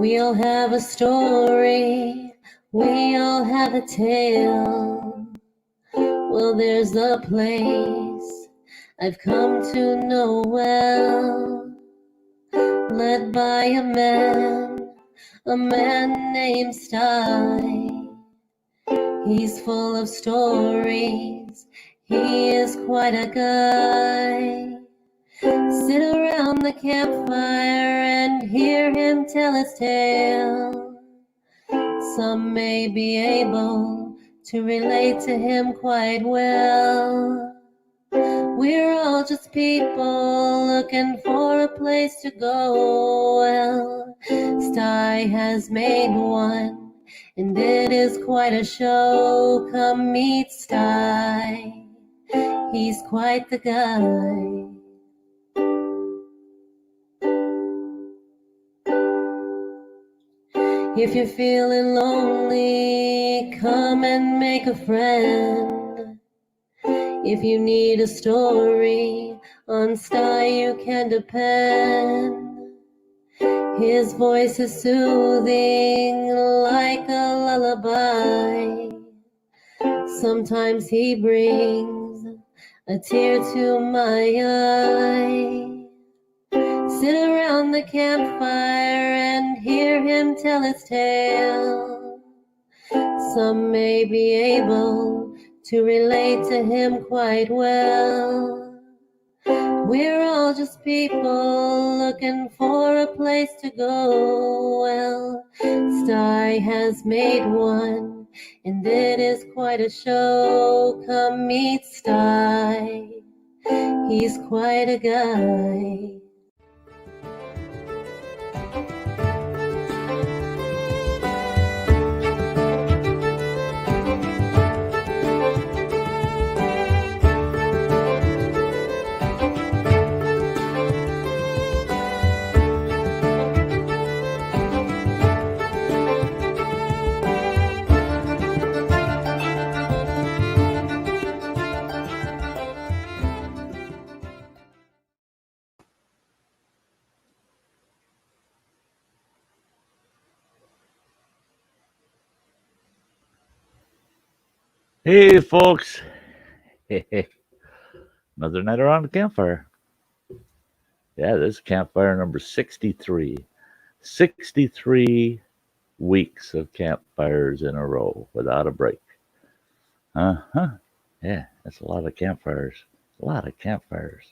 We all have a story, we all have a tale. Well, there's a place I've come to know well, led by a man named Sty. He's full of stories, he is quite a guy. Sit around the campfire and hear him tell his tale. Some may be able to relate to him quite well. We're all just people looking for a place to go. Well, Sty has made one, and it is quite a show. Come meet Sty, he's quite the guy. If you're feeling lonely, come and make a friend. If you need a story, on Sty you can depend. His voice is soothing like a lullaby. Sometimes he brings a tear to my eye. Sit around the campfire and hear him tell his tale. Some may be able to relate to him quite well. We're all just people looking for a place to go. Well, Sty has made one, and it is quite a show. Come meet Sty, he's quite a guy. Hey, folks. Another night around the campfire. Yeah, this is campfire number 63. 63 weeks of campfires in a row without a break. Uh-huh. Yeah, that's a lot of campfires. A lot of campfires.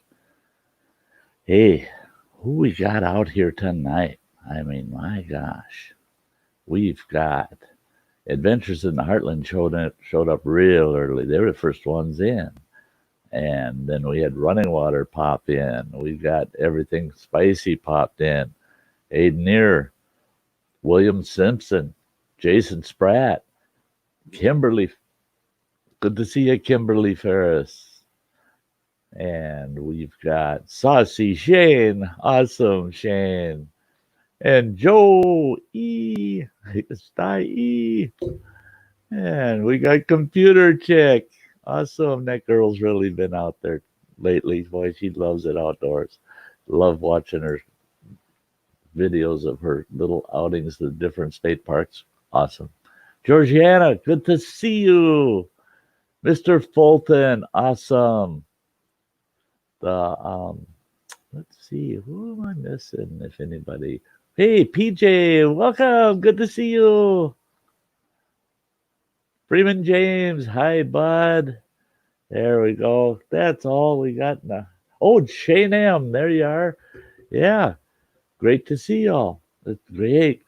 Hey, who we got out here tonight? I mean, my gosh. We've got Adventures in the Heartland showed up real early. They were the first ones in. And then we had Running Water pop in. We got Everything Spicy popped in. Aiden Neer, William Simpson, Jason Spratt, Kimberly. Good to see you, Kimberly Ferris. And we've got Saucy Shane. Awesome, Shane. And Joe E. Sty E. And we got Computer Chick. Awesome. That girl's really been out there lately. Boy, she loves it outdoors. Love watching her videos of her little outings to different state parks. Awesome. Georgiana, good to see you. Mr. Fulton, awesome. Let's see, who am I missing, if anybody? Hey, PJ, welcome. Good to see you. Freeman James, hi, bud. There we go. That's all we got now. Oh, Shane M, there you are. Yeah, great to see y'all. It's great.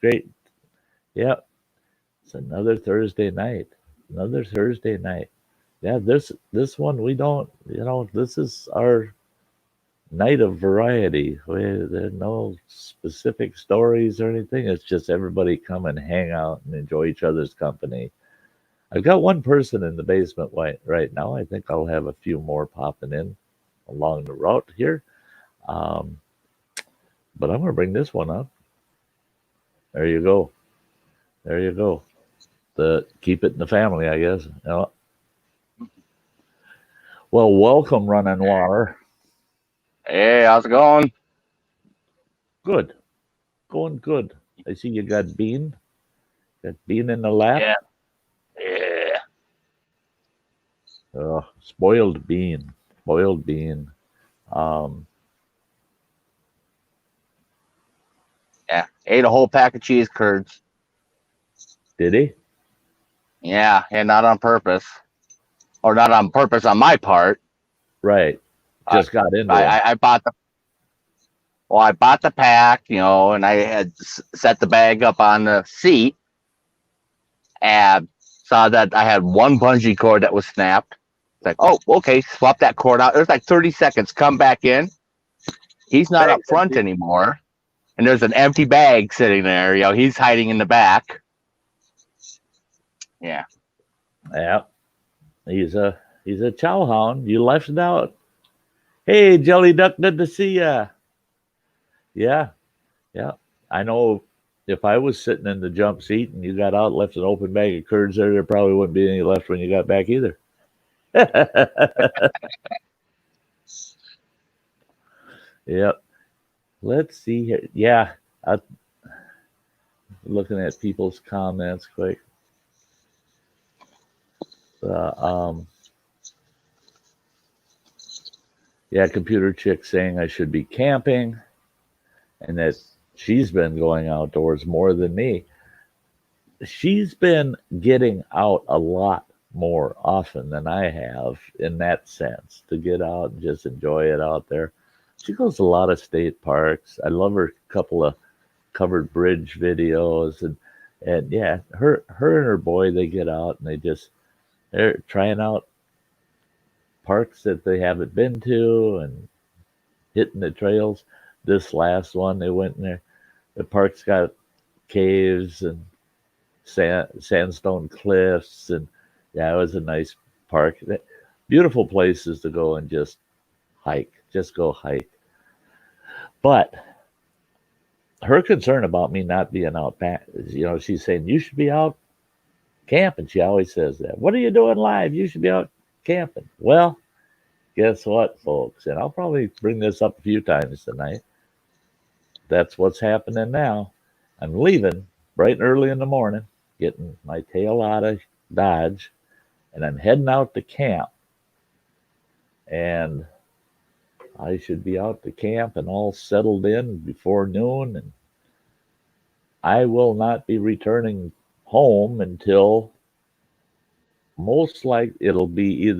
Yeah, it's another Thursday night. Yeah, this one we don't, this is our night of variety. There's no specific stories or anything. It's just everybody come and hang out and enjoy each other's company. I've got one person in the basement right now. I think I'll have a few more popping in along the route here. But I'm going to bring this one up. There you go. Keep it in the family, I guess. Well, welcome, Running Water. Hey, how's it going? Good. Going good. I see you got Bean. Got Bean in the lap. Yeah. Yeah. Oh, spoiled Bean. Spoiled Bean. Um, Yeah. Ate a whole pack of cheese curds. did he? Yeah, and not on purpose. Or not on purpose on my part. Right. Just got into them. I bought the pack, and I had set the bag up on the seat and saw that I had one bungee cord that was snapped. It's like, oh, okay, swap that cord out. It was like 30 seconds. Come back in. He's not up front anymore. And there's an empty bag sitting there. He's hiding in the back. Yeah. Yeah. He's a chow hound. You left it out. Hey, Jelly Duck, good to see ya. Yeah. Yeah. I know if I was sitting in the jump seat and you got out, left an open bag of curds there probably wouldn't be any left when you got back either. Yep. Let's see here. Yeah. Looking at people's comments quick. Yeah, Computer Chick saying I should be camping and that she's been going outdoors more than me. She's been getting out a lot more often than I have in that sense, to get out and just enjoy it out there. She goes to a lot of state parks. I love her couple of covered bridge videos and yeah, her and her boy, they get out and they're trying out parks that they haven't been to and hitting the trails. This last one, they went in there. The park's got caves and sandstone cliffs, and yeah, it was a nice park. Beautiful places to go and just hike. Just go hike. But her concern about me not being out back, she's saying you should be out camping. She always says that. What are you doing live? You should be out camping. Well, guess what, folks? And I'll probably bring this up a few times tonight. That's what's happening now. I'm leaving bright and early in the morning, getting my tail out of Dodge, and I'm heading out to camp. And I should be out to camp and all settled in before noon. And I will not be returning home until most likely it'll be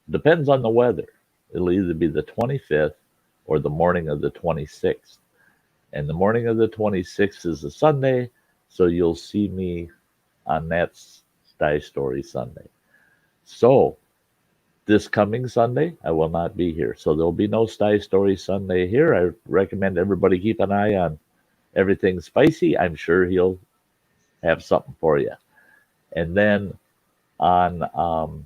depends on the weather. It'll either be the 25th or the morning of the 26th. And the morning of the 26th is a Sunday, so you'll see me on that Sty Story Sunday. So this coming Sunday, I will not be here. So there'll be no Sty Story Sunday here. I recommend everybody keep an eye on Everything Spicy. I'm sure he'll have something for you. And then on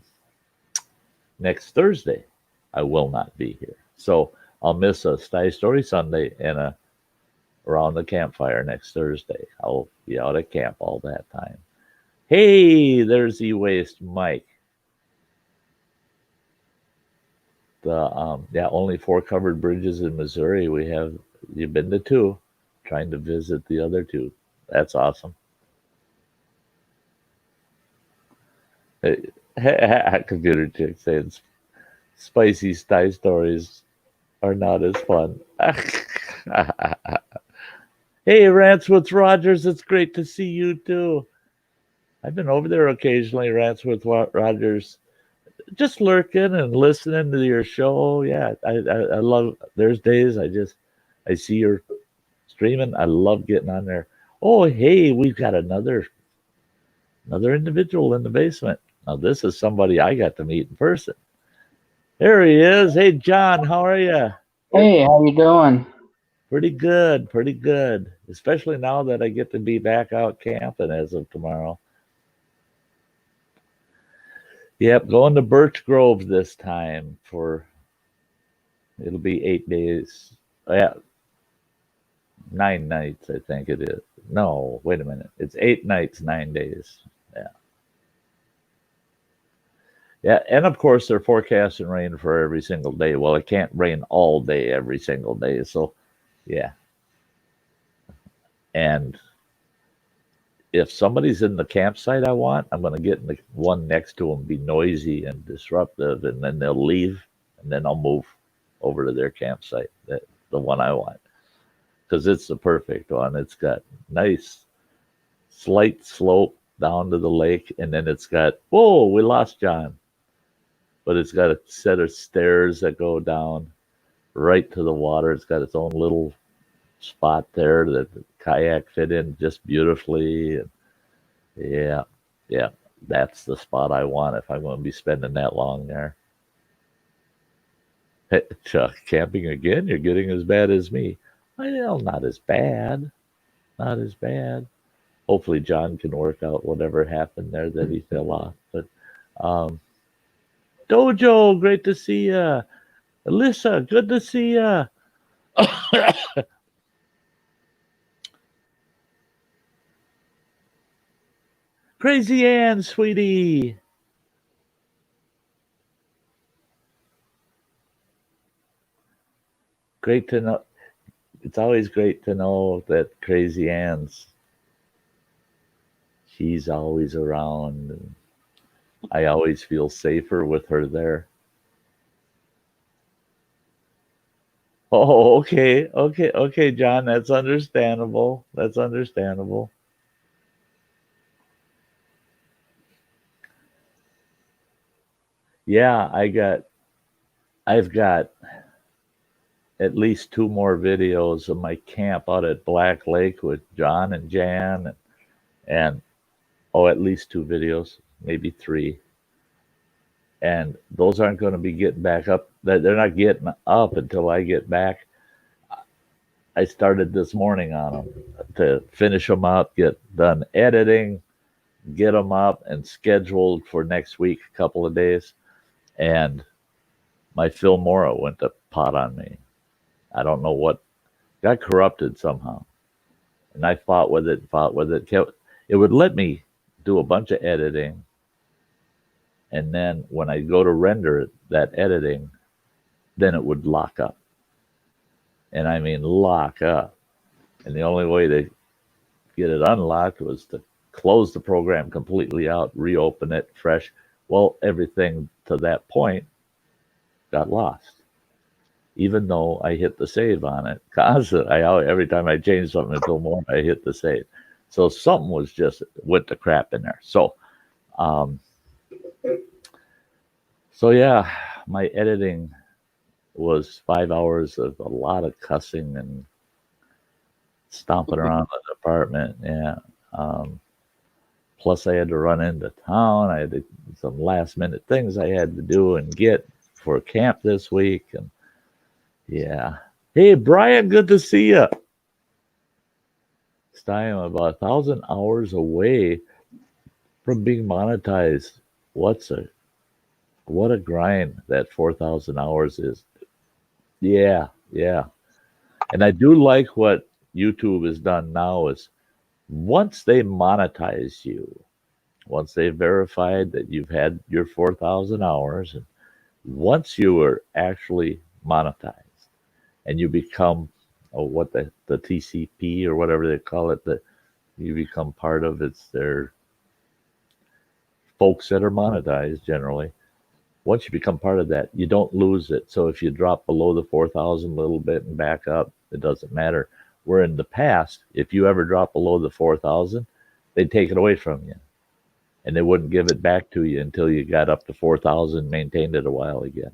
next Thursday, I will not be here. So I'll miss a Sty Story Sunday and around the campfire next Thursday. I'll be out at camp all that time. Hey, there's E-Waste Mike. Only 4 covered bridges in Missouri. You've been to 2, trying to visit the other 2. That's awesome. Computer Chick saying spicy Sty stories are not as fun. Hey, Rants with Rogers, it's great to see you too. I've been over there occasionally, Rants with Rogers, just lurking and listening to your show. Yeah, I love. There's days I see your streaming. I love getting on there. Oh, hey, we've got another individual in the basement. Now this is somebody I got to meet in person. There he is. Hey, John, how are you? Hey, how you doing? Pretty good. Especially now that I get to be back out camping as of tomorrow. Yep, going to Birch Grove this time it'll be 8 days. Yeah, 9 nights, I think it is. No, wait a minute. It's 8 nights, 9 days. Yeah. Yeah, and of course they're forecasting rain for every single day. Well, it can't rain all day every single day, so yeah. And if somebody's in the campsite I'm going to get in the one next to them, be noisy and disruptive, and then they'll leave, and then I'll move over to their campsite, the one I want, because it's the perfect one. It's got nice slight slope down to the lake, and then it's got, whoa, we lost John. But it's got a set of stairs that go down right to the water. It's got its own little spot there that the kayak fit in just beautifully. And yeah, that's the spot I want if I'm going to be spending that long there. Hey, Chuck, camping again? You're getting as bad as me. Well, not as bad. Not as bad. Hopefully John can work out whatever happened there that he fell off. But Dojo, great to see ya. Alyssa, good to see ya. Crazy Ann, sweetie. Great to know. It's always great to know that Crazy Ann's, she's always around. And I always feel safer with her there. Oh, okay, John. That's understandable. That's understandable. Yeah, I've got at least 2 more videos of my camp out at Black Lake with John and Jan, and at least 2 videos, maybe 3. And those aren't going to be getting back up. They're not getting up until I get back. I started this morning on them to finish them up, get done editing, get them up and scheduled for next week, a couple of days. And my Filmora went to pot on me. I don't know what, got corrupted somehow. And I fought with it. It would let me do a bunch of editing. And then when I go to render that editing, then it would lock up. And I mean lock up. And the only way to get it unlocked was to close the program completely out, reopen it fresh. Well, everything to that point got lost. Even though I hit the save on it constantly. Every time I change something until more, I hit the save. So something was just went to crap in there. So yeah, my editing was 5 hours of a lot of cussing and stomping around the apartment. Yeah. Plus I had to run into town. I had some last minute things I had to do and get for camp this week. And yeah. Hey, Brian, good to see you. Sty, I'm about 1,000 hours away from being monetized. What a grind that 4,000 hours is. Yeah. And I do like what YouTube has done now is once they monetize you, once they've verified that you've had your 4,000 hours, and once you are actually monetized and you become what the TCP or whatever they call it, that you become part of, it's their folks that are monetized generally. Once you become part of that, you don't lose it. So if you drop below the 4,000 a little bit and back up, it doesn't matter. Where in the past, if you ever drop below the 4,000, they'd take it away from you. And they wouldn't give it back to you until you got up to 4,000, maintained it a while again.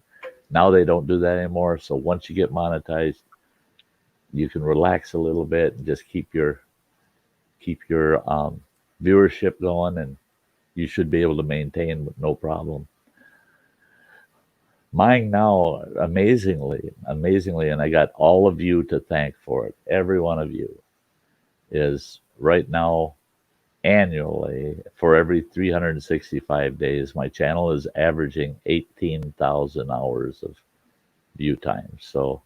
Now they don't do that anymore. So once you get monetized, you can relax a little bit and just keep your viewership going, and you should be able to maintain with no problem. Mine now, amazingly, and I got all of you to thank for it. Every one of you is right now annually for every 365 days. My channel is averaging 18,000 hours of view time. So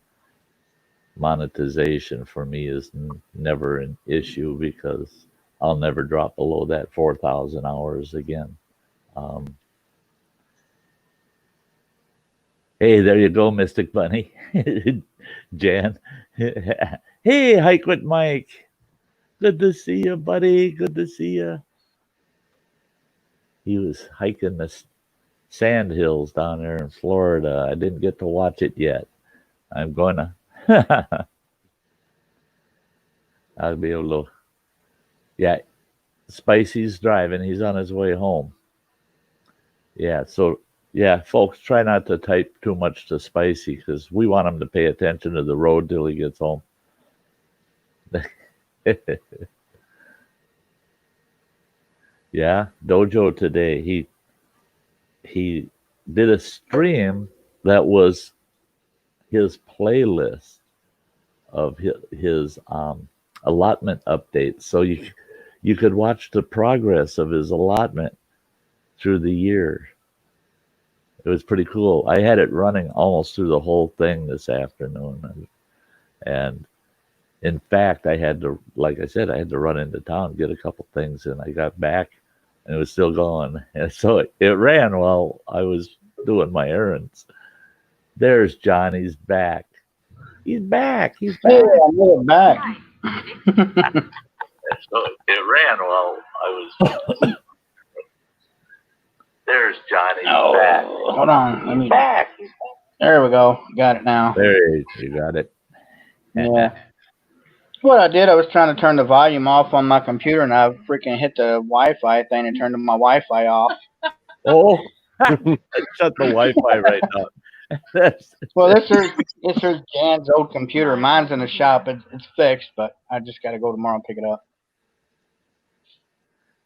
monetization for me is never an issue because I'll never drop below that 4,000 hours again. Hey, there you go, Mystic Bunny. Jan. Hey, Hike with Mike. Good to see you, buddy. Good to see you. He was hiking the sand hills down there in Florida. I didn't get to watch it yet. I'm gonna. I'll be able to. Yeah, Spicy's driving. He's on his way home. Yeah, so yeah, folks, try not to type too much to Spicy because we want him to pay attention to the road till he gets home. Yeah, Dojo today. He did a stream that was his playlist of his allotment updates. So you could watch the progress of his allotment through the year. It was pretty cool. I had it running almost through the whole thing this afternoon. And in fact, I had to, like I said, I had to run into town, get a couple things, and I got back and it was still going. And so it ran while I was doing my errands. There's Johnny's back. He's back. He's back. Hey, I made it back. So it ran while I was. There's Johnny's back. Hold on. Let me back. There we go. Got it now. There you got it. Yeah. What I did, I was trying to turn the volume off on my computer, and I freaking hit the Wi-Fi thing and turned my Wi-Fi off. Oh, I shut the Wi-Fi right now. Well, this is Jan's old computer. Mine's in the shop. It's fixed, but I just got to go tomorrow and pick it up.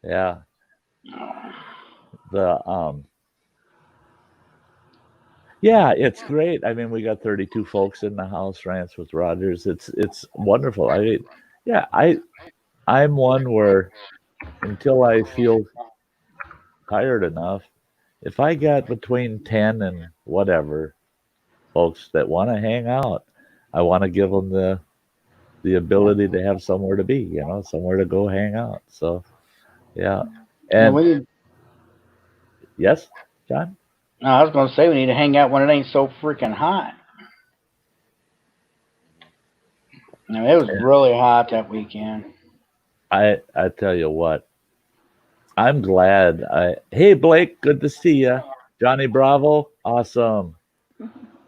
Yeah. Yeah, it's great. I mean, we got 32 folks in the house, Rants with Rogers. It's wonderful. I'm one where until I feel tired enough, if I got between 10 and whatever folks that want to hang out, I want to give them the ability to have somewhere to be, somewhere to go hang out. So, yeah. And yes, John? No, I was going to say we need to hang out when it ain't so freaking hot. No, it was really hot that weekend. I tell you what, I'm glad. Hey, Blake, good to see you. Johnny Bravo, awesome.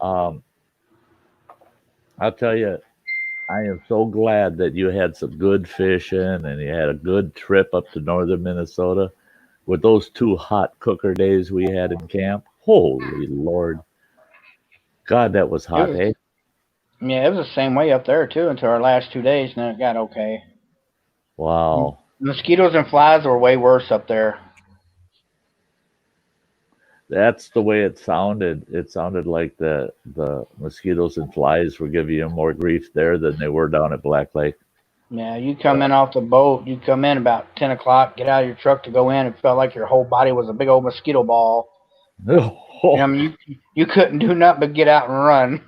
I'll tell you, I am so glad that you had some good fishing and you had a good trip up to northern Minnesota with those 2 hot cooker days we had in camp. Holy Lord. God, that was hot, eh? Yeah, it was the same way up there, too, until our last 2 days, and then it got okay. Wow. Mosquitoes and flies were way worse up there. That's the way it sounded. It sounded like the mosquitoes and flies were giving you more grief there than they were down at Black Lake. Yeah, you come in off the boat, you come in about 10 o'clock, get out of your truck to go in, it felt like your whole body was a big old mosquito ball. Oh. I mean, you couldn't do nothing but get out and run.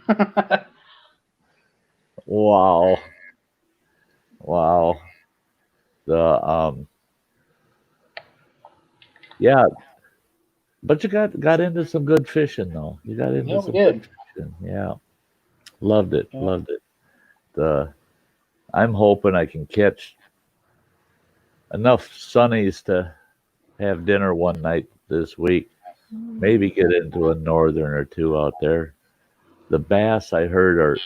Wow. Yeah, but you got into some good fishing though. You got into some good fishing. Yeah, loved it. I'm hoping I can catch enough sunnies to have dinner one night this week. Maybe get into a northern or 2 out there. The bass I heard are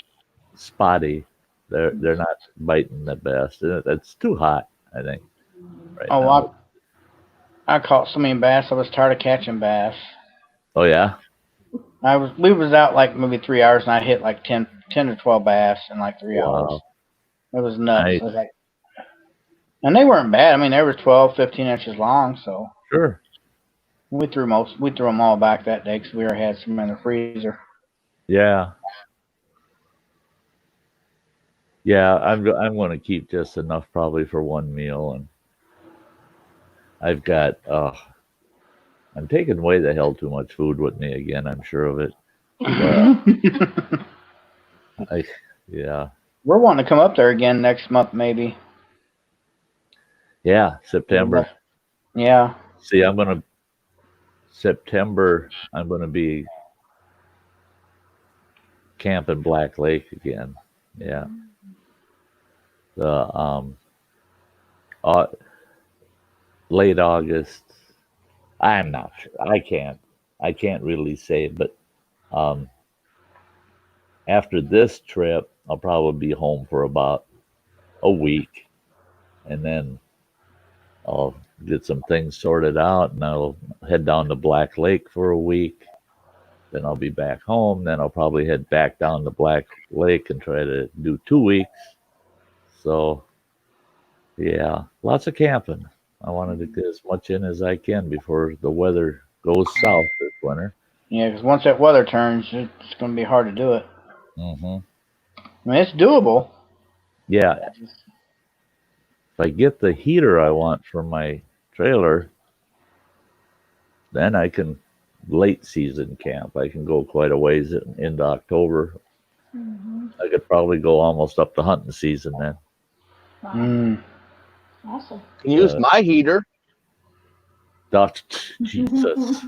spotty. They're not biting the best. It's too hot, I think. Right now. I caught so many bass. I was tired of catching bass. Oh yeah. We was out like maybe 3 hours, and I hit like 10 to 12 bass in like 3 hours. It was nuts. Nice. And they weren't bad. I mean, they were 12, 15 inches long. So sure. We threw them all back that day because we already had some in the freezer. Yeah. Yeah, I'm going to keep just enough probably for one meal, and I've got I'm taking way the hell too much food with me again. I'm sure of it. Yeah. We're wanting to come up there again next month, maybe. Yeah, September. Yeah. See, September, I'm going to be camping Black Lake again. Yeah. late August. I'm not sure. I can't really say, but um, after this trip, I'll probably be home for about a week, and then I'll get some things sorted out, and I'll head down to Black Lake for a week. Then I'll be back home. Then I'll probably head back down to Black Lake and try to do 2 weeks. So, yeah, lots of camping. I wanted to get as much in as I can before the weather goes south this winter. Yeah, because once that weather turns, it's going to be hard to do it. Mm-hmm. I mean, it's doable. Yeah. If I get the heater I want for my trailer, then I can late season camp. I can go quite a ways into October. Mm-hmm. I could probably go almost up to hunting season then. Wow. Mm. Awesome. Can use my heater. Jesus.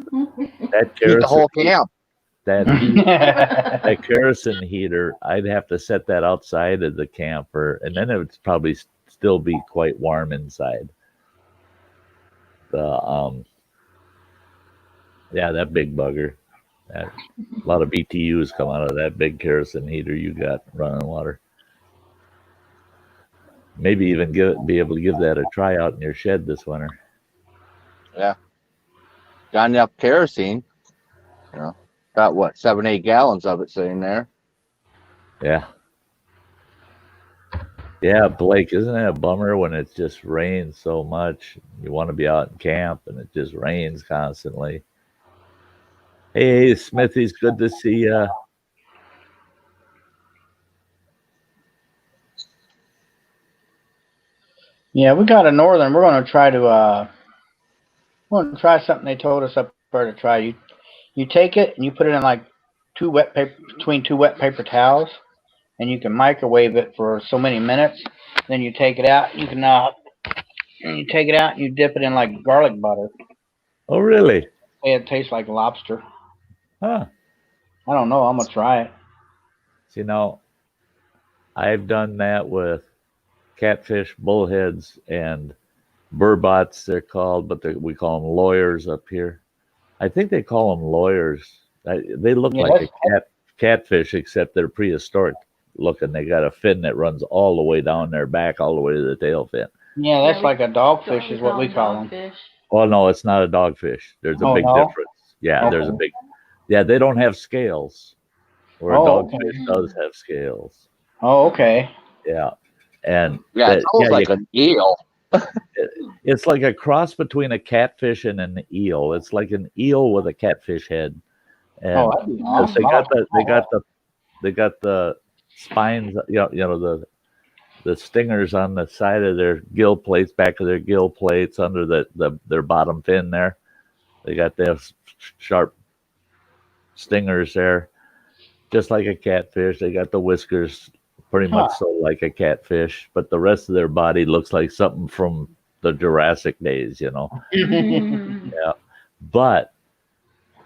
That Heat the whole kerosene, camp. that kerosene heater, I'd have to set that outside of the camper, and then it would probably still be quite warm inside. Yeah, that big bugger. A lot of BTUs come out of that big kerosene heater you got running water. Maybe even be able to give that a try out in your shed this winter. Yeah. Got enough kerosene. Got what, 7-8 gallons of it sitting there. Yeah. Yeah, Blake, isn't that a bummer when it just rains so much? You want to be out in camp and it just rains constantly. Hey, Smithy's good to see you. Yeah, we got a northern. We're going to try something they told us up there to try. You take it and you put it in like between two wet paper towels, and you can microwave it for so many minutes. Then you take it out. You take it out and you dip it in like garlic butter. Oh, really? It tastes like lobster. Huh. I don't know. I'm gonna try it. You know, I've done that with catfish, bullheads, and burbots, they're called, but we call them lawyers up here. I think they call them lawyers. They look like a catfish, except they're prehistoric looking. They got a fin that runs all the way down their back, all the way to the tail fin. Yeah, that's like a dogfish is what we call them. Oh, no, it's not a dogfish. There's a big difference. Yeah, Okay. there's a big... Yeah, they don't have scales, where a dogfish does have scales. Oh, okay. Yeah. And yeah, it sounds like an eel. It's like a cross between a catfish and an eel. It's like an eel with a catfish head. And that'd be awesome. they got the spines, the stingers on the side of their gill plates, back of their gill plates, under their bottom fin there. They got those sharp stingers there, just like a catfish. They got the whiskers pretty much so like a catfish, but the rest of their body looks like something from the Jurassic days, Yeah. But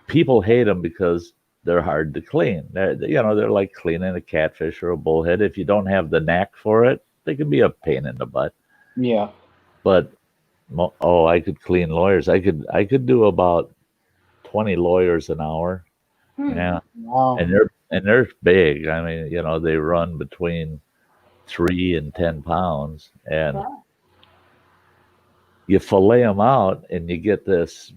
people hate them because they're hard to clean. They're like cleaning a catfish or a bullhead. If you don't have the knack for it, they can be a pain in the butt. Yeah. But I could clean lawyers. I could do about 20 lawyers an hour. Yeah. Wow. And they're big. I mean, they run between 3 and 10 pounds, and you fillet them out, and you get this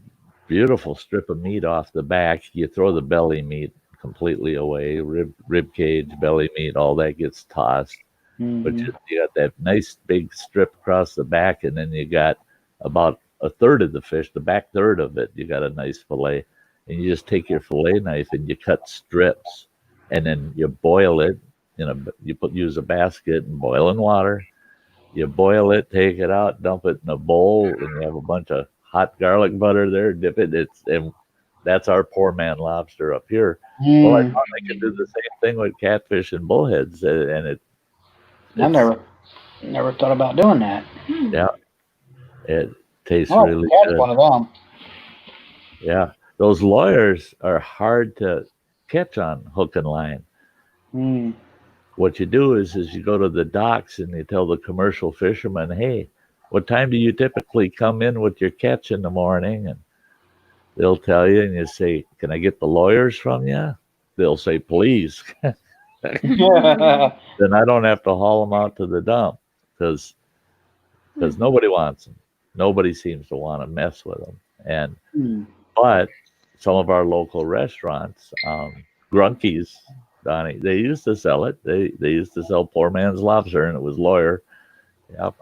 beautiful strip of meat off the back. You throw the belly meat completely away, rib cage, belly meat, all that gets tossed. Mm-hmm. But you got that nice big strip across the back, and then you got about a third of the fish, the back third of it, you got a nice fillet. And you just take your fillet knife and you cut strips, and then you boil it. Use a basket and boil in water. You boil it, take it out, dump it in a bowl, and you have a bunch of hot garlic butter there. Dip it. And that's our poor man lobster up here. Well, I thought I could do the same thing with catfish and bullheads, and I never thought about doing that. Yeah, it tastes really good. One of them. Yeah. Those lawyers are hard to catch on hook and line. What you do is you go to the docks and you tell the commercial fishermen, hey, what time do you typically come in with your catch in the morning? And they'll tell you, and you say, can I get the lawyers from you? They'll say, please. Then I don't have to haul them out to the dump because nobody wants them. Nobody seems to want to mess with them. But some of our local restaurants, Grunky's, Donnie, they used to sell it. They used to sell poor man's lobster, and it was lawyer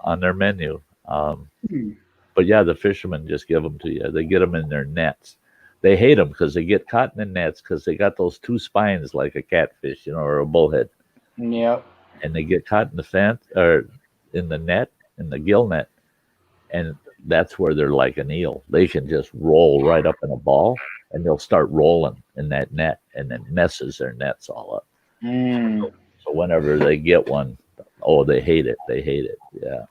on their menu. But yeah, the fishermen just give them to you. They get them in their nets. They hate them because they get caught in the nets because they got those two spines like a catfish, or a bullhead. Yep. And they get caught in the fence or in the net, in the gill net. And that's where they're like an eel. They can just roll right up in a ball, and they'll start rolling in that net, and it messes their nets all up. So whenever they get one, they hate it. They hate it. Yeah.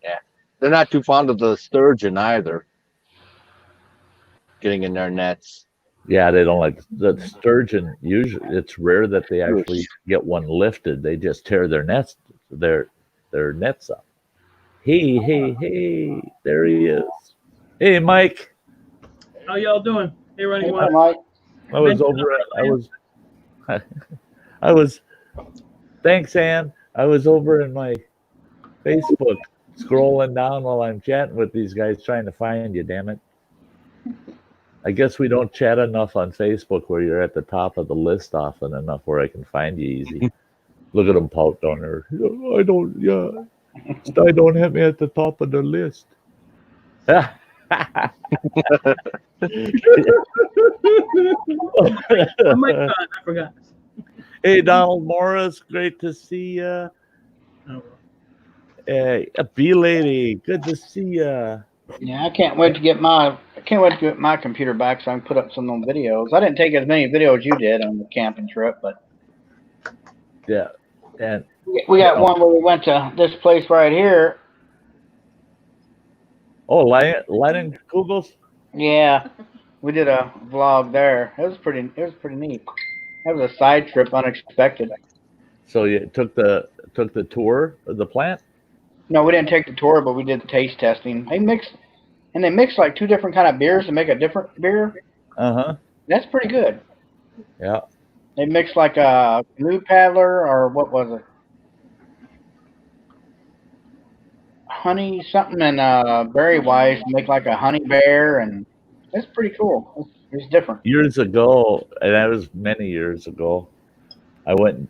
Yeah. They're not too fond of the sturgeon either. Getting in their nets. Yeah, they don't like the sturgeon. Usually, it's rare that they actually get one lifted. They just tear their nets up. Hey! There he is. Hey, Mike. How y'all doing? Hey, Ronnie. Mike. I was. Thanks, Ann. I was over in my Facebook scrolling down while I'm chatting with these guys trying to find you. Damn it. I guess we don't chat enough on Facebook where you're at the top of the list often enough where I can find you easy. Look at them pout down there. Sty don't have me at the top of the list. Oh my God, I forgot. Hey, Donald Morris, great to see you. Hey, B Lady, good to see you. Yeah, I can't wait to get my computer back so I can put up some of them videos. I didn't take as many videos you did on the camping trip, but yeah, and we got one where we went to this place right here. Oh, Lighting Kugels? Yeah, we did a vlog there. It was pretty neat. That was a side trip, unexpected. So you took the tour of the plant? No, we didn't take the tour, but we did the taste testing. They mix like two different kind of beers to make a different beer. That's pretty good. Yeah. They mix like a canoe paddler or what was it? Honey something and berry wise make like a honey bear, and it's pretty cool. It's different. Years ago, and that was many years ago, I went and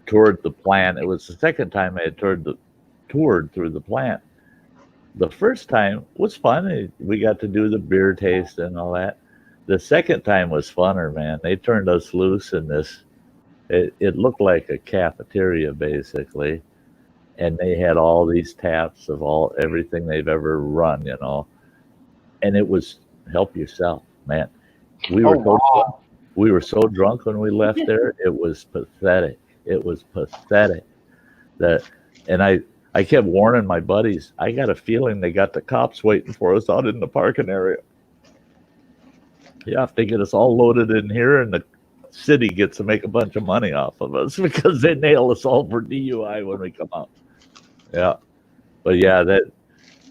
toured the plant. It was the second time I had toured through the plant. The first time was fun. We got to do the beer taste and all that. The second time was funner, man. They turned us loose in this. It looked like a cafeteria basically, and they had all these taps of everything they've ever run, and it was help yourself, man. We were so drunk when we left there. It was pathetic. I kept warning my buddies. I got a feeling they got the cops waiting for us out in the parking area. Yeah, if they get us all loaded in here, and the city gets to make a bunch of money off of us because they nail us all for DUI when we come out. Yeah, but yeah, they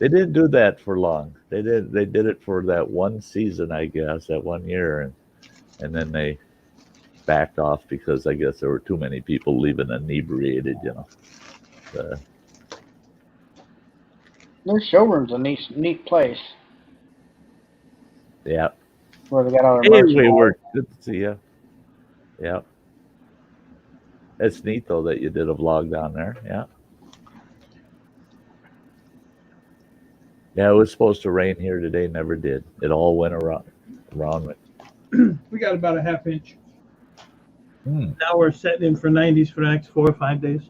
didn't do that for long. They did it for that one season, I guess, that 1 year, and then they backed off because I guess there were too many people leaving inebriated, Their showroom's a neat place. Yeah. Where they got all their Wayward, good to see you. Yeah. It's neat though that you did a vlog down there. Yeah. Yeah, it was supposed to rain here today, never did. It all went around it. We got about a half inch. Now we're setting in for 90s for the next 4 or 5 days.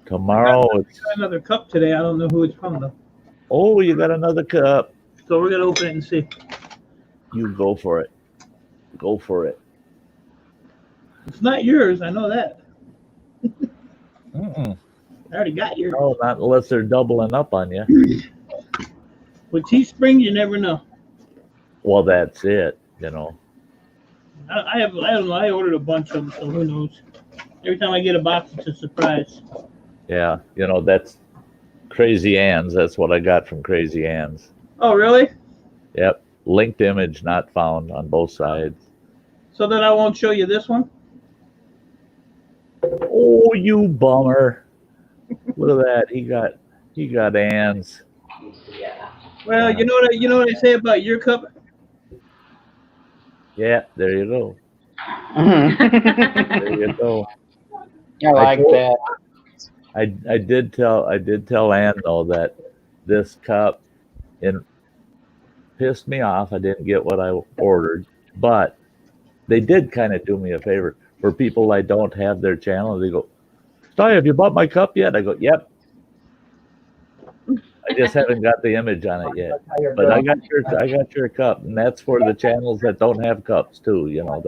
Tomorrow I got another cup today. I don't know who it's from though. Oh, you got another cup. So we're gonna open it and see. You go for it. Go for it. It's not yours. I know that. Mm-mm. I already got yours. No, not unless they're doubling up on you. With Teespring, you never know. Well, that's it. I don't know. I ordered a bunch of them, so who knows? Every time I get a box, it's a surprise. Yeah, that's Crazy Ann's. That's what I got from Crazy Ann's. Oh, really? Yep. Linked image not found on both sides. So then I won't show you this one? Oh, you bummer. Look at that. He got Ann's. Well, you know what I say about your cup? Yeah, there you go. There you go. I like that. I did tell Ann though that this cup pissed me off. I didn't get what I ordered, but they did kind of do me a favor. For people I don't have their channel, they go, "Sty, have you bought my cup yet?" I go, "Yep." I just haven't got the image on it yet. But I got your cup, and that's for the channels that don't have cups too. Yeah.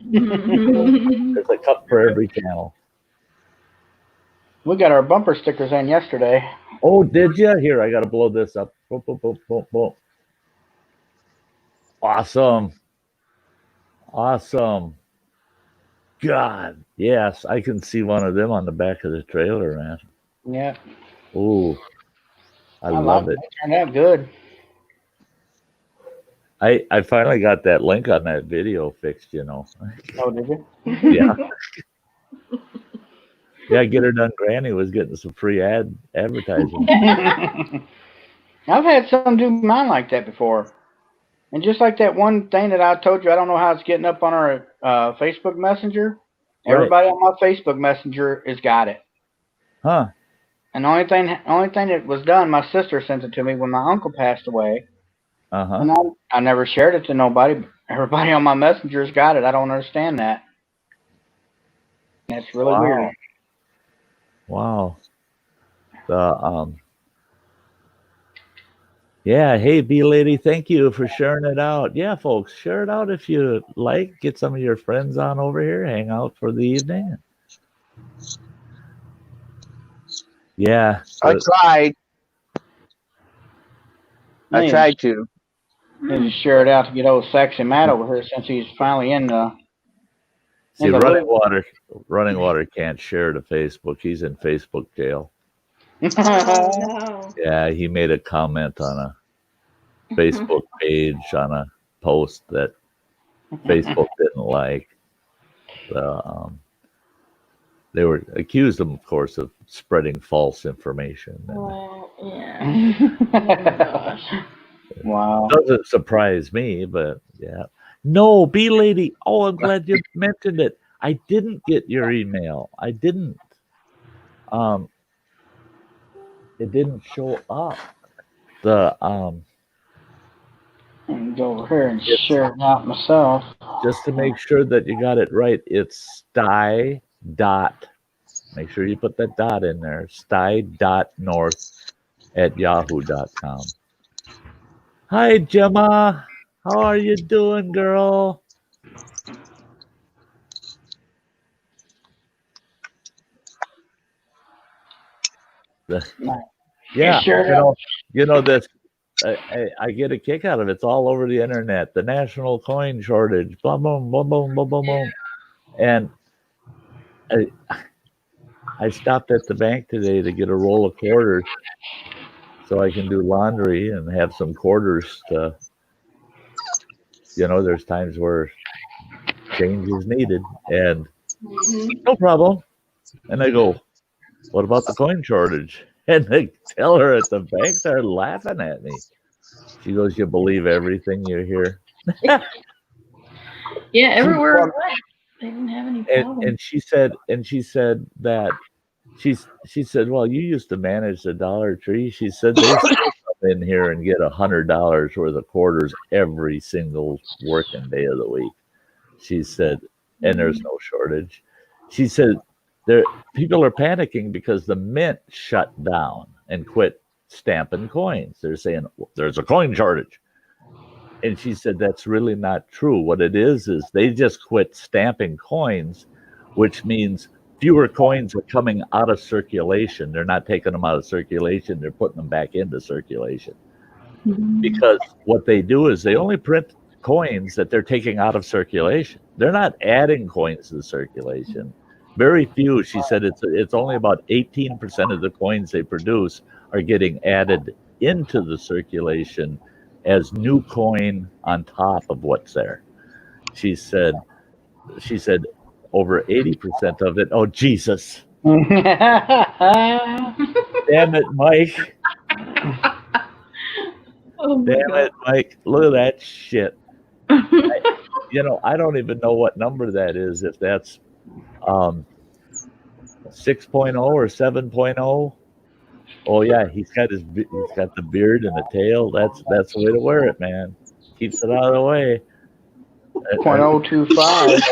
There's a cup for every channel. We got our bumper stickers in yesterday. Oh, did you? Here, I got to blow this up. Boom, boom, boom, boom, boom. Awesome. God, yes, I can see one of them on the back of the trailer, man. Yeah. Ooh, I love it. It turned out good. I finally got that link on that video fixed, Oh, did you? Yeah. Yeah, Get Her Done Granny was getting some free advertising. I've had some do mine like that before. And just like that one thing that I told you, I don't know how it's getting up on our Facebook Messenger. Right. Everybody on my Facebook Messenger has got it. Huh. And the only thing that was done, my sister sent it to me when my uncle passed away. Uh-huh. And I never shared it to nobody. But everybody on my Messenger's got it. I don't understand that. That's really weird. Wow. Yeah, hey, B Lady, thank you for sharing it out. Yeah, folks, share it out if you like. Get some of your friends on over here, hang out for the evening. Yeah. I tried. I tried to. Need to share it out to get old Sexy Matt over here since he's finally in the. See, Running Water can't share to Facebook. He's in Facebook jail. Oh, no. Yeah, he made a comment on a Facebook page on a post that Facebook didn't like. They were accused him, of course, of spreading false information. Well, yeah. Oh, gosh. Wow. Doesn't surprise me, but yeah. No, B Lady. Oh, I'm glad you mentioned it. I didn't get your email. I didn't. It didn't show up. The And go over here and share it out myself. just to make sure that you got it right, it's Sty dot. Make sure you put that dot in there. Sty.north@yahoo.com. Hi, Gemma. How are you doing, girl? Yeah, you know this. I get a kick out of it. It's all over the internet. The national coin shortage. Boom, boom, boom, boom, boom, boom, boom. And I stopped at the bank today to get a roll of quarters so I can do laundry and have some quarters to. There's times where change is needed, and no problem. And I go, what about the coin shortage? And the teller at the bank started laughing at me. She goes, you believe everything you hear? Yeah, everywhere I went, they didn't have any problems. And she said that she said, well, you used to manage the Dollar Tree. She said they still come in here and get $100 worth of quarters every single working day of the week. She said, and there's no shortage. She said, people are panicking because the mint shut down and quit stamping coins. They're saying there's a coin shortage. And she said that's really not true. What it is they just quit stamping coins, which means fewer coins are coming out of circulation. They're not taking them out of circulation. They're putting them back into circulation. Because what they do is they only print coins that they're taking out of circulation. They're not adding coins to the circulation. Very few. She said it's only about 18% of the coins they produce are getting added into the circulation as new coin on top of what's there. She said over 80% of it. Oh Jesus! Damn it, Mike! Oh my Damn God. it, Mike! Look at that shit. I don't even know what number that is. If that's 6.0 or 7.0. Oh yeah, he's got the beard and the tail. That's the way to wear it, man. Keeps it out of the way. 0.025.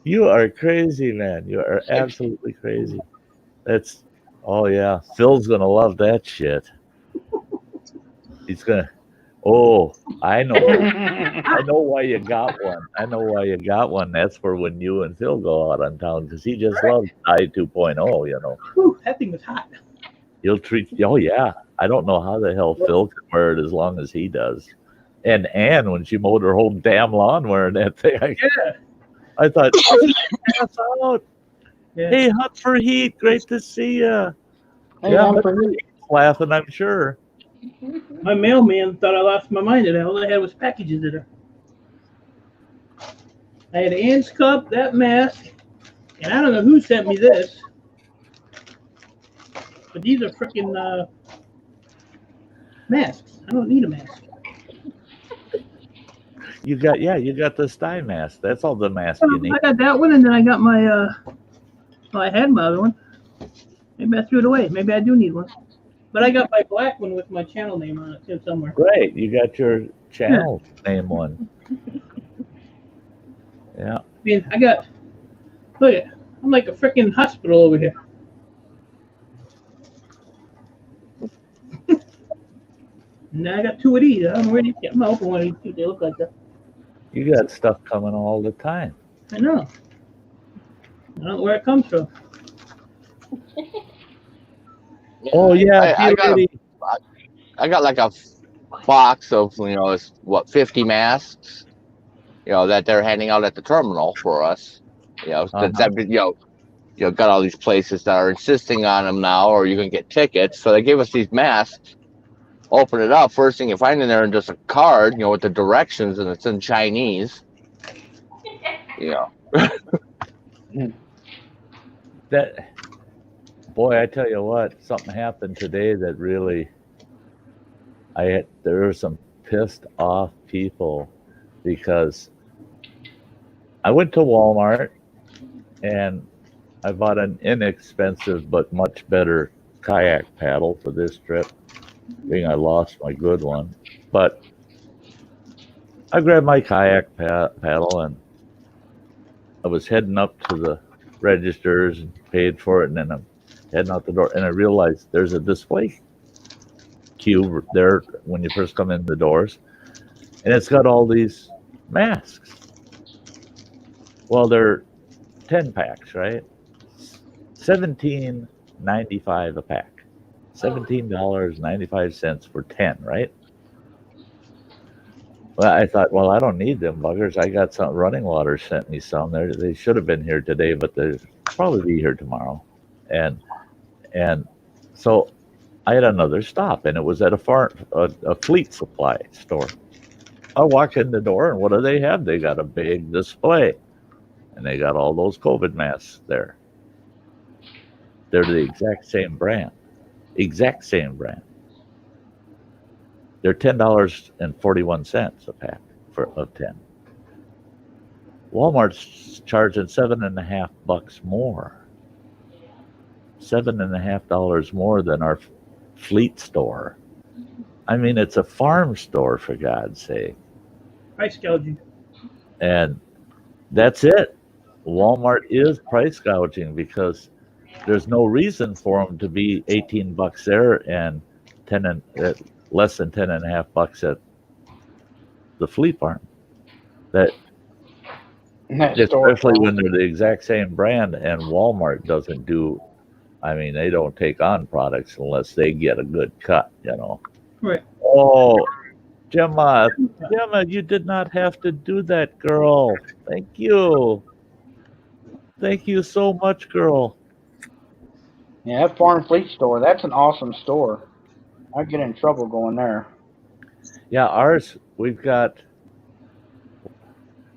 You are crazy, man. You are absolutely crazy. Oh yeah, Phil's gonna love that shit. He's gonna. Oh, I know why you got one. That's for when you and Phil go out on town because he just loves Sty 2.0. Whew, that thing was hot. He'll treat. Oh yeah, I don't know how the hell Phil can wear it as long as he does. And Ann, when she mowed her whole damn lawn wearing that thing, I thought, pass out. Yeah. Hey, Hunt for Heat, great to see you. Hey, Yeah, Hunt for Heat. laughing, I'm sure. My mailman thought I lost my mind today. All I had was packages in her. I had Ann's cup, that mask, and I don't know who sent me this. But these are freaking masks. I don't need a mask. You got the Sty mask. That's all the mask you need. I got that one, and then I got my I had my other one. Maybe I threw it away. Maybe I do need one. But I got my black one with my channel name on it too somewhere. Great, you got your channel name one. Yeah. I mean, look at, I'm like a freaking hospital over here. Now I got two of these. I don't know where these. I'm gonna open one of these two. They look like that. You got stuff coming all the time. I know. I don't know where it comes from. Oh yeah, I got like a box of it's 50 masks, that they're handing out at the terminal for us. Since got all these places that are insisting on them now, or you can get tickets. So they gave us these masks. Open it up. First thing you find in there is just a card, with the directions, and it's in Chinese. That. Boy, I tell you what, something happened today that really, there were some pissed off people because I went to Walmart and I bought an inexpensive but much better kayak paddle for this trip, being I lost my good one. But I grabbed my kayak paddle and I was heading up to the registers and paid for it, and then I'm heading out the door, and I realized there's a display cube there when you first come in the doors, and it's got all these masks. Well, they're 10 packs, right? $17.95 a pack. $17.95 for 10, right? Well, I thought, well, I don't need them buggers. I got some. Running Water sent me some. They should have been here today, but they'll probably be here tomorrow. And so I had another stop, and it was at a fleet supply store. I walk in the door, and what do they have? They got a big display, and they got all those COVID masks there. They're the exact same brand. They're $10.41 a pack of 10. Walmart's charging $7.50 more. $7.50 more than our fleet store. I mean, it's a farm store, for God's sake. Price gouging. And that's it. Walmart is price gouging because there's no reason for them to be $18 there and less than $10.50 at the fleet farm. Especially when they're the exact same brand, and Walmart doesn't do. I mean, they don't take on products unless they get a good cut, Right. Oh, Gemma, you did not have to do that, girl. Thank you. Thank you so much, girl. Yeah, that Farm Fleet store, that's an awesome store. I get in trouble going there. Yeah, ours we got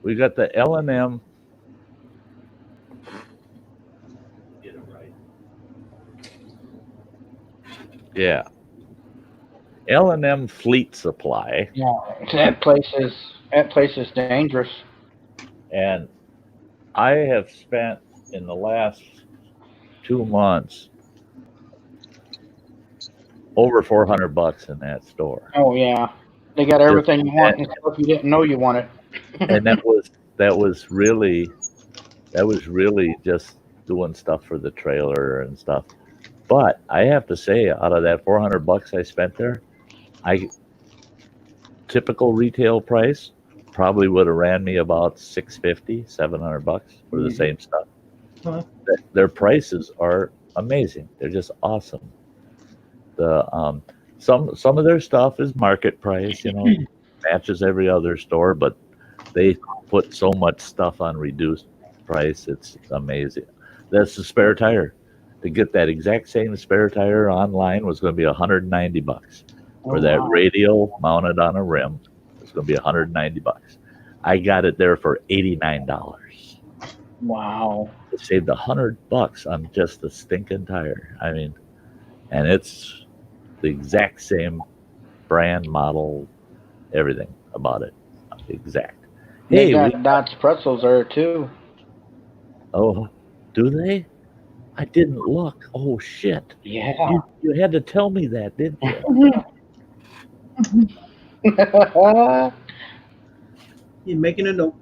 the L&M. Get it right. Yeah, L&M Fleet Supply, Yeah, that place is dangerous. and I have spent in the last 2 months over $400 in that store. Oh yeah, they got Just everything you want and stuff you didn't know you wanted. and that was really just doing stuff for the trailer and stuff. But I have to say, out of that $400 I spent there, I typical retail price probably would have ran me about $650, $700 for the same stuff. Huh. Their prices are amazing. They're just awesome. The some of their stuff is market price, matches every other store, but they put so much stuff on reduced price. It's amazing. That's the spare tire. To get that exact same spare tire online was going to be $190. For Oh, that wow. radial mounted on a rim, it's going to be $190. I got it there for $89. Wow. It saved $100 on just the stinking tire. I mean, and it's the exact same brand, model, everything about it. Exact. They Hey, got Dots pretzels there too. oh, do they? I didn't look. Oh shit! Yeah. You had to tell me that, didn't you? He's making a note.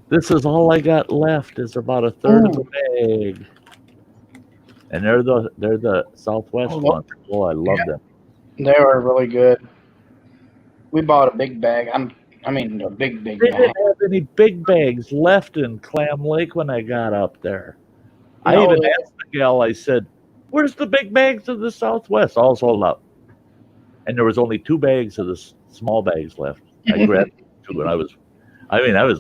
This is all I got left. Is about a third of the bag, and they're the Southwest Oh, ones. Oh, I love them. They were really good. We bought a big bag. I mean, a big They bag. didn't have any big bags left in Clam Lake when I got up there. I No, even they- asked the gal. I said, "Where's the big bags of the Southwest?" All sold out, and there was only 2 bags of the small bags left. I grabbed 2, and I was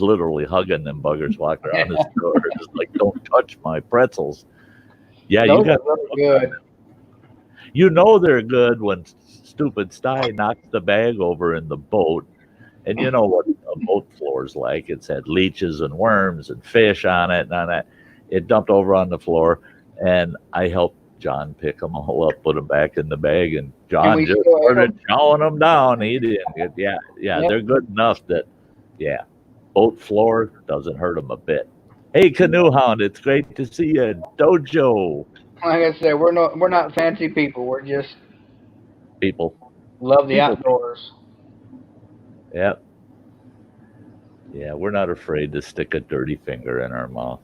literally hugging them buggers walking around the store, just like, "Don't touch my pretzels." Yeah, Those you got. are really good. You know they're good when stupid Sty knocks the bag over in the boat, and you know what a boat floor's like. It's had leeches and worms and fish on it, and on that. It dumped over on the floor, and I helped John pick them all up, put them back in the bag, and John we just still have started chowing them down. He didn't. Yeah, Yep. they're good enough that, yeah, boat floor doesn't hurt them a bit. Hey, Canoe Hound, it's great to see you, Dojo Like I said, we're not fancy people. We're just people. love the People. outdoors. Yep. Yeah, we're not afraid to stick a dirty finger in our mouth.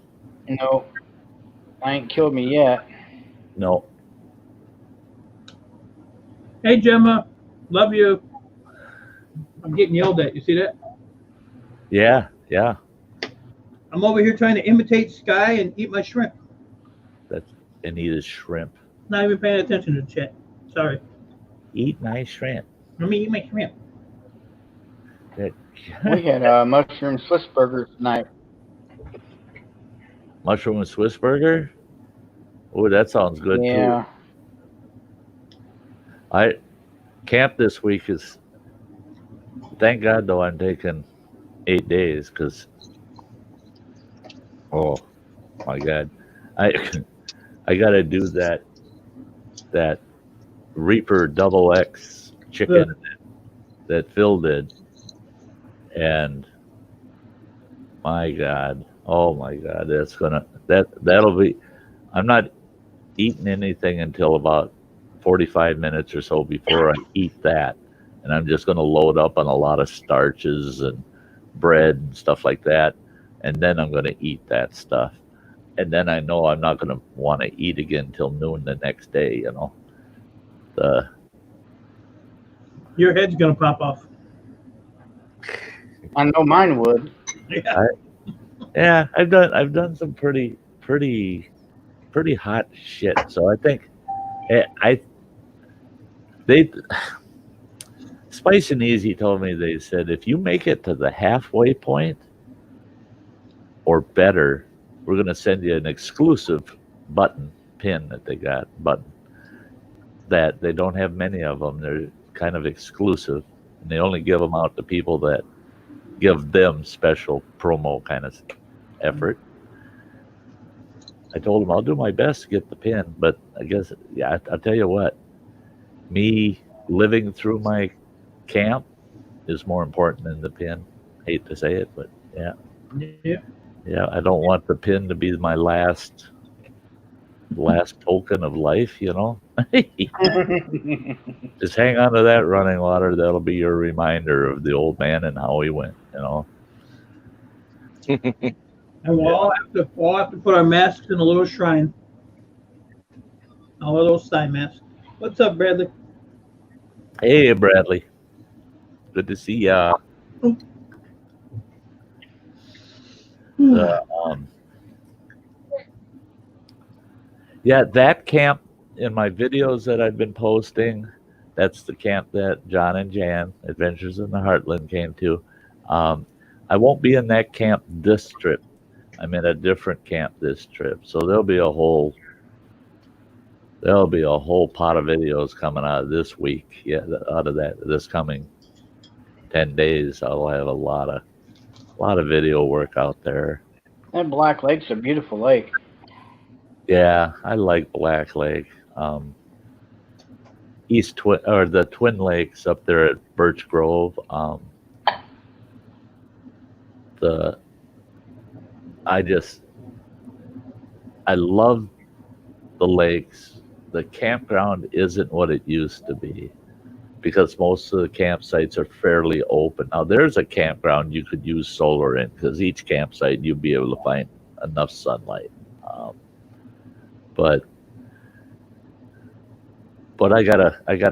No, I ain't killed me yet. No. Hey, Gemma. Love you. I'm getting yelled at. You see that? Yeah. I'm over here trying to imitate Sky and eat my shrimp. That's Anita's shrimp. Not even paying attention to the chat. Sorry. Eat nice shrimp. Let me eat my shrimp. That We had mushroom Swiss burgers tonight. mushroom and Swiss burger. Oh, that sounds good Yeah. too. Camp this week is. Thank God though I'm taking 8 days because. Oh my God, I got to do that Reaper Double X chicken that Phil did, and my God, oh my God, that'll be. I'm not eating anything until about 45 minutes or so before I eat that, and I'm just going to load up on a lot of starches and bread and stuff like that, and then I'm going to eat that stuff, and then I know I'm not going to want to eat again until noon the next day. Your head's gonna pop off. I know mine would. Yeah, I've done some pretty hot shit. So I think they Spice and Easy told me, they said if you make it to the halfway point, or better, we're going to send you an exclusive pin that they got, button, that they don't have many of them. They're kind of exclusive, and they only give them out to people that give them special promo kind of effort. I told them I'll do my best to get the pin, but I guess, yeah, I'll tell you what, me living through my camp is more important than the pin. Hate to say it, but yeah. Yeah, I don't want the pin to be my last token of life, you know. Just hang on to that, running water. That'll be your reminder of the old man and how he went, you know. And we'll all have to put our masks in a little shrine. All of those Sty masks. What's up, Bradley? Hey, Bradley. Good to see ya. Yeah, that camp in my videos that I've been posting, that's the camp that John and Jan, Adventures in the Heartland, came to. I won't be in that camp this trip. I'm in a different camp this trip. So there'll be a whole pot of videos coming out of this week. Yeah, out of that this coming 10 days, I'll have a lot of video work out there. That Black Lake's a beautiful lake. Yeah, I like Black Lake. The Twin Lakes up there at Birch Grove. I love the lakes. The campground isn't what it used to be because most of the campsites are fairly open. Now there's a campground you could use solar in because each campsite you'd be able to find enough sunlight. But I got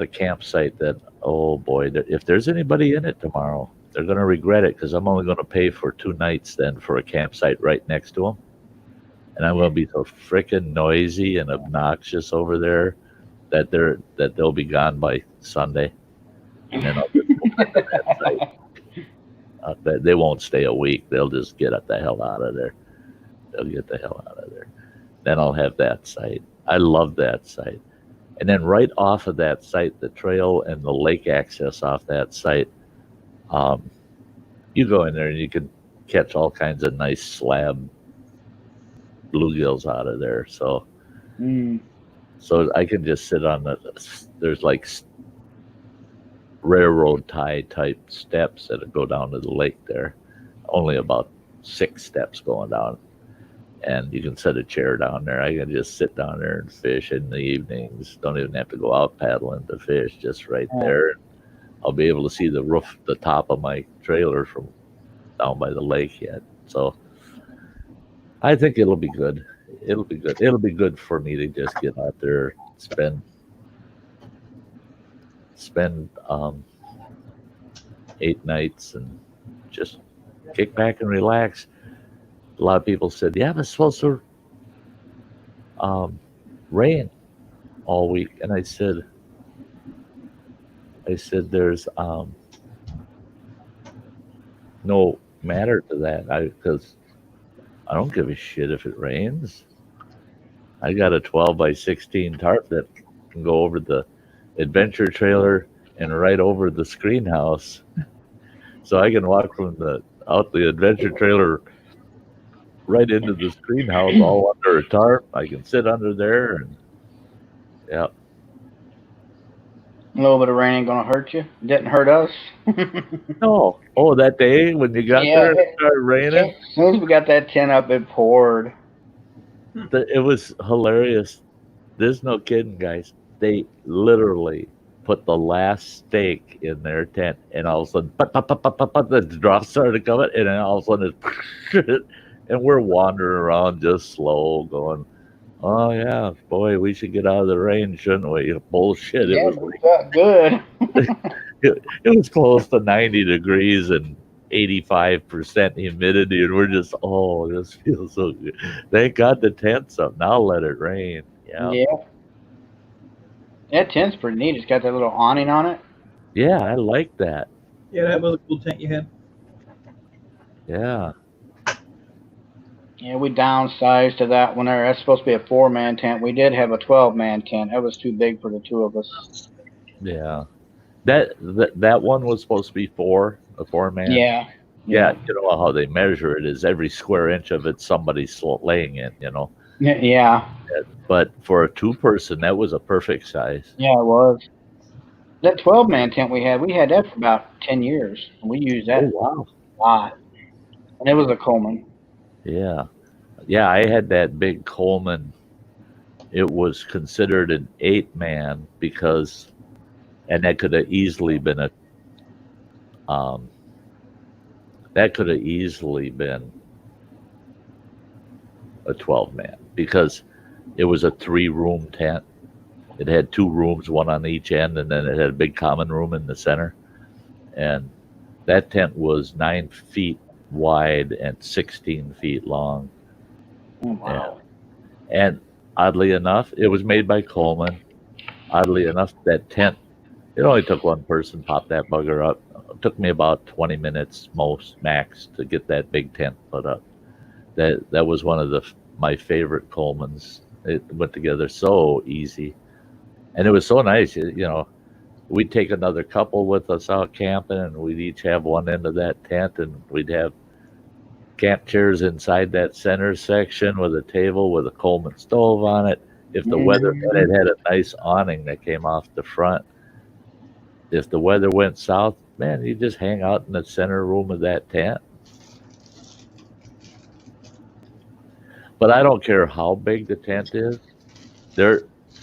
a campsite that, oh boy, if there's anybody in it tomorrow, they're going to regret it because I'm only going to pay for 2 nights then for a campsite right next to them. And I'm going to be so freaking noisy and obnoxious over there that they'll be gone by Sunday. And then I'll just go back to that site. They won't stay a week. They'll just get the hell out of there. They'll get the hell out of there. Then I'll have that site. I love that site. And then right off of that site, the trail and the lake access off that site, you go in there and you can catch all kinds of nice slab bluegills out of there. So I can just sit on there's like railroad tie type steps that go down to the lake there. Only about 6 steps going down. And you can set a chair down there. I can just sit down there and fish in the evenings. Don't even have to go out paddling to fish, just right there. I'll be able to see the top of my trailer from down by the lake yet. So I think it'll be good. It'll be good. It'll be good for me to just get out there, spend 8 nights and just kick back and relax. A lot of people said, yeah, it's supposed to rain all week. And I said, there's no matter to that. Because I don't give a shit if it rains. I got a 12 by 16 tarp that can go over the adventure trailer and right over the screen house. So I can walk from out the adventure trailer right into the screen house all under a tarp. I can sit under there and yeah. A little bit of rain ain't gonna hurt you. It didn't hurt us. No. Oh, that day when you got there and it started raining? As soon as we got that tent up, it poured. It was hilarious. There's no kidding, guys. They literally put the last stake in their tent, and all of a sudden, the drops started coming, and then all of a sudden, and we're wandering around just slow, going, oh, yeah, boy, we should get out of the rain, shouldn't we? Bullshit. Yeah, it got good. It was close to 90 degrees and 85% humidity, and we're just, oh, this feels so good. Thank God the tent's up. Now let it rain. Yeah. That tent's pretty neat. It's got that little awning on it. Yeah, I like that. Yeah, that was a cool tent you had. Yeah. Yeah, we downsized to that one there. That's supposed to be a 4-man tent. We did have a 12-man tent. That was too big for the two of us. Yeah. That one was supposed to be a 4-man. Yeah. Yeah, you know how they measure it is every square inch of it somebody's laying in, you know. Yeah. But for a 2-person, that was a perfect size. Yeah, it was. That 12-man tent we had that for about 10 years. And we used that Oh wow. a lot. And it was a Coleman. Yeah. Yeah, I had that big Coleman. It was considered an 8-man because, and that could have easily been um, a 12-man because it was a 3-room tent. It had 2 rooms, one on each end, and then it had a big common room in the center. And that tent was 9 feet wide and 16 feet long. Oh, wow. And oddly enough, it was made by Coleman. Oddly enough, that tent, it only took one person to pop that bugger up. It took me about 20 minutes max to get that big tent put up. That was one of my favorite Colemans. It went together so easy. And it was so nice, you know. We'd take another couple with us out camping, and we'd each have one end of that tent, and we'd have camp chairs inside that center section with a table with a Coleman stove on it. If the weather, and it had a nice awning that came off the front. If the weather went south, man, you just hang out in the center room of that tent. But I don't care how big the tent is.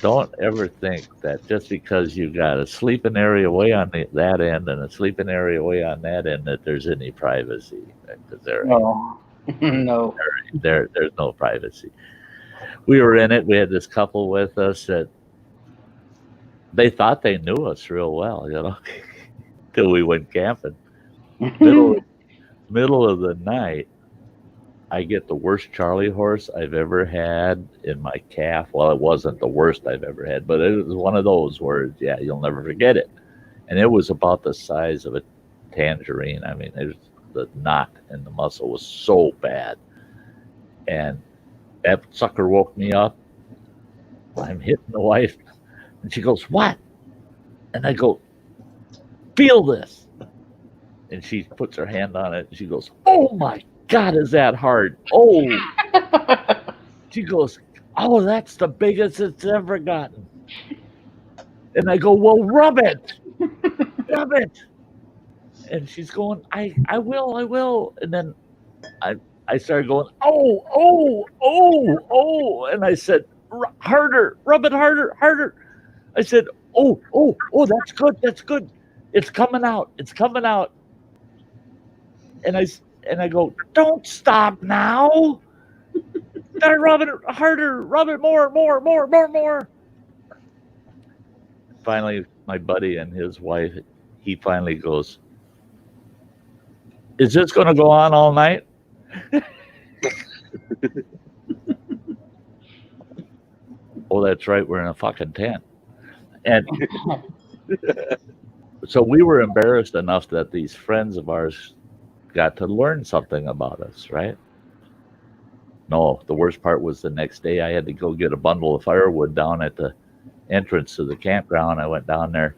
Don't ever think that just because you got a sleeping area way on that end and a sleeping area way on that end that there's any privacy. Because No. No. there's no privacy. We were in it. We had this couple with us that they thought they knew us real well, you know, till we went camping. Middle of the night, I get the worst Charlie horse I've ever had in my calf. Well, it wasn't the worst I've ever had, but it was one of those where, yeah, you'll never forget it. And it was about the size of a tangerine. I mean, the knot in the muscle was so bad. And that sucker woke me up. I'm hitting the wife, and she goes, "What?" And I go, "Feel this." And she puts her hand on it, and she goes, "Oh my God, is that hard?" Oh. She goes, "Oh, that's the biggest it's ever gotten." And I go, "Well, rub it. Rub it." And she's going, I will. And then I started going, oh. And I said, "Harder, rub it harder. I said, oh, that's good. It's coming out. And I go, "Don't stop now. Gotta rub it harder, rub it more. Finally, my buddy and his wife, he finally goes, "Is this going to go on all night?" Oh, that's right. We're in a fucking tent. And so we were embarrassed enough that these friends of ours got to learn something about us, right? No, the worst part was the next day I had to go get a bundle of firewood down at the entrance to the campground. I went down there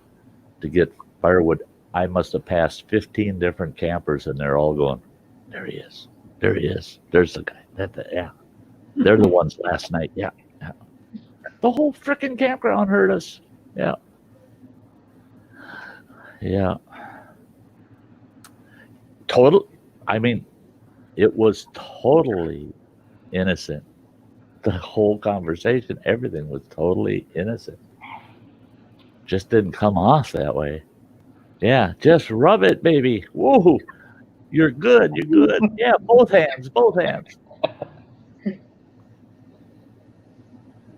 to get firewood. I must have passed 15 different campers, and they're all going, "There he is. There's the guy. Yeah. They're the ones last night. Yeah. The whole frickin' campground heard us. Yeah. I mean, it was totally innocent. The whole conversation, everything was totally innocent. Just didn't come off that way. Yeah, just rub it, baby. Whoa, you're good. Yeah, both hands.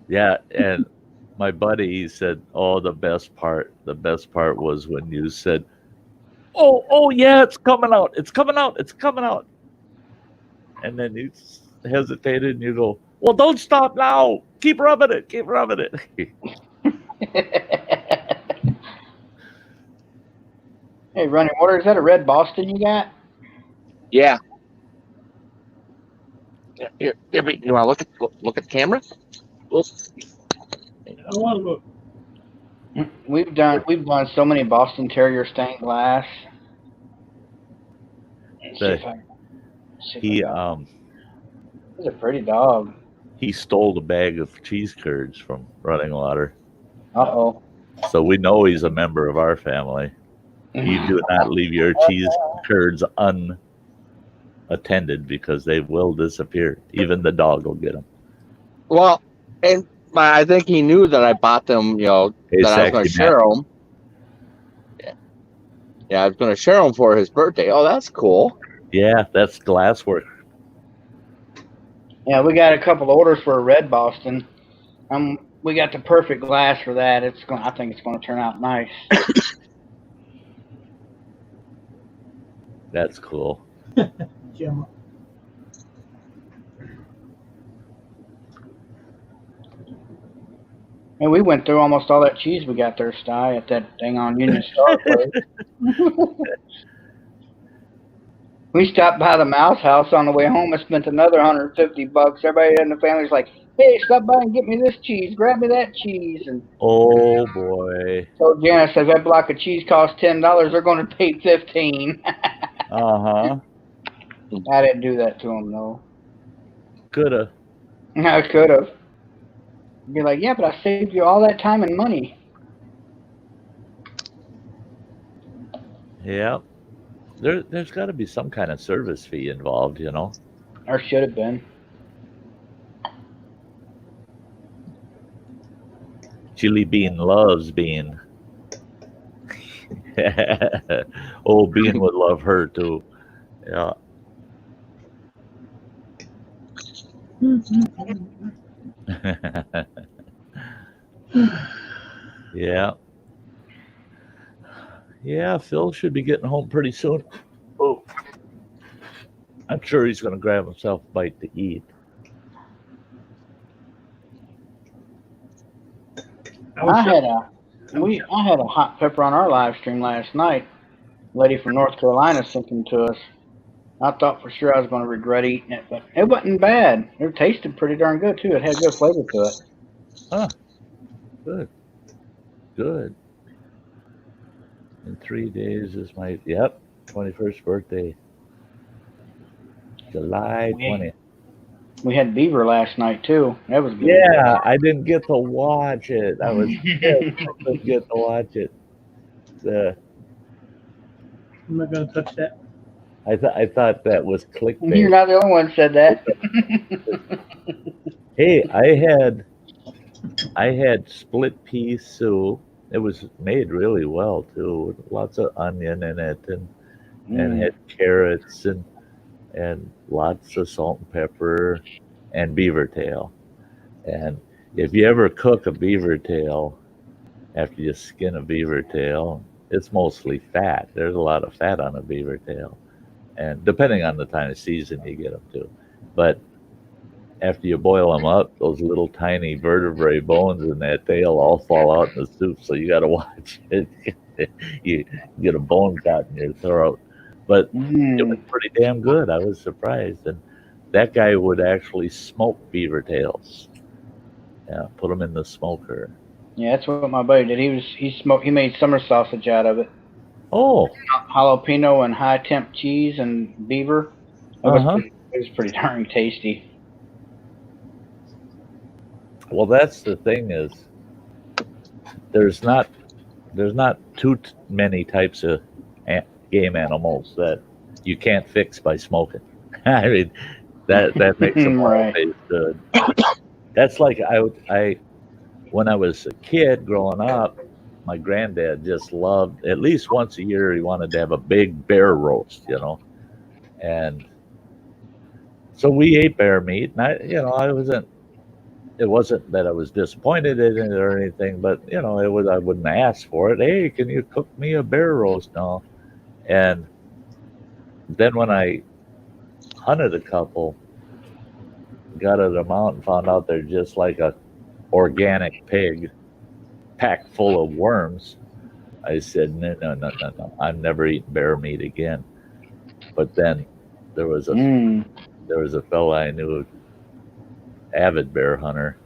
Yeah, and my buddy, he said, "Oh, the best part was when you said, oh, yeah, it's coming out. And then you hesitated and you go, "Well, don't stop now. Keep rubbing it. Hey, running water, is that a red Boston you got? Yeah. Here, you want to look at the camera? Oops. I want to look. We've done so many Boston Terrier stained glass. Let's see if I He He's a pretty dog. he stole a bag of cheese curds from Running Water, Uh-oh. so we know he's a member of our family. You do not leave your cheese curds unattended because they will disappear. Even the dog will get them. Well, and I think he knew that I bought them. You know, Hey, that I was going to Sexy share Matt. them. Yeah, I was going to share them for his birthday. Oh, that's cool. Yeah, that's glasswork. Yeah, we got a couple orders for a red Boston. We got the perfect glass for that. I think it's going to turn out nice. That's cool. Gemma. And we went through almost all that cheese we got there, Sty, at that dang on Union Star place. We stopped by the Mouse House on the way home and spent another $150. Everybody in the family's like, "Hey, stop by and get me this cheese. Grab me that cheese." And Oh boy. so Janice says that block of cheese costs $10. They're going to pay $15. Uh-huh. I didn't do that to them though. Coulda. I could have. Be like, yeah, but I saved you all that time and money. Yeah. There's got to be some kind of service fee involved, you know. Or should have been. Chili Bean loves Bean. Oh, Bean would love her too. Yeah. Yeah. Yeah, Phil should be getting home pretty soon. Oh, I'm sure he's going to grab himself a bite to eat. I had a hot pepper on our live stream last night. A lady from North Carolina sent them to us. I thought for sure I was going to regret eating it, but it wasn't bad. It tasted pretty darn good too. It had good flavor to it. Huh. Good. Good. In 3 days is my 21st birthday. July 20th. We had beaver last night too. That was good. Yeah, I didn't get to watch it. I was pissed I couldn't get to watch it. I'm not going to touch that. I thought that was clickbait. You're not the only one who said that. Hey, I had split pea soup. It was made really well too, with lots of onion in it, and had carrots and lots of salt and pepper and beaver tail. And if you ever cook a beaver tail, after you skin a beaver tail, it's mostly fat. There's a lot of fat on a beaver tail, and depending on the time of season you get them too. But after you boil them up, those little tiny vertebrae bones in that tail all fall out in the soup, so you got to watch it. You get a bone caught in your throat. But it was pretty damn good. I was surprised. And that guy would actually smoke beaver tails. Yeah, put them in the smoker. Yeah, that's what my buddy did. He made summer sausage out of it. Oh. Jalapeno and high temp cheese and beaver. It was pretty darn tasty. Well, that's the thing is, there's not too many types of game animals that you can't fix by smoking. I mean, that makes them all taste good. That's like when I was a kid growing up, my granddad just loved, at least once a year, he wanted to have a big bear roast, you know, and so we ate bear meat, and it wasn't that I was disappointed in it or anything, but I wouldn't ask for it. Hey, can you cook me a bear roast now? And then when I hunted a couple, got at them out and found out they're just like a organic pig packed full of worms, I said, no, I'm never eating bear meat again. But then there was there was a fella I knew, avid bear hunter,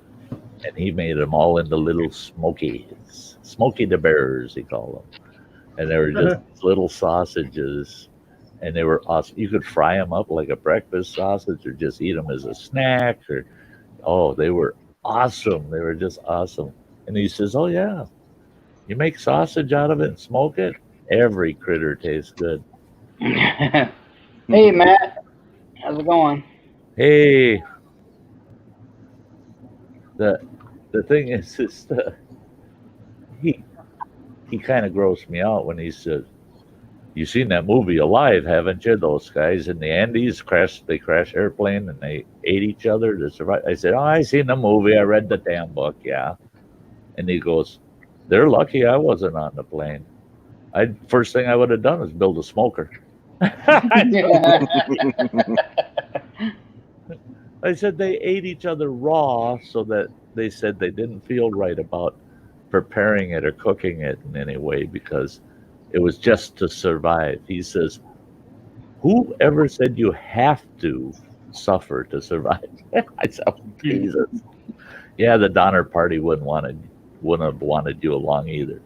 and he made them all into little smokies. Smokey the Bears, he called them. And they were just little sausages, and they were awesome. You could fry them up like a breakfast sausage or just eat them as a snack. They were awesome. They were just awesome. And he says, oh, yeah, you make sausage out of it and smoke it? Every critter tastes good. Hey, Matt. How's it going? Hey, the thing is he kind of grossed me out when he said, "You seen that movie Alive, haven't you? Those guys in the Andes crash airplane and they ate each other to survive." I said, "Oh, I seen the movie. I read the damn book, yeah." And he goes, "They're lucky I wasn't on the plane. First thing I would have done is build a smoker." I said they ate each other raw, so that they said they didn't feel right about preparing it or cooking it in any way because it was just to survive. He says, "Whoever said you have to suffer to survive?" I said, oh, Jesus. Yeah, the Donner Party wouldn't have wanted you along either.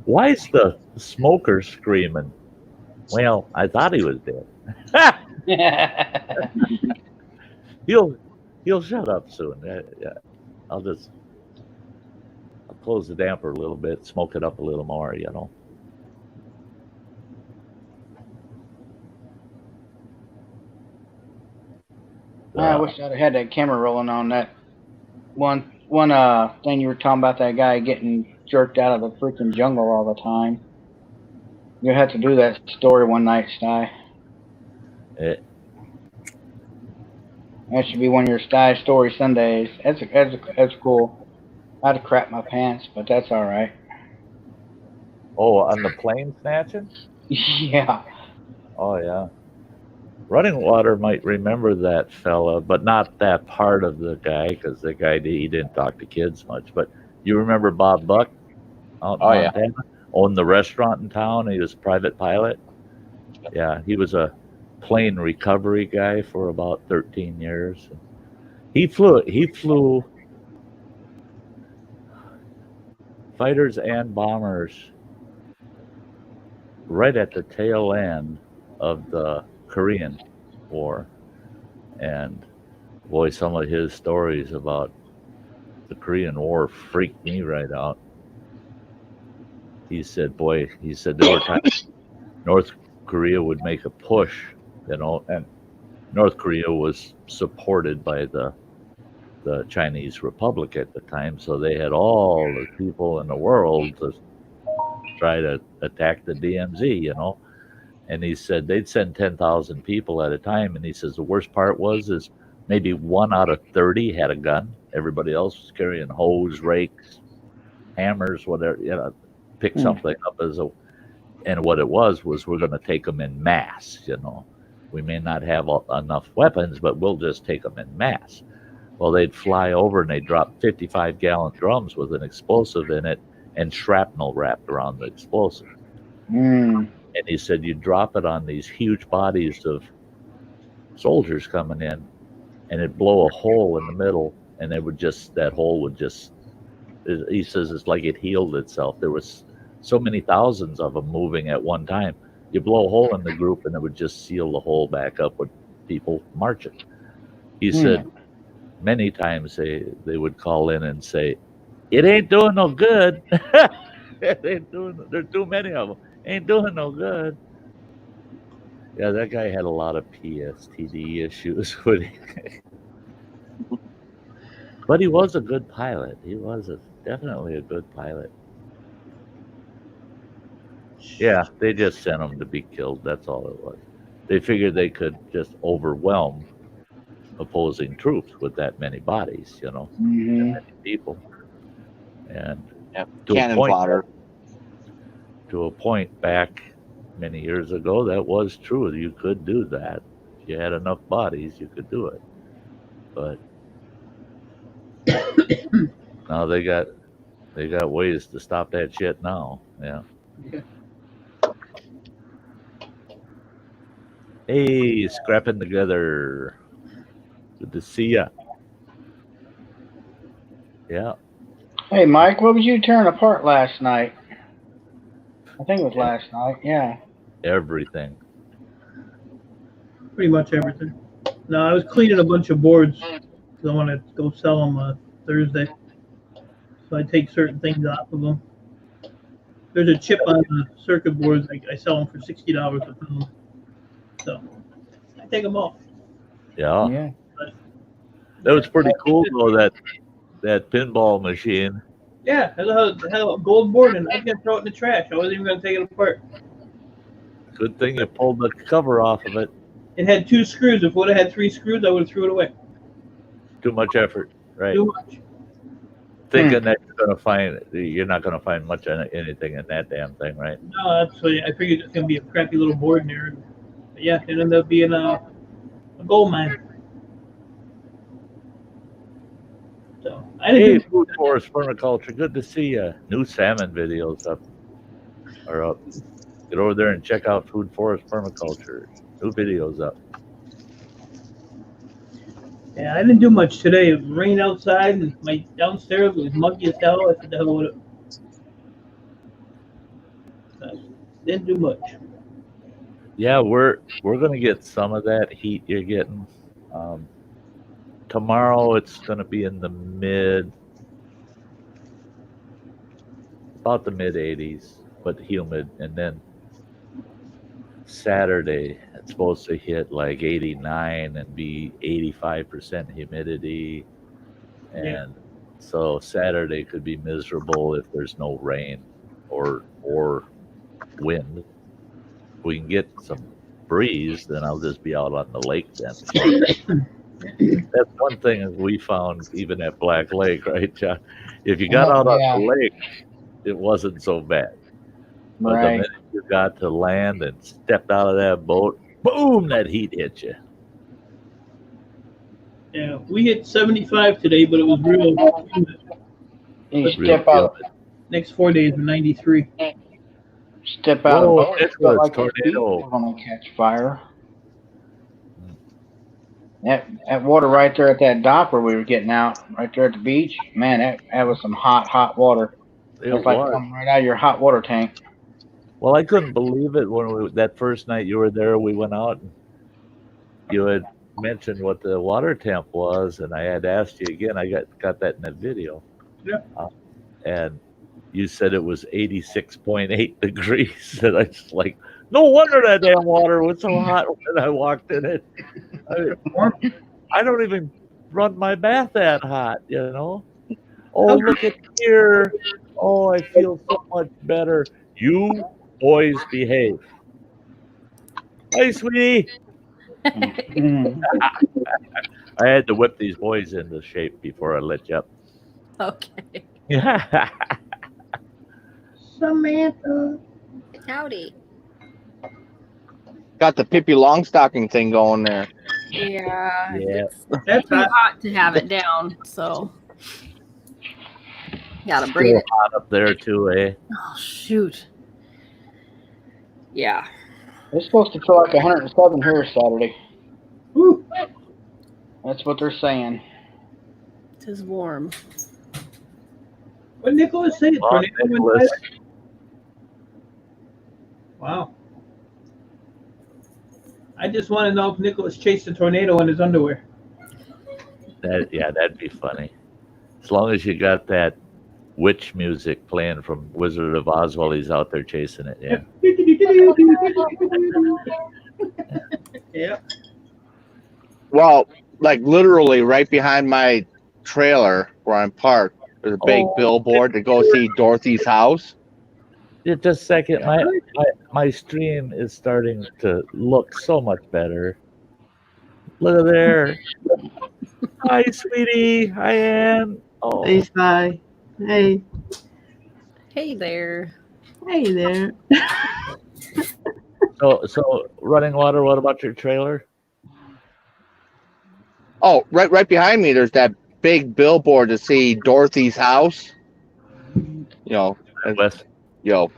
Why is the smoker screaming? Well, I thought he was dead. He'll shut up soon. Yeah, I'll close the damper a little bit, smoke it up a little more, you know. I wish I'd have had that camera rolling on that one thing you were talking about, that guy getting jerked out of the freaking jungle all the time. You'll have to do that story one night, Sty. That should be one of your Sty Story Sundays. That's cool. I'd have crapped my pants, but that's all right. Oh, on the plane snatching? Yeah. Oh, yeah. Running Water might remember that fella, but not that part of the guy, because the guy, he didn't talk to kids much. But you remember Bob Buck out in Montana? Owned the restaurant in town. He was a private pilot. Yeah, he was a plane recovery guy for about 13 years. He flew fighters and bombers right at the tail end of the Korean War. And boy, some of his stories about the Korean War freaked me right out. He said there were times North Korea would make a push, you know, and North Korea was supported by the Chinese Republic at the time, so they had all the people in the world to try to attack the DMZ, you know. And he said they'd send 10,000 people at a time, and he says the worst part is maybe 1 out of 30 had a gun. Everybody else was carrying hose, rakes, hammers, whatever, you know, pick something up and what it was we're going to take them in mass, you know. We may not have enough weapons, but we'll just take them in mass. Well, they'd fly over and they'd drop 55-gallon drums with an explosive in it and shrapnel wrapped around the explosive. And he said you drop it on these huge bodies of soldiers coming in, and it'd blow a hole in the middle, and that hole would just, he says it's like it healed itself. There was so many thousands of them moving at one time. You blow a hole in the group, and it would just seal the hole back up with people marching. He said many times they would call in and say, "It ain't doing no good." There's too many of them. Ain't doing no good. Yeah, that guy had a lot of PSTD issues. But he was a good pilot. He was definitely a good pilot. Yeah, they just sent him to be killed. That's all it was. They figured they could just overwhelm opposing troops with that many bodies, you know, that many people. And to a point back many years ago, that was true. You could do that. If you had enough bodies, you could do it. But now they got ways to stop that shit now. Yeah. Hey, scrapping together. Good to see ya. Yeah, Hey, Mike, what was you tearing apart last night? I think it was last night. Yeah. everything. Pretty much everything. No, I was cleaning a bunch of boards because I want to go sell them Thursday. So I take certain things off of them. There's a chip on the circuit boards. I sell them for $60 a pound. So I take them off. Yeah, Yeah. that was pretty cool though. That pinball machine. Yeah, it had a gold board, and I was gonna throw it in the trash. I wasn't even gonna take it apart. Good thing you pulled the cover off of it. It had 2 screws. If it would have had 3 screws, I would have threw it away. Too much effort, right? Too much. Thinking that you're not gonna find much of anything in that damn thing, right? No, that's why I figured it's gonna be a crappy little board in there. But yeah, it ended up being a gold mine. So I Hey, didn't. Food Forest Permaculture, good to see you. New salmon videos are up. Get over there and check out Food Forest Permaculture. New videos up. Yeah, I didn't do much today. It rained outside, and my downstairs was muggy as hell. I said, "The hell with it." Didn't do much. Yeah, we're gonna get some of that heat you're getting. Tomorrow it's gonna be in the about the mid 80s, but humid, and then Saturday it's supposed to hit like 89 and be 85% humidity, and so Saturday could be miserable if there's no rain or wind. If we can get some breeze, then I'll just be out on the lake then. That's one thing we found even at Black Lake, right, John? If you got out on the lake, it wasn't so bad. But the minute you got to land and stepped out of that boat, boom, that heat hit you. Yeah, we hit 75 today, but it was real humid. You step out. Next 4 days were 93. Step out of the boat. It's Like tornado. Gonna catch fire. That water right there at that dock where we were getting out, right there at the beach, man, that was some hot water. It's like coming right out of your hot water tank. Well, I couldn't believe it when that first night you were there. We went out and you had mentioned what the water temp was, and I had asked you again. I got that in that video. Yeah. And you said it was 86.8 degrees, and I was like, no wonder that damn water was so hot when I walked in it. I don't even run my bath that hot, you know. Oh, look at here. Oh, I feel so much better. You boys behave. Hey, sweetie. I had to whip these boys into shape before I let you up. Okay. Yeah. Samantha. Howdy. Got the Pippi Longstocking thing going there. Yeah. Yeah. It's too hot to have it down, so gotta breathe Still it. hot up there too, eh? Oh shoot. Yeah. It's supposed to feel like 107 here Saturday. Woo. That's what they're saying. It is warm. What did Nicholas say? Oh, Tornado went Nicholas. by? Wow. I just want to know if Nicholas chased a tornado in his underwear. That'd be funny. As long as you got that witch music playing from Wizard of Oz while he's out there chasing it, yeah. Yeah. Well, like literally right behind my trailer where I'm parked, there's a big billboard to go see Dorothy's house. Just a second, my stream is starting to look so much better. Look at there. Hi, sweetie. Hi, Ann. Oh, Hey, Sty. Hey. Hey there. Hey there. so running water. What about your trailer? Oh, right behind me, there's that big billboard to see Dorothy's house. You know, West.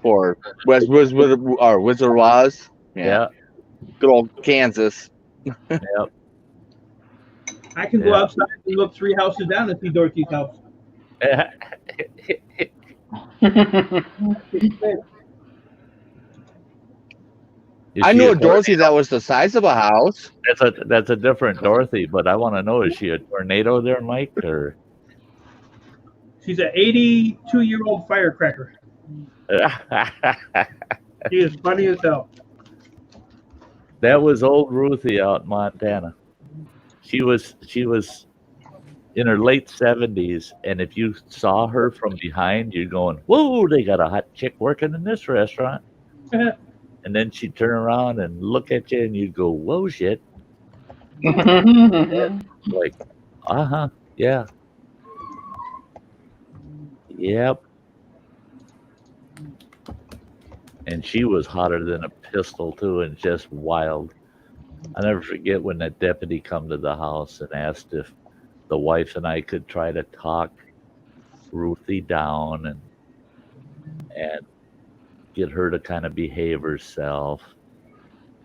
for Wizard of Oz. Yeah. Good old Kansas. Yep. I can go outside and look 3 houses down and see Dorothy's house. I knew a Dorothy that was the size of a house. That's a different Dorothy, but I want to know, is she a tornado there, Mike? Or She's an 82-year-old firecracker. She is funny as hell. That was old Ruthie out in Montana. She was in her late 70s, and if you saw her from behind, you're going, "Whoa, they got a hot chick working in this restaurant." And then she'd turn around and look at you, and you'd go, "Whoa, shit!" Like, yeah, yep. And she was hotter than a pistol too, and just wild. I never forget when that deputy come to the house and asked if the wife and I could try to talk Ruthie down and get her to kind of behave herself.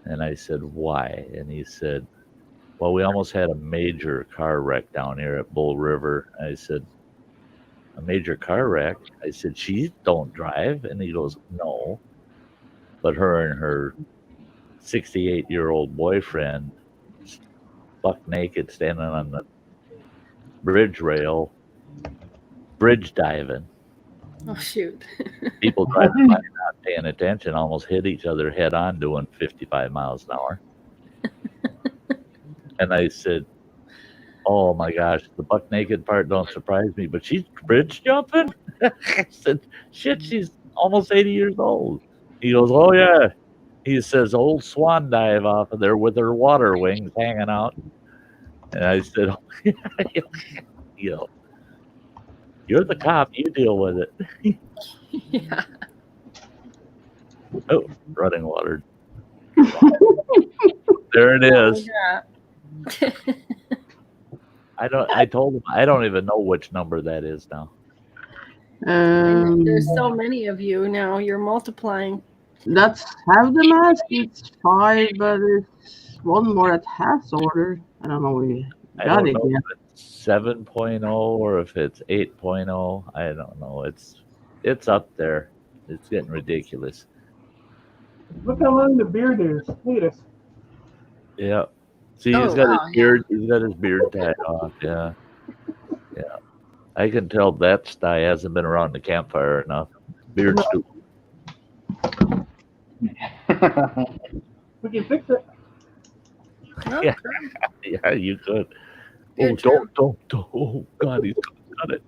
And I said, "Why?" And he said, "Well, we almost had a major car wreck down here at Bull River." I said, "A major car wreck?" I said, "She don't drive." And he goes, "No, but her and her 68-year-old boyfriend buck naked standing on the bridge rail, bridge diving. Oh, shoot. People driving by not paying attention almost hit each other head on doing 55 miles an hour." And I said, "Oh my gosh, the buck naked part don't surprise me, but she's bridge jumping?" I said, "Shit, she's almost 80 years old." He goes, "Oh yeah." He says, "Old swan dive off of there with her water wings hanging out." And I said, "Oh, you know, you're the cop, you deal with it." Yeah. Oh, running water. There it is. I told him I don't even know which number that is now. There's so many of you now. You're multiplying. That's half the mask. It's 5, but it's one more that has ordered. I don't know. I don't know if it's 7.0 or if it's 8.0. I don't know. It's up there. It's getting ridiculous. Look how long the beard is. Look at this. Yeah. See, he's got his beard. He's got his beard tied off. Yeah. Yeah. I can tell that Sty hasn't been around the campfire enough. Beard's too. We can fix it. Yeah. Yeah, you could. Oh, don't. Oh, God, he's got it.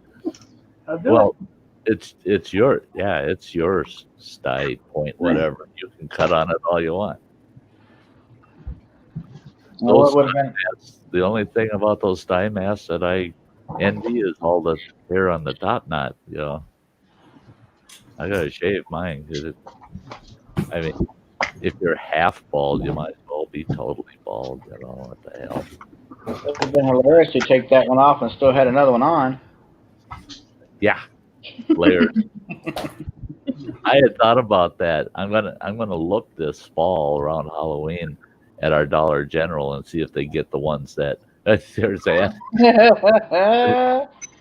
Well, it's your Sty point, whatever. You can cut on it all you want. The only thing about those Sty masks that I envy is all the hair on the top knot. You know, I gotta shave mine because I mean, if you're half bald, you might as well be totally bald. You know what the hell? It would have been hilarious to take that one off and still had another one on. Yeah, layers. I had thought about that. I'm gonna look this fall around Halloween at our Dollar General and see if they get the ones that there's that.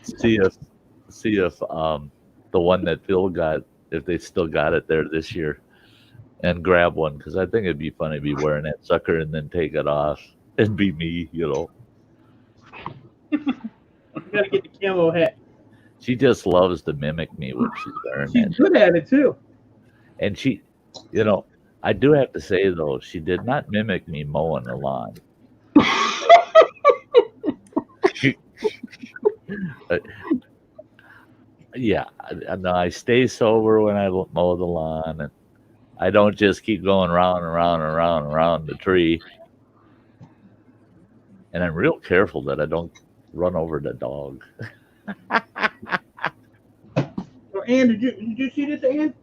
see if the one that Phil got, if they still got it there this year, and grab one, because I think it'd be funny to be wearing that sucker and then take it off and be me, you know. You gotta get the camo hat. She just loves to mimic me when she's wearing it. She's good at it too. And she, you know, I do have to say though, she did not mimic me mowing the lawn. Yeah, I stay sober when I mow the lawn, and I don't just keep going round and round and round and round the tree. And I'm real careful that I don't run over the dog. So, Ann, did you see this, Ann?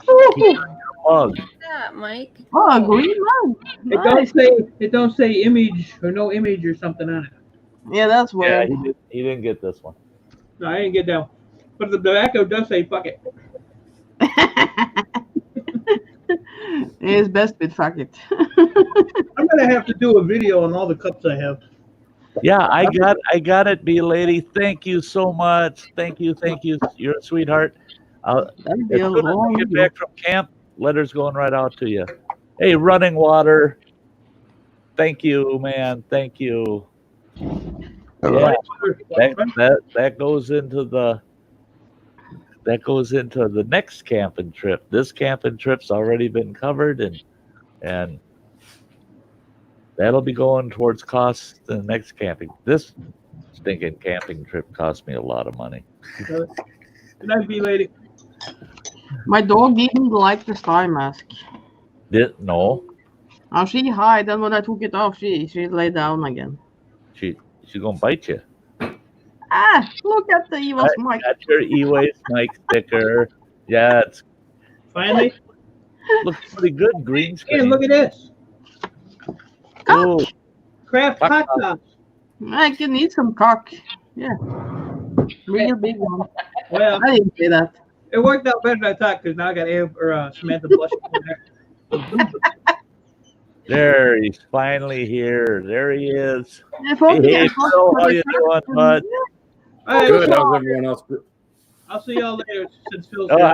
Mug. What's that, Mike? Oh, green mug. It don't say image or no image or something on it. Yeah, that's weird. Yeah, he didn't get this one. No, I didn't get that one. But the tobacco does say fuck it. It's best with faggot. I'm gonna have to do a video on all the cups I have. Yeah, I got it, B lady. Thank you so much. Thank you. You're a sweetheart. That'd be As a soon as I long get video. back from camp, letters going right out to you. Hey, running water. Thank you, man. Thank you. Yeah, that goes into the next camping trip. This camping trip's already been covered, and that'll be going towards costs the next camping. This stinking camping trip cost me a lot of money. Good night, B lady. My dog didn't like the Sty mask. Didn't know She hid, and when I took it off, she lay down again. she's gonna bite you. Look at the evil Mike. Got your E-Waste Mike sticker. Yeah, it's Finally. looks pretty good. Green Hey, screen. look at this. Ooh, Craft hot dogs. I can eat some cock. Yeah. Real big one. Well, I didn't say that. it worked out better than I thought because now I got Samantha blushing on there. there he's finally here. There he is. If only Hey, I Phil, thought how you doing, bud? All right, Good. so How's everyone else? I'll see y'all later since Phil's here.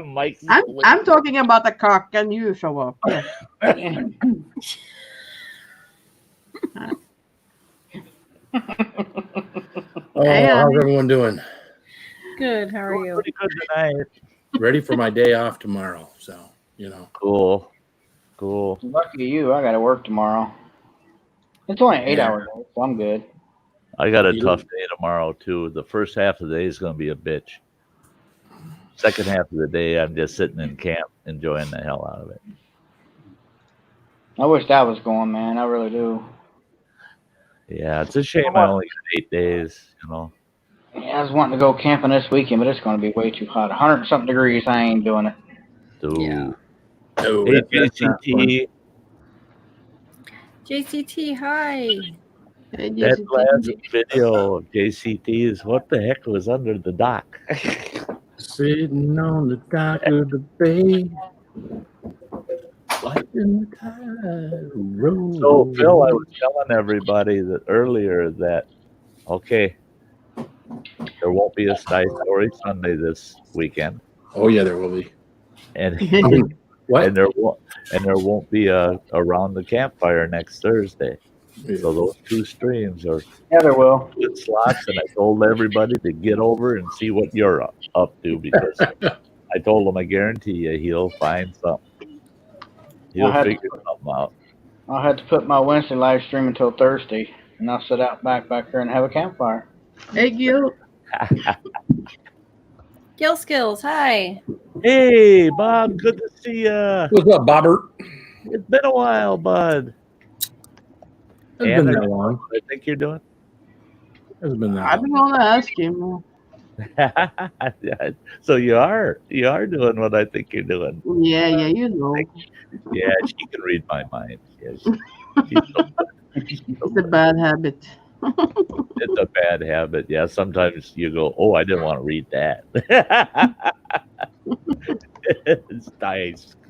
Mike's I'm talking about the cock, and you show up. Yeah. Oh, Hey, how's everyone doing? Good. How are you? pretty good tonight. Ready for my day off tomorrow. So, Cool. Lucky you, I gotta work tomorrow. It's only 8 hours, so I'm good. I got a tough day tomorrow too. The first half of the day is going to be a bitch. Second half of the day, I'm just sitting in camp, enjoying the hell out of it. I wish that was going, man. I really do. Yeah, it's a shame I only got 8 days. Yeah, I was wanting to go camping this weekend, but it's going to be way too hot. 100-something degrees, I ain't doing it. Dude. Yeah. Oh, Hey, that's not fun. JCT, JCT, hi. Hey, that JCT. last video of JCT's, what the heck was under the dock? Sitting on the dock of the bay, watching the tide roll. So, Phil, I was telling everybody that earlier that, okay, there won't be a Sty Story Sunday this weekend, Oh yeah, there will be. and What? and there won't be a around the campfire next Thursday. So those two streams are Yeah, there will. good slots, and I told everybody to get over and see what you're up to because I told him I guarantee you he'll find something. He'll figure something out. I'll have to put my Wednesday live stream until Thursday, and I'll sit out back here and have a campfire. Hey, Gil. Gill Skills, hi. Hey, Bob, good to see you. What's up, Bobbert? It's been a while, bud. It's been that long. I think you're doing. It's been that I've long. been gonna ask him. So you are doing what I think you're doing. Yeah, you know. Yeah, she can read my mind. Yeah, she's It's a bad habit. it's a bad habit. Yeah, sometimes you go, "Oh, I didn't want to read that."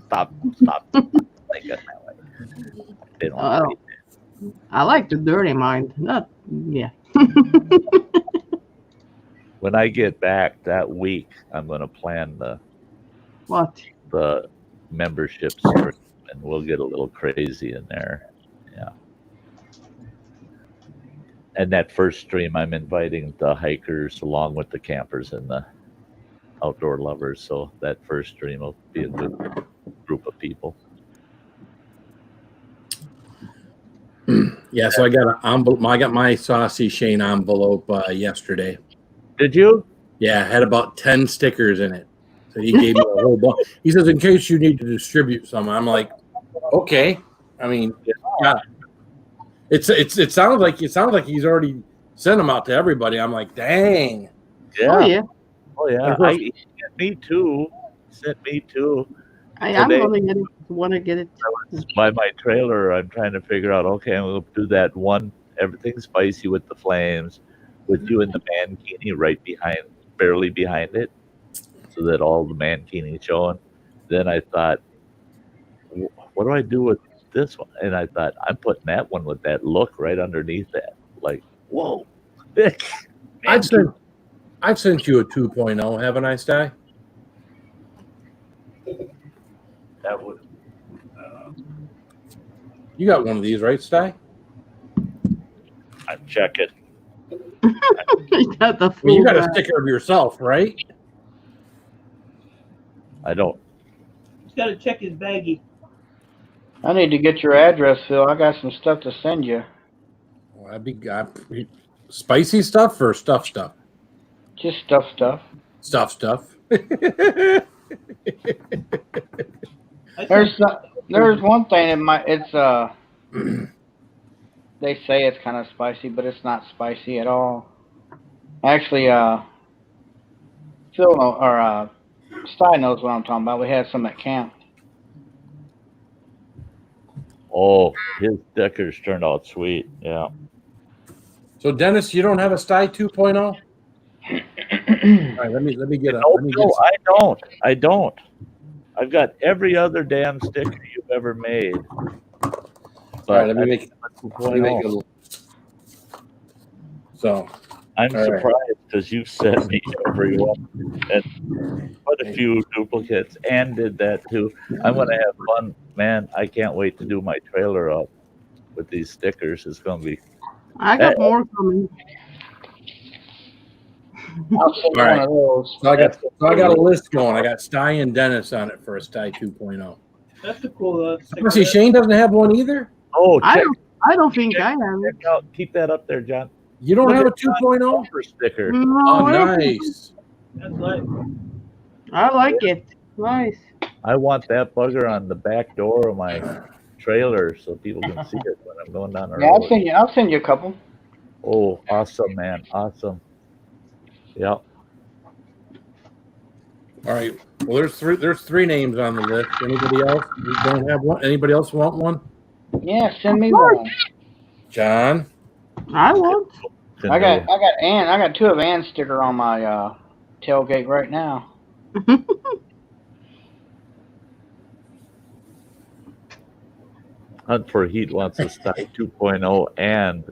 Stop thinking that way. I didn't want to read that. I like the dirty mind. Not, yeah. When I get back that week, I'm going to plan the membership stream, and we'll get a little crazy in there. Yeah. And that first stream, I'm inviting the hikers along with the campers and the outdoor lovers. So that first stream will be a good group of people. Yeah, so I got an envelope. I got my Saucy Shane envelope yesterday. Did you? Yeah, it had about 10 stickers in it. So he gave me a whole bunch. He says, in case you need to distribute some. I'm like, okay. I mean, yeah. It sounds like he's already sent them out to everybody. I'm like, dang. Yeah. Oh, yeah. Oh, yeah. Me too. Sent me too. I'm gonna get it. Want to get it? By my trailer, I'm trying to figure out. Okay, I'm gonna do that one. Everything spicy with the flames, with you in the mankini right behind, barely behind it, so that all the mankini showing. Then I thought, what do I do with this one? And I thought, I'm putting that one with that look right underneath that. Like, whoa, Vic. I've sent you a 2.0, haven't I, Sty? That would. You got one of these, right, Sty? I'm checking. You got the I mean, you got a full sticker of yourself, right? I don't. He's got to check his baggie. I need to get your address, Phil. I got some stuff to send you. Well, that'd be spicy stuff or stuff? Just stuff. Stuff. There's one thing they say it's kind of spicy, but it's not spicy at all. Actually, Sty knows what I'm talking about. We had some at camp. Oh, his stickers turned out sweet. Yeah. So, Dennis, you don't have a Sty 2.0? All right, let me get a. No, I don't. I've got every other damn sticker you've ever made. All right, let me make a. So, I'm surprised because you sent me every one and put a few duplicates and did that too. I'm going to have fun, man. I can't wait to do my trailer up with these stickers. It's going to be. I got more coming. I'll send All right. one of those. So I got a list going. I got Sty and Dennis on it for a Sty 2.0. That's a cool sticker. See, Shane doesn't have one either. Oh, I don't think I have. check out. Keep that up there, John. You don't Look have a at John's 2.0 bumper sticker. No, Oh, I don't- nice. That's nice. I like it. Nice. I want that bugger on the back door of my trailer so people can see it when I'm going down the Yeah, road. I'll send you a couple. Oh, awesome, man. Awesome. Yep. All right. Well, there's three names on the list. Anybody else? You don't have one? Anybody else want one? Yeah, send me Of course. one. John. I won't. I got two of Ann's sticker on my tailgate right now. Hunt for Heat wants a Sty 2.0 and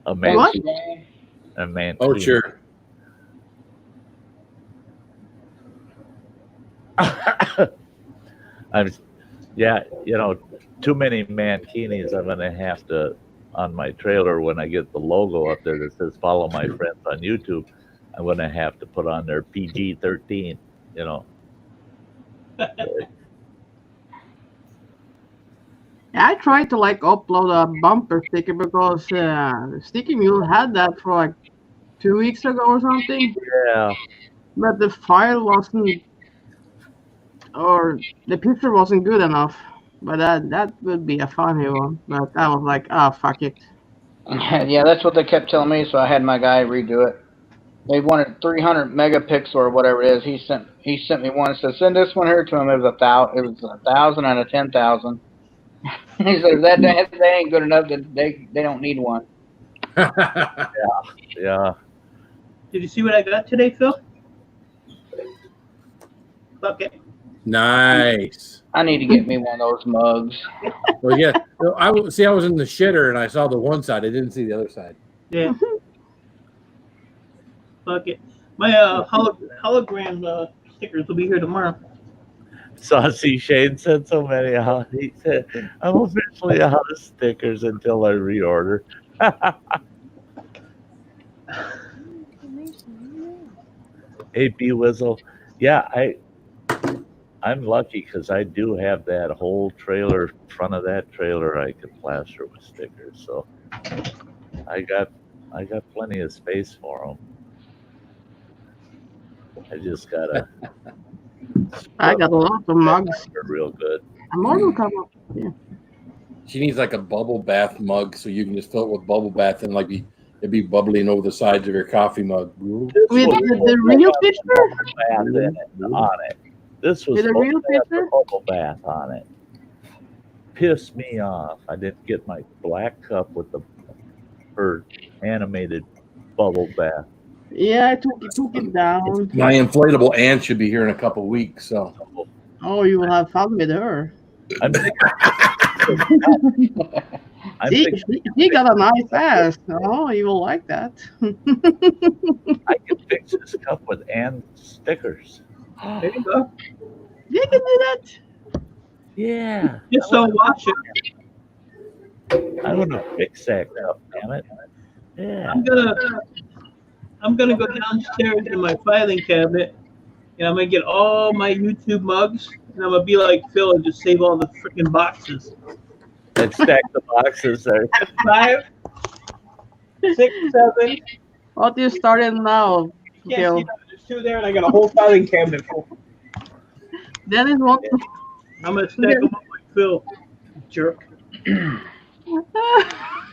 a man. What? A man. Oh, sure. Too many mankinis. I'm gonna have to on my trailer when I get the logo up there that says "Follow my friends on YouTube." I'm gonna have to put on there PG-13. I tried to upload a bumper sticker because Sticky Mule had that for 2 weeks ago or something. Yeah. But the file wasn't, or the picture wasn't good enough. But that would be a funny one. But I was like, fuck it. Yeah, that's what they kept telling me, so I had my guy redo it. They wanted 300 megapixel or whatever it is. He sent me one and said, send this one here to him. It was 1,000 and a 10,000. He said that ain't good enough. They don't need one. Yeah. Did you see what I got today, Phil? Okay. Nice. I need to get me one of those mugs. Well, yeah. I was in the shitter and I saw the one side. I didn't see the other side. Yeah. Fuck it. My hologram stickers will be here tomorrow. Saucy Shane sent so many out. He said, I'm officially out of stickers until I reorder. Hey, B-Wizzle. Yeah, I'm lucky because I do have that whole trailer, front of that trailer I can plaster with stickers. So I got plenty of space for them. I just gotta. I got a lot of mugs. They're real good. I'm more come up. Yeah. She needs a bubble bath mug so you can just fill it with bubble bath and it'd be bubbling over the sides of your coffee mug. With the real picture? Bath on it. This was With a real picture? bubble bath on it. Pissed me off. I didn't get my black cup with her animated bubble bath. Yeah, I took it down. My inflatable ant should be here in a couple weeks. So Oh, you will have fun with her. I'm thinking. I'm See, thinking she got a nice ass. Oh, you will like that. I can fix this cup with and stickers. There you go. You can do that. Yeah, Just don't wash it. I'm gonna fix that cup. Damn it. Yeah. I'm gonna go downstairs in my filing cabinet, and I'm gonna get all my YouTube mugs, and I'm gonna be like Phil and just save all the freaking boxes. And stack the boxes there. 5, 6, 7. What you started now, Can't see Phil? that. There's 2 there, and I got a whole filing cabinet full. Dennis wants to. I'm gonna stack them up like Phil. Jerk.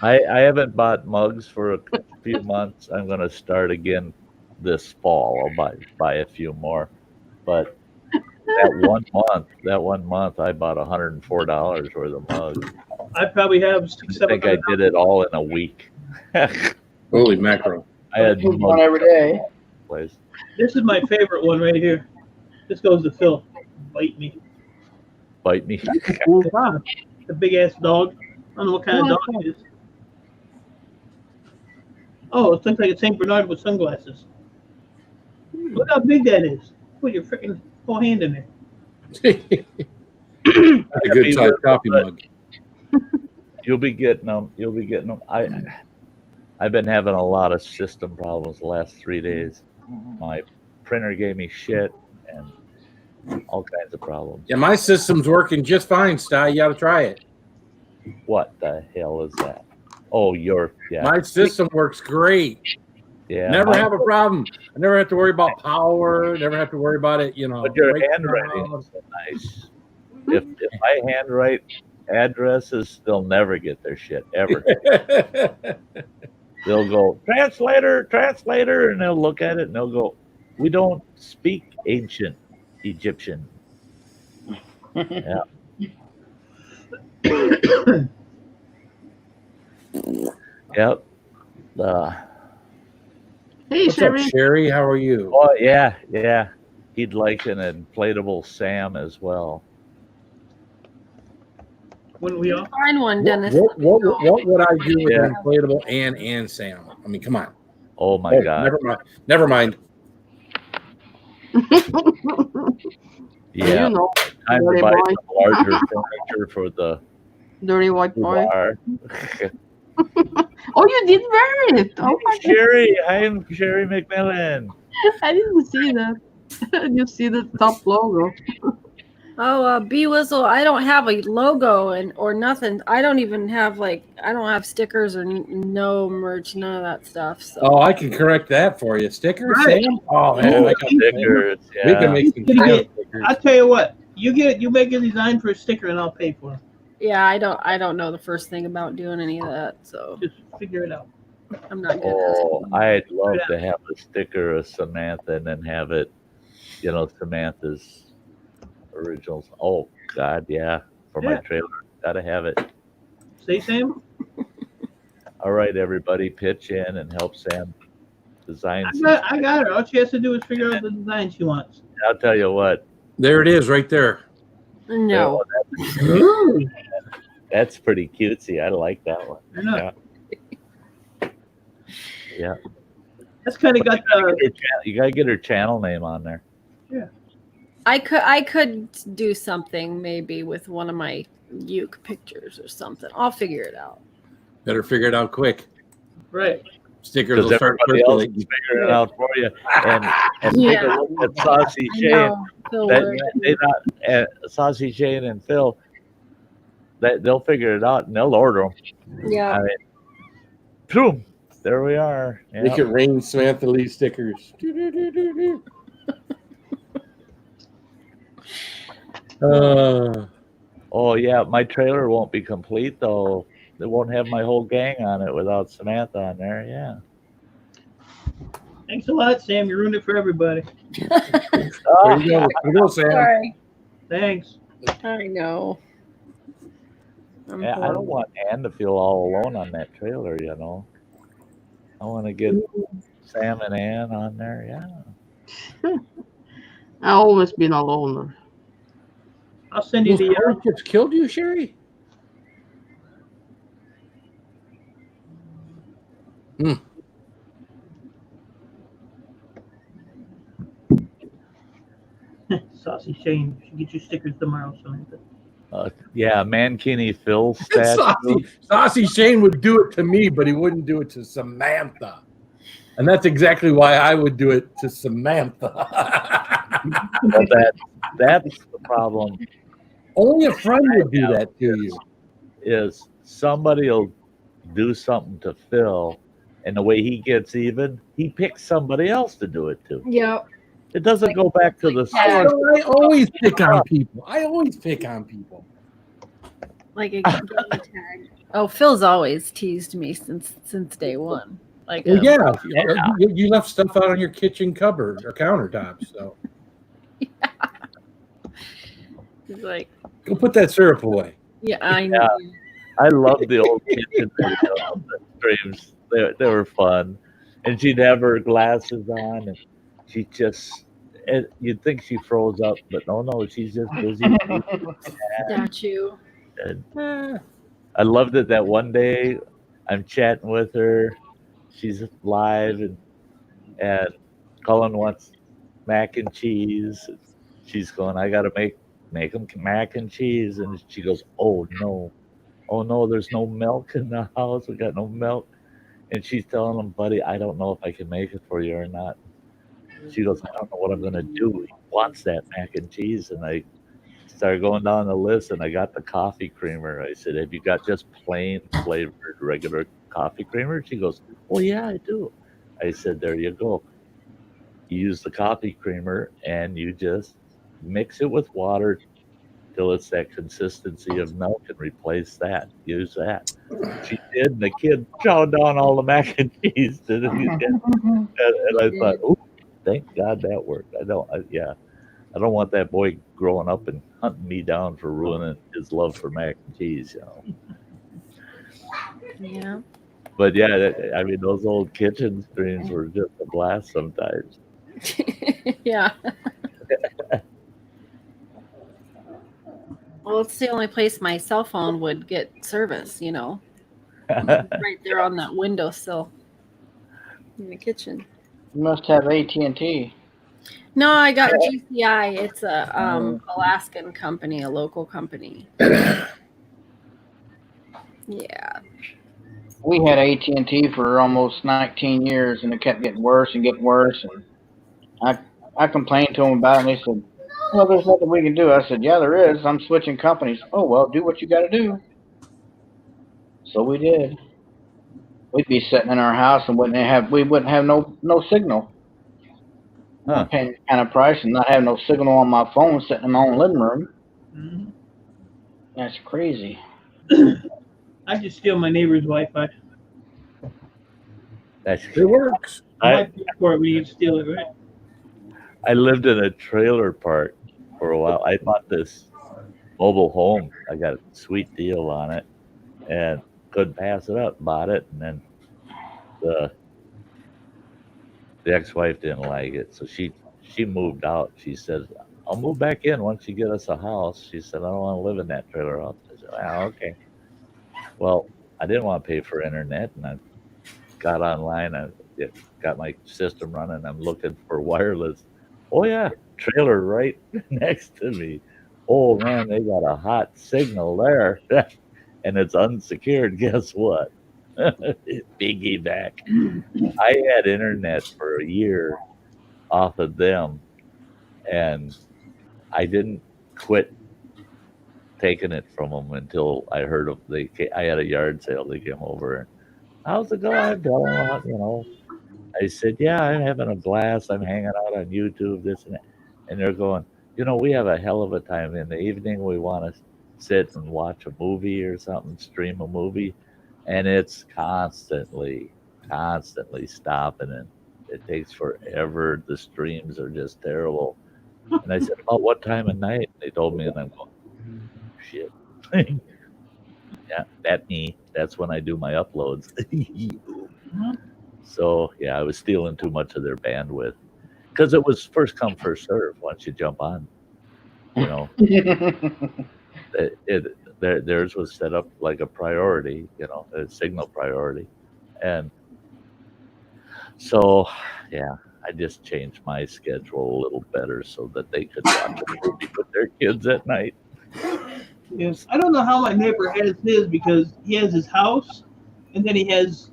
I haven't bought mugs for a few months. I'm gonna start again this fall. I'll buy a few more. But that one month I bought $104 worth of mugs. I probably have 6, I 7. think I did it all in a week. Holy mackerel. I had One mugs every day. place. This is my favorite one right here. This goes to Phil. Bite me. Bite me. Cool stuff. The big ass dog. I don't know what kind of dog it is. Oh, it looks like a Saint Bernard with sunglasses. Look how big that is. Put your freaking whole hand in there. A good sized coffee mug. You'll be getting them. You'll be getting them. I've been having a lot of system problems the last 3 days. My printer gave me shit and all kinds of problems. Yeah, my system's working just fine, Sty. You got to try it. What the hell is that? Oh, My system works great. Yeah. Never have a problem. I never have to worry about power. Never have to worry about it. But your handwriting is so nice. If I handwrite addresses, they'll never get their shit ever. They'll go translator, and they'll look at it and they'll go, "We don't speak ancient Egyptian." Yeah. Yep. Hey, What's Sherry. up, Sherry? How are you? Oh yeah. He'd like an inflatable Sam as well. Wouldn't we all? Find one, Dennis. What would I do with an inflatable and Sam? I mean, come on. Oh my God. Never mind. Yeah. You know, Time to dirty buy boy. some larger furniture for the Dirty white boy. bar. Oh, you did wear it. Oh my God. Sherry, I'm Sherry McMillan. I didn't see that. You see the top logo. Oh, B Whistle. I don't have a logo or nothing. I don't even have I don't have stickers or no merch, none of that stuff. So. Oh, I can correct that for you. Stickers, Right. Sam? Oh man, Oh, I got stickers. We can Yeah. make some You can get- stickers. I'll tell you what. You make a design for a sticker and I'll pay for it. Yeah, I don't know the first thing about doing any of that, so Just figure it out. I'm not good Oh, at it. I'd love to have a sticker of Samantha and then have it, Samantha's originals. Oh God, yeah. For my Yeah. trailer. Gotta have it. Say, Sam? All right, everybody, pitch in and help Sam design. I got her. All she has to do is figure out the design she wants. I'll tell you what. There it is, right there. No. That's pretty cutesy. I like that one. I know. Yeah. That's kind of got the. You gotta get her channel name on there. I could do something maybe with one of my uke pictures or something. I'll figure it out. Better figure it out quick. Right. Stickers Because will start everybody else is circulating. figuring it out for you. And take a look at Saucy I Shane. know. Phil would. Saucy Shane and Phil, they'll figure it out and they'll order them. Yeah. I mean, boom, there we are. Make it rain Samantha Lee stickers. Oh yeah, my trailer won't be complete though. It won't have my whole gang on it without Samantha on there. Yeah. Thanks a lot, Sam. You ruined it for everybody. There you go. There you go, Sam. Sorry. Thanks. I know. Yeah, I don't want Ann to feel all alone on that trailer, I want to get Sam and Ann on there, yeah. I've always been a loner. I'll send you Those the. corn chips killed you, Sherry? Saucy Shane. Should get you stickers tomorrow, Samantha. Yeah, Mankini Phil statue. Saucy Shane would do it to me, but he wouldn't do it to Samantha. And that's exactly why I would do it to Samantha. But that's the problem. Only a friend would do that to you. Is somebody will do something to Phil, and the way he gets even, he picks somebody else to do it to. Yep. It doesn't go back to the Yeah. source. I always pick on people. Like a game tag. Oh, Phil's always teased me since day one. Like Well, yeah, you left stuff out on your kitchen cupboard or countertops. So he's like, go put that syrup away. yeah, I know. I love the old kitchen streams. They were fun, and she'd have her glasses on, and she just. And you'd think she froze up, but no, she's just busy. Statue. And I loved it that one day I'm chatting with her. She's live, and Cullen wants mac and cheese. She's going, I got to make them mac and cheese. And she goes, oh no, there's no milk in the house. We got no milk. And she's telling him, buddy, I don't know if I can make it for you or not. She goes, I don't know what I'm going to do. He wants that mac and cheese. And I started going down the list, and I got the coffee creamer. I said, have you got just plain flavored regular coffee creamer? She goes, oh, yeah, I do. I said, there you go. You use the coffee creamer, and you just mix it with water till it's that consistency of milk, and replace that. Use that. She did, and the kid chowed down all the mac and cheese. And I thought, oh, thank God that worked. I don't want that boy growing up and hunting me down for ruining his love for mac and cheese, Yeah. But yeah, I mean, those old kitchen streams were just a blast sometimes. Yeah. Well, it's the only place my cell phone would get service, right there on that windowsill in the kitchen. You must have AT&T. No, I got GCI. It's a Alaskan company, a local company. Yeah. We had AT&T for almost 19 years, and it kept getting worse and getting worse. And I complained to them about it, and they said, well, there's nothing we can do. I said, yeah, there is. I'm switching companies. Oh, well, do what you got to do. So we did. We'd be sitting in our house and we wouldn't have no signal. Huh. Paying that kind of price and not having no signal on my phone sitting in my own living room. Mm-hmm. That's crazy. I just steal my neighbor's Wi-Fi. It works. I might pay for it when you steal it, right? I lived in a trailer park for a while. I bought this mobile home. I got a sweet deal on it, and couldn't pass it up. Bought it, and then the ex-wife didn't like it, so she moved out. She said, I'll move back in once you get us a house. She said, I don't want to live in that trailer house. I said, well, okay. Well, I didn't want to pay for internet, and I got online. I got my system running. I'm looking for wireless. Oh, yeah, trailer right next to me. Oh, man, they got a hot signal there, and it's unsecured. Guess what? Piggyback. I had internet for a year off of them, and I didn't quit taking it from them until I heard of I had a yard sale. They came over, and how's it going? I said, yeah, I'm having a blast. I'm hanging out on YouTube, this and that. And they're going, we have a hell of a time in the evening. We want to sit and watch a movie or something, stream a movie. And it's constantly stopping, and it takes forever. The streams are just terrible. And I said, about what time of night? They told me, and I'm going, shit. Yeah, that's when I do my uploads. So, yeah, I was stealing too much of their bandwidth because it was first come, first serve once you jump on. You know, theirs was set up like a priority, you know, a signal priority. And so, yeah, I just changed my schedule a little better so that they could watch a movie with their kids at night. Yes, I don't know how my neighbor has his because he has his house, and then he has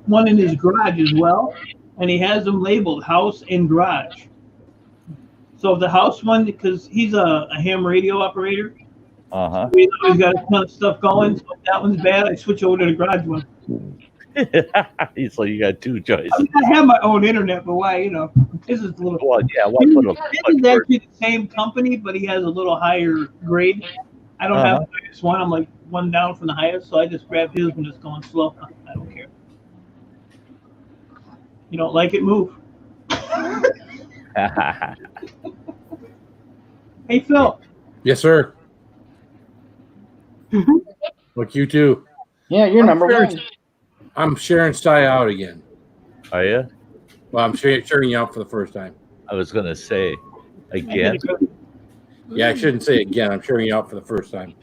one in his garage as well, and he has them labeled house and garage. So the house one, because he's a ham radio operator, Uh he's always got a ton of stuff going. So if that one's bad, I switch over to the garage one. huh. So you got two choices. I mean, I have my own internet, but why? This is a little. Well, yeah, This is actually the same company, but he has a little higher grade. I don't have the highest one. I'm like one down from the highest, so I just grab his when it's going slow. I don't care. You don't like it? Move. Hey, Phil. Yes, sir. Look, you too. Yeah, you're number one. I'm sharing Sty out again. Are you? Well, I'm sharing you out for the first time. I was going to say again. Yeah, I shouldn't say again. I'm sharing you out for the first time.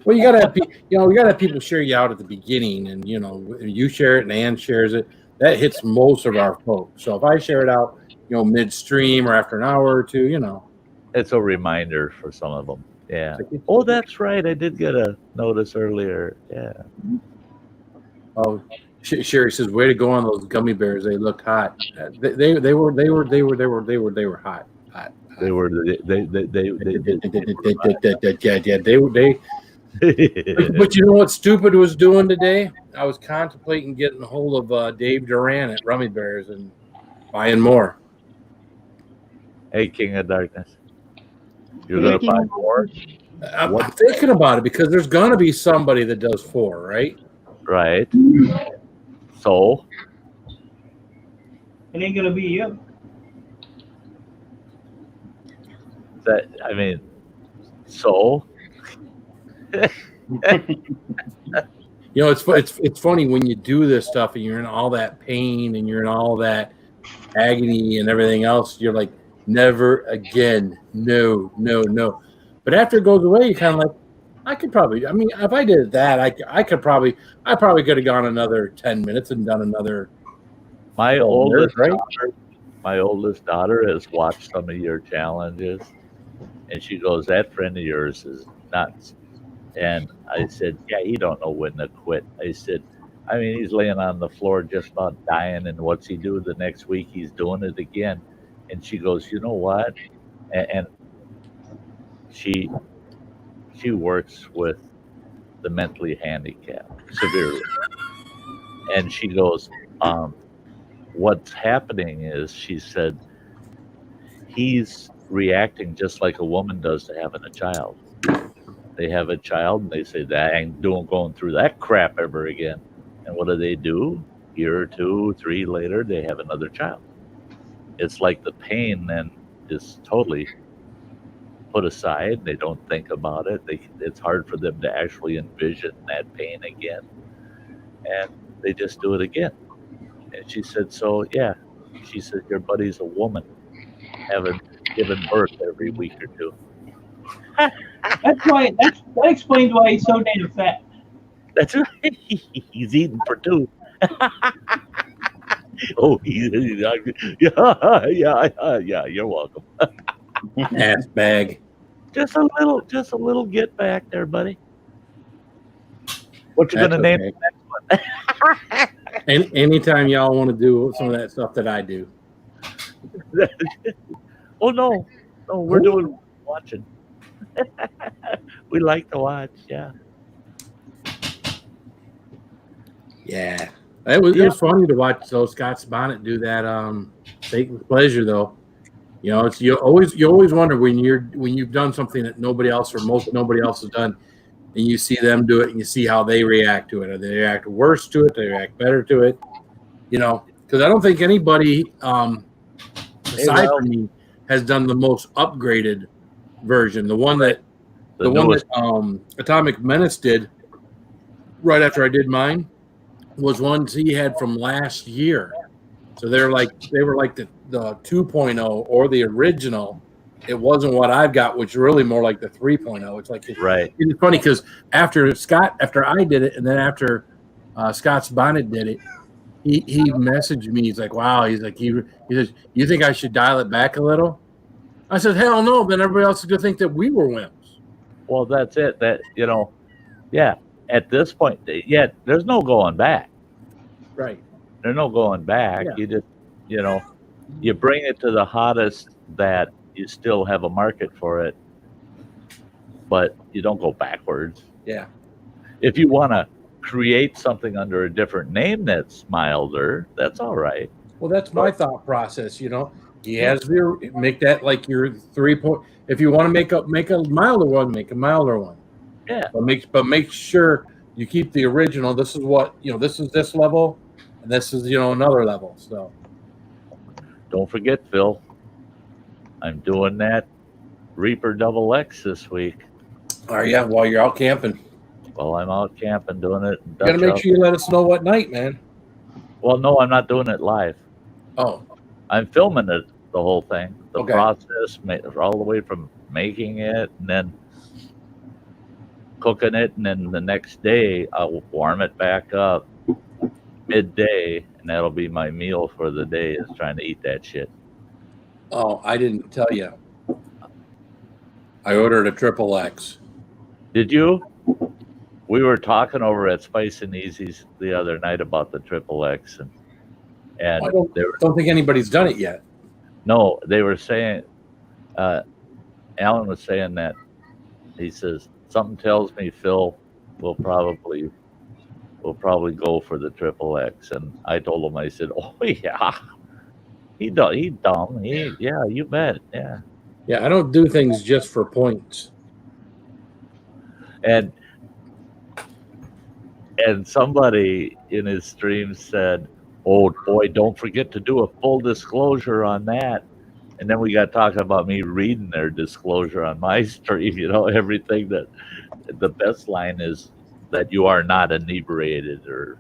Well, you gotta have people share you out at the beginning, and you share it, and Ann shares it. That hits most of our folks. So if I share it out, midstream or after an hour or two, it's a reminder for some of them. Yeah. Oh, that's right. I did get a notice earlier. Yeah. Oh, Sherry says, "Way to go on those gummy bears. They looked hot. They were hot. They were they But you know what Stupid was doing today? I was contemplating getting a hold of Dave Duran at Rummy Bears and buying more. Hey, King of Darkness. You're going to buy more? I'm thinking about it because there's going to be somebody that does 4, right? Right. So? It ain't going to be you. So? It's funny when you do this stuff and you're in all that pain and you're in all that agony and everything else. You're like, never again. No. But after it goes away, you're kind of like, I could probably. I mean, if I did that, I probably could have gone another 10 minutes and done another. My oldest daughter has watched some of your challenges, and she goes, "That friend of yours is nuts." And I said, "Yeah, he don't know when to quit." I said, he's laying on the floor just about dying, and what's he do the next week? He's doing it again. And she goes, "You know what?" And she works with the mentally handicapped severely. And she goes, what's happening is, she said, he's reacting just like a woman does to having a child. They have a child and they say, that ain't going through that crap ever again. And what do? Year or 2, 3 later, they have another child. It's like the pain then is totally put aside. They don't think about it. It's hard for them to actually envision that pain again. And they just do it again. And she said, so, yeah. She said, your buddy's a woman, having given birth every week or 2. That explains why he's so damn fat. That's right. He's eating for 2. Oh, yeah. You're welcome. Ass bag. Just a little get back there, buddy. What you gonna name the next one? And anytime y'all want to do some of that stuff that I do. Oh no, we're watching. We like to watch, yeah. Yeah. It was funny to watch Scott Bonnet do that fake with pleasure though. You always wonder when you've done something that nobody else or most nobody else has done, and you see them do it and you see how they react to it. Or they react worse to it, they react better to it. Because I don't think anybody aside from me has done the most upgraded version. The one that Atomic Menace did right after I did mine was ones he had from last year. So they were like the the 2.0 or the original, it wasn't what I've got, which is really more like the 3.0. It's like Right. It's funny because after I did it, and then after Scott's Bonnet did it, he messaged me. He's like, "Wow." He's like, he says, "You think I should dial it back a little?" I said, "Hell no." Then everybody else is gonna think that we were wimps. Well, that's it. That yeah. At this point, there's no going back. Right. There's no going back. Yeah. You just, you bring it to the hottest that you still have a market for it, but you don't go backwards. Yeah. If you want to create something under a different name that's milder, that's all right. Well, that's my thought process. He has make that like your 3 point. If you want to make a milder one, make a milder one. Yeah. But make sure you keep the original. This is what this is this level, and this is another level. So don't forget, Phil. I'm doing that Reaper Double X this week. Oh yeah, while you're out camping. Well, I'm out camping doing it. You gotta make sure you let us know what night, man. Well, no, I'm not doing it live. Oh. I'm filming it, the whole thing, the Okay. process, all the way from making it and then cooking it, and then the next day I'll warm it back up midday, and that'll be my meal for the day, is trying to eat that shit. Oh, I didn't tell you. I ordered a XXX. Did you? We were talking over at Spice and Easy's the other night about the XXX, and I don't think anybody's done it yet. No, they were saying, Alan was saying that, he says, something tells me Phil will probably go for the XXX. And I told him, I said, oh yeah, he dumb. Yeah, you bet. Yeah. Yeah, I don't do things just for points. And somebody in his stream said, oh boy, don't forget to do a full disclosure on that. And then we got talking about me reading their disclosure on my stream, everything that the best line is that you are not inebriated, or,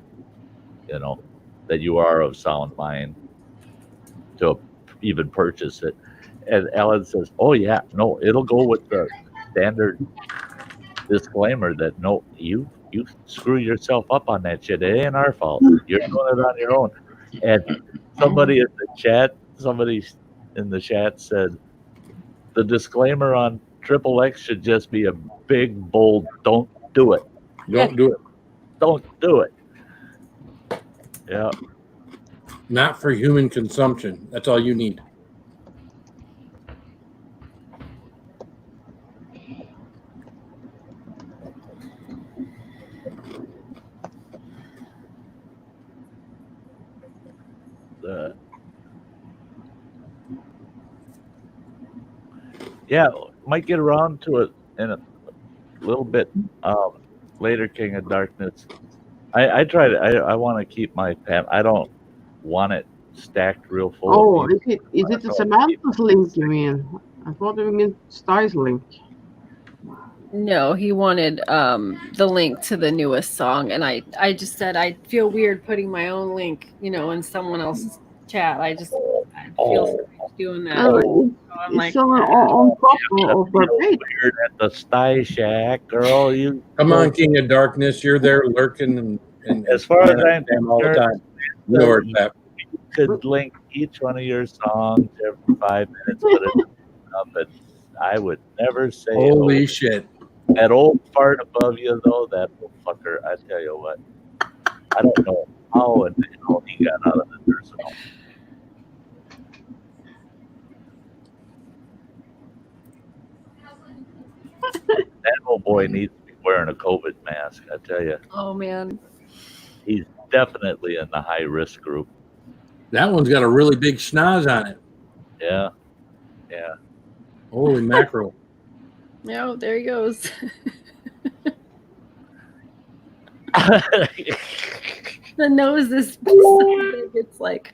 that you are of sound mind to even purchase it. And Ellen says, oh yeah, no, it'll go with the standard disclaimer that no, you screw yourself up on that shit. It ain't our fault. You're doing it on your own. And somebody in the chat said the disclaimer on XXX should just be a big, bold, don't do it. Don't do it. Don't do it. Yeah. Not for human consumption. That's all you need. Yeah, might get around to it in a little bit later, King of Darkness. I try to. I want to keep my pen. I don't want it stacked real full. Oh, is it the Samantha's link you mean? I thought you meant Sty's link. No, he wanted the link to the newest song, and I just said I feel weird putting my own link, in someone else's chat. I feel strange doing that. Oh, so I'm like, on top of the page. Weird at the Sty Shack, girl. You come on, King of Darkness. You're there lurking and as far as I'm all the time. You know where it's at. You could link each one of your songs every 5 minutes, but I would never say. Holy shit! That old fart above you, though, that little fucker. I tell you what, I don't know how and how he got out of the nursing home. That old boy needs to be wearing a COVID mask. I tell you. oh man. He's definitely in the high risk group. That one's got a really big schnoz on it. Yeah. Holy mackerel! No, there he goes. The nose is so big. It's like.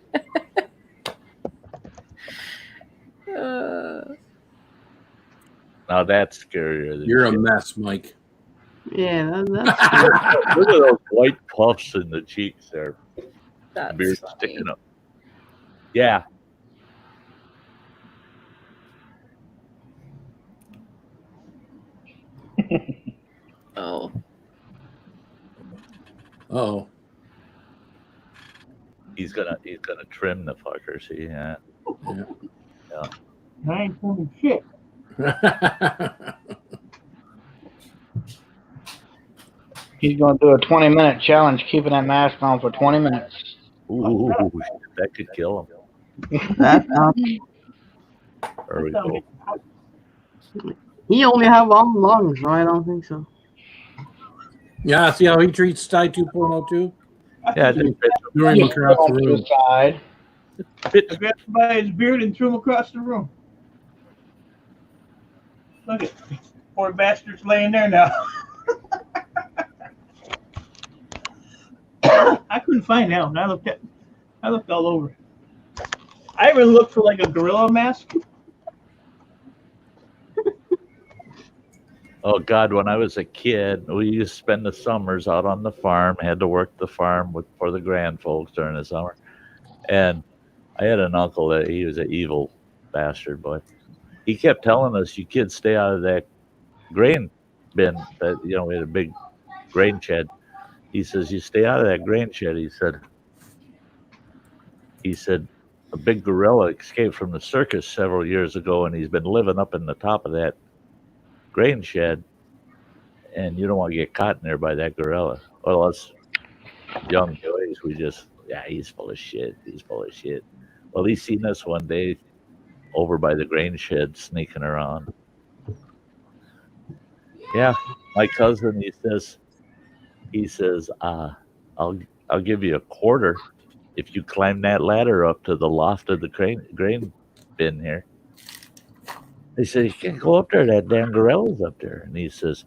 Now that's scarier than You're shit. a mess, Mike. Yeah, that's Look at those white puffs in the cheeks there. That's Beard funny. sticking up. Yeah. Oh. Oh. He's gonna trim the fucker. See, yeah. I ain't doing shit. He's going to do a 20-minute challenge, keeping that mask on for 20 minutes. Ooh, that could kill him. That There we go. he only have one lung, so I don't think so. Yeah, see how he treats Sty 2.0 too? Yeah, I think Threw him across the To room. the side. I grabbed him by his beard and threw him across the room. Look at poor bastard's laying there now. I couldn't find that one. I looked all over. I even looked for like a gorilla mask. Oh God, when I was a kid, we used to spend the summers out on the farm. Had to work the farm for the grand folks during the summer, and I had an uncle that he was an evil bastard boy. He kept telling us, "You kids stay out of that grain bin." That we had a big grain shed. He says, "You stay out of that grain shed." He said, "A big gorilla escaped from the circus several years ago, and he's been living up in the top of that grain shed, and you don't want to get caught in there by that gorilla." Well, us young boys, we just, he's full of shit. He's full of shit. Well, he seen us one day over by the grain shed sneaking around. Yeah, my cousin, he says, I'll give you a quarter if you climb that ladder up to the loft of the grain bin here. He said, "You can't go up there. That damn gorilla's up there." And he says,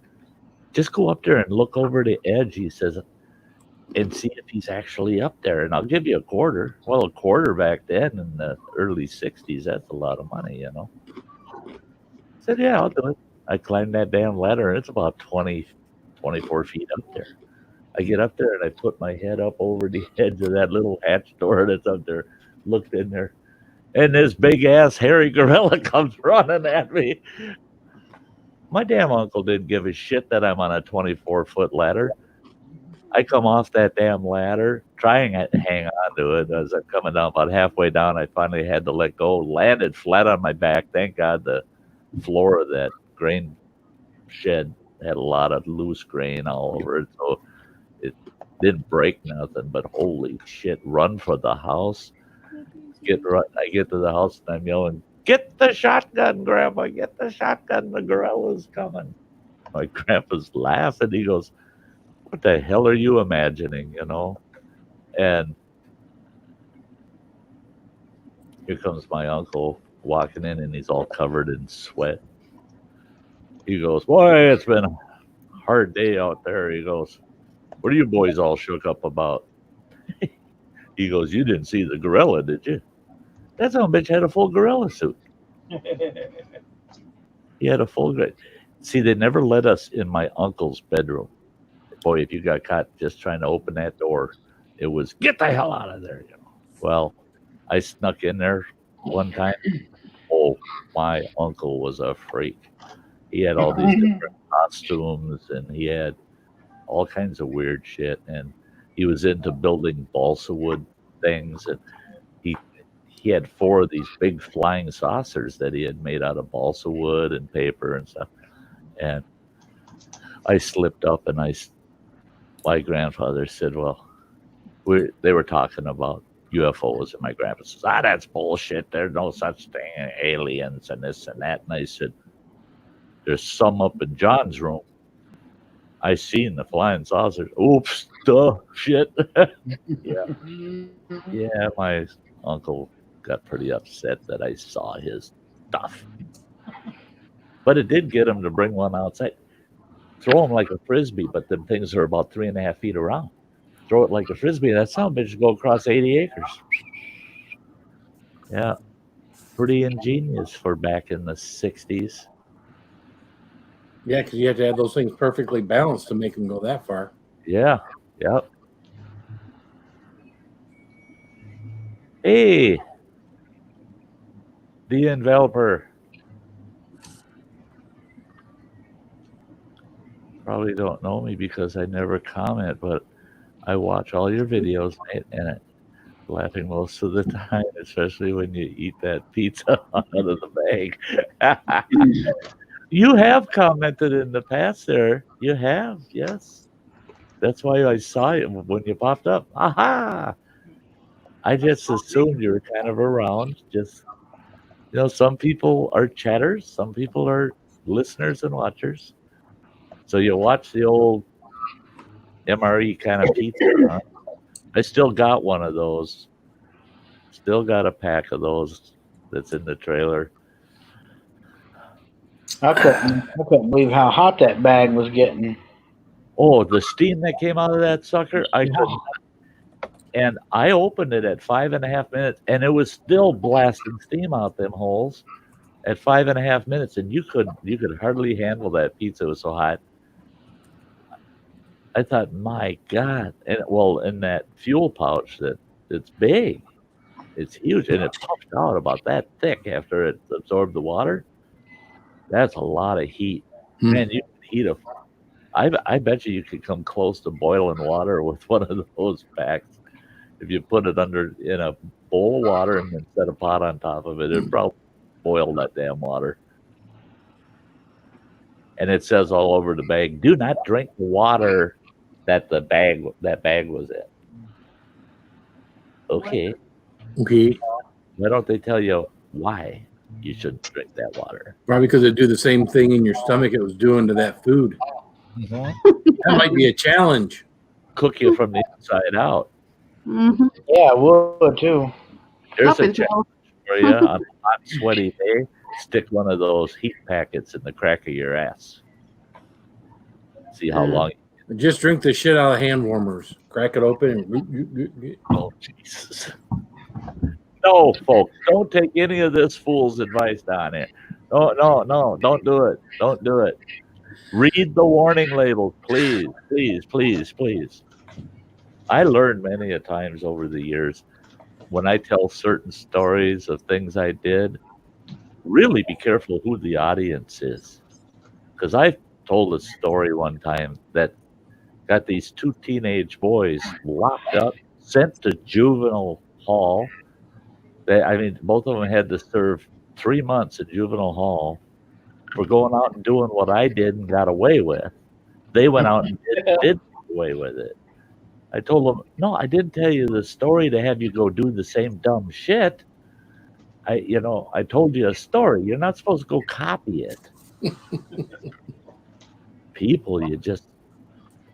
"Just go up there and look over the edge," he says, "and see if he's actually up there, and I'll give you a quarter." Well, a quarter back then in the early 60s, that's a lot of money, I said, "Yeah, I'll do it." I climbed that damn ladder, and it's about 20, 24 feet up there. I get up there, and I put my head up over the edge of that little hatch door that's up there, looked in there, and this big-ass hairy gorilla comes running at me. My damn uncle didn't give a shit that I'm on a 24-foot ladder. I come off that damn ladder, trying to hang on to it. As I'm coming down, about halfway down, I finally had to let go, landed flat on my back. Thank God the floor of that grain shed had a lot of loose grain all over it, so it didn't break nothing. But holy shit, run for the house. I get to the house, and I'm yelling, "Get the shotgun, Grandpa, get the shotgun, the gorilla's coming." My grandpa's laughing. He goes, "What the hell are you imagining?" And here comes my uncle walking in, and he's all covered in sweat. He goes, "Boy, it's been a hard day out there." He goes, "What are you boys all shook up about?" He goes, "You didn't see the gorilla, did you?" That son of a bitch had a full gorilla suit. He had a full gorilla. See, they never let us in my uncle's bedroom. Boy, if you got caught just trying to open that door, it was, "Get the hell out of there." Well, I snuck in there one time. Oh, my uncle was a freak. He had all these different costumes, and he had all kinds of weird shit. And he was into building balsa wood things, and he had 4 of these big flying saucers that he had made out of balsa wood and paper and stuff. And I slipped up, and my grandfather said, "Well, they were talking about UFOs," and my grandpa says, "That's bullshit. There's no such thing as aliens and this and that." And I said, "There's some up in John's room. I seen the flying saucers." Oops, duh, shit. Yeah, my uncle got pretty upset that I saw his stuff. But it did get him to bring one outside. Throw him like a frisbee, but them things are about 3.5 feet around. Throw it like a frisbee. That son of a bitch go across 80 acres. Yeah, pretty ingenious for back in the 60s. Yeah, because you have to have those things perfectly balanced to make them go that far. Yeah, yep. Hey, the enveloper. probably don't know me because I never comment, but I watch all your videos, Nate, and I'm laughing most of the time, especially when you eat that pizza out of the bag. You have commented in the past there. You have, yes. That's why I saw it when you popped up. Aha! I just assumed you were kind of around. Just, some people are chatters, some people are listeners and watchers. So you watch the old MRE kind of pizza. Huh? I still got one of those. Still got a pack of those that's in the trailer. I couldn't believe how hot that bag was getting. Oh, the steam that came out of that sucker, I couldn't. And I opened it at 5.5 minutes, and it was still blasting steam out them holes at 5.5 minutes, and you could hardly handle that pizza. It was so hot. I thought, my God. And well, in that fuel pouch that it's big. It's huge, and it puffed out about that thick after it absorbed the water. That's a lot of heat. Man, you can heat I bet you could come close to boiling water with one of those packs. If you put it in a bowl of water and then set a pot on top of it, it'd probably boil that damn water. And it says all over the bag, do not drink the water that the bag was in. Okay. Why don't they tell you why you shouldn't drink that water? Probably because it do the same thing in your stomach it was doing to that food. Mm-hmm. That might be a challenge. Cook you from the inside out. Mm-hmm. Yeah, it would too. There's a challenge for you on a hot, sweaty day. Stick one of those heat packets in the crack of your ass. See how long. Just drink the shit out of hand warmers. Crack it open and. Oh, Jesus. No, folks, don't take any of this fool's advice on it. No, don't do it. Don't do it. Read the warning labels, please, please, please, please. I learned many a times over the years when I tell certain stories of things I did, really be careful who the audience is. Because I told a story one time that got these two teenage boys locked up, sent to juvenile hall. Both of them had to serve 3 months in juvenile hall for going out and doing what I did and got away with. They went out and did get away with it. I told them, no, I didn't tell you the story to have you go do the same dumb shit. I told you a story. You're not supposed to go copy it. People, you just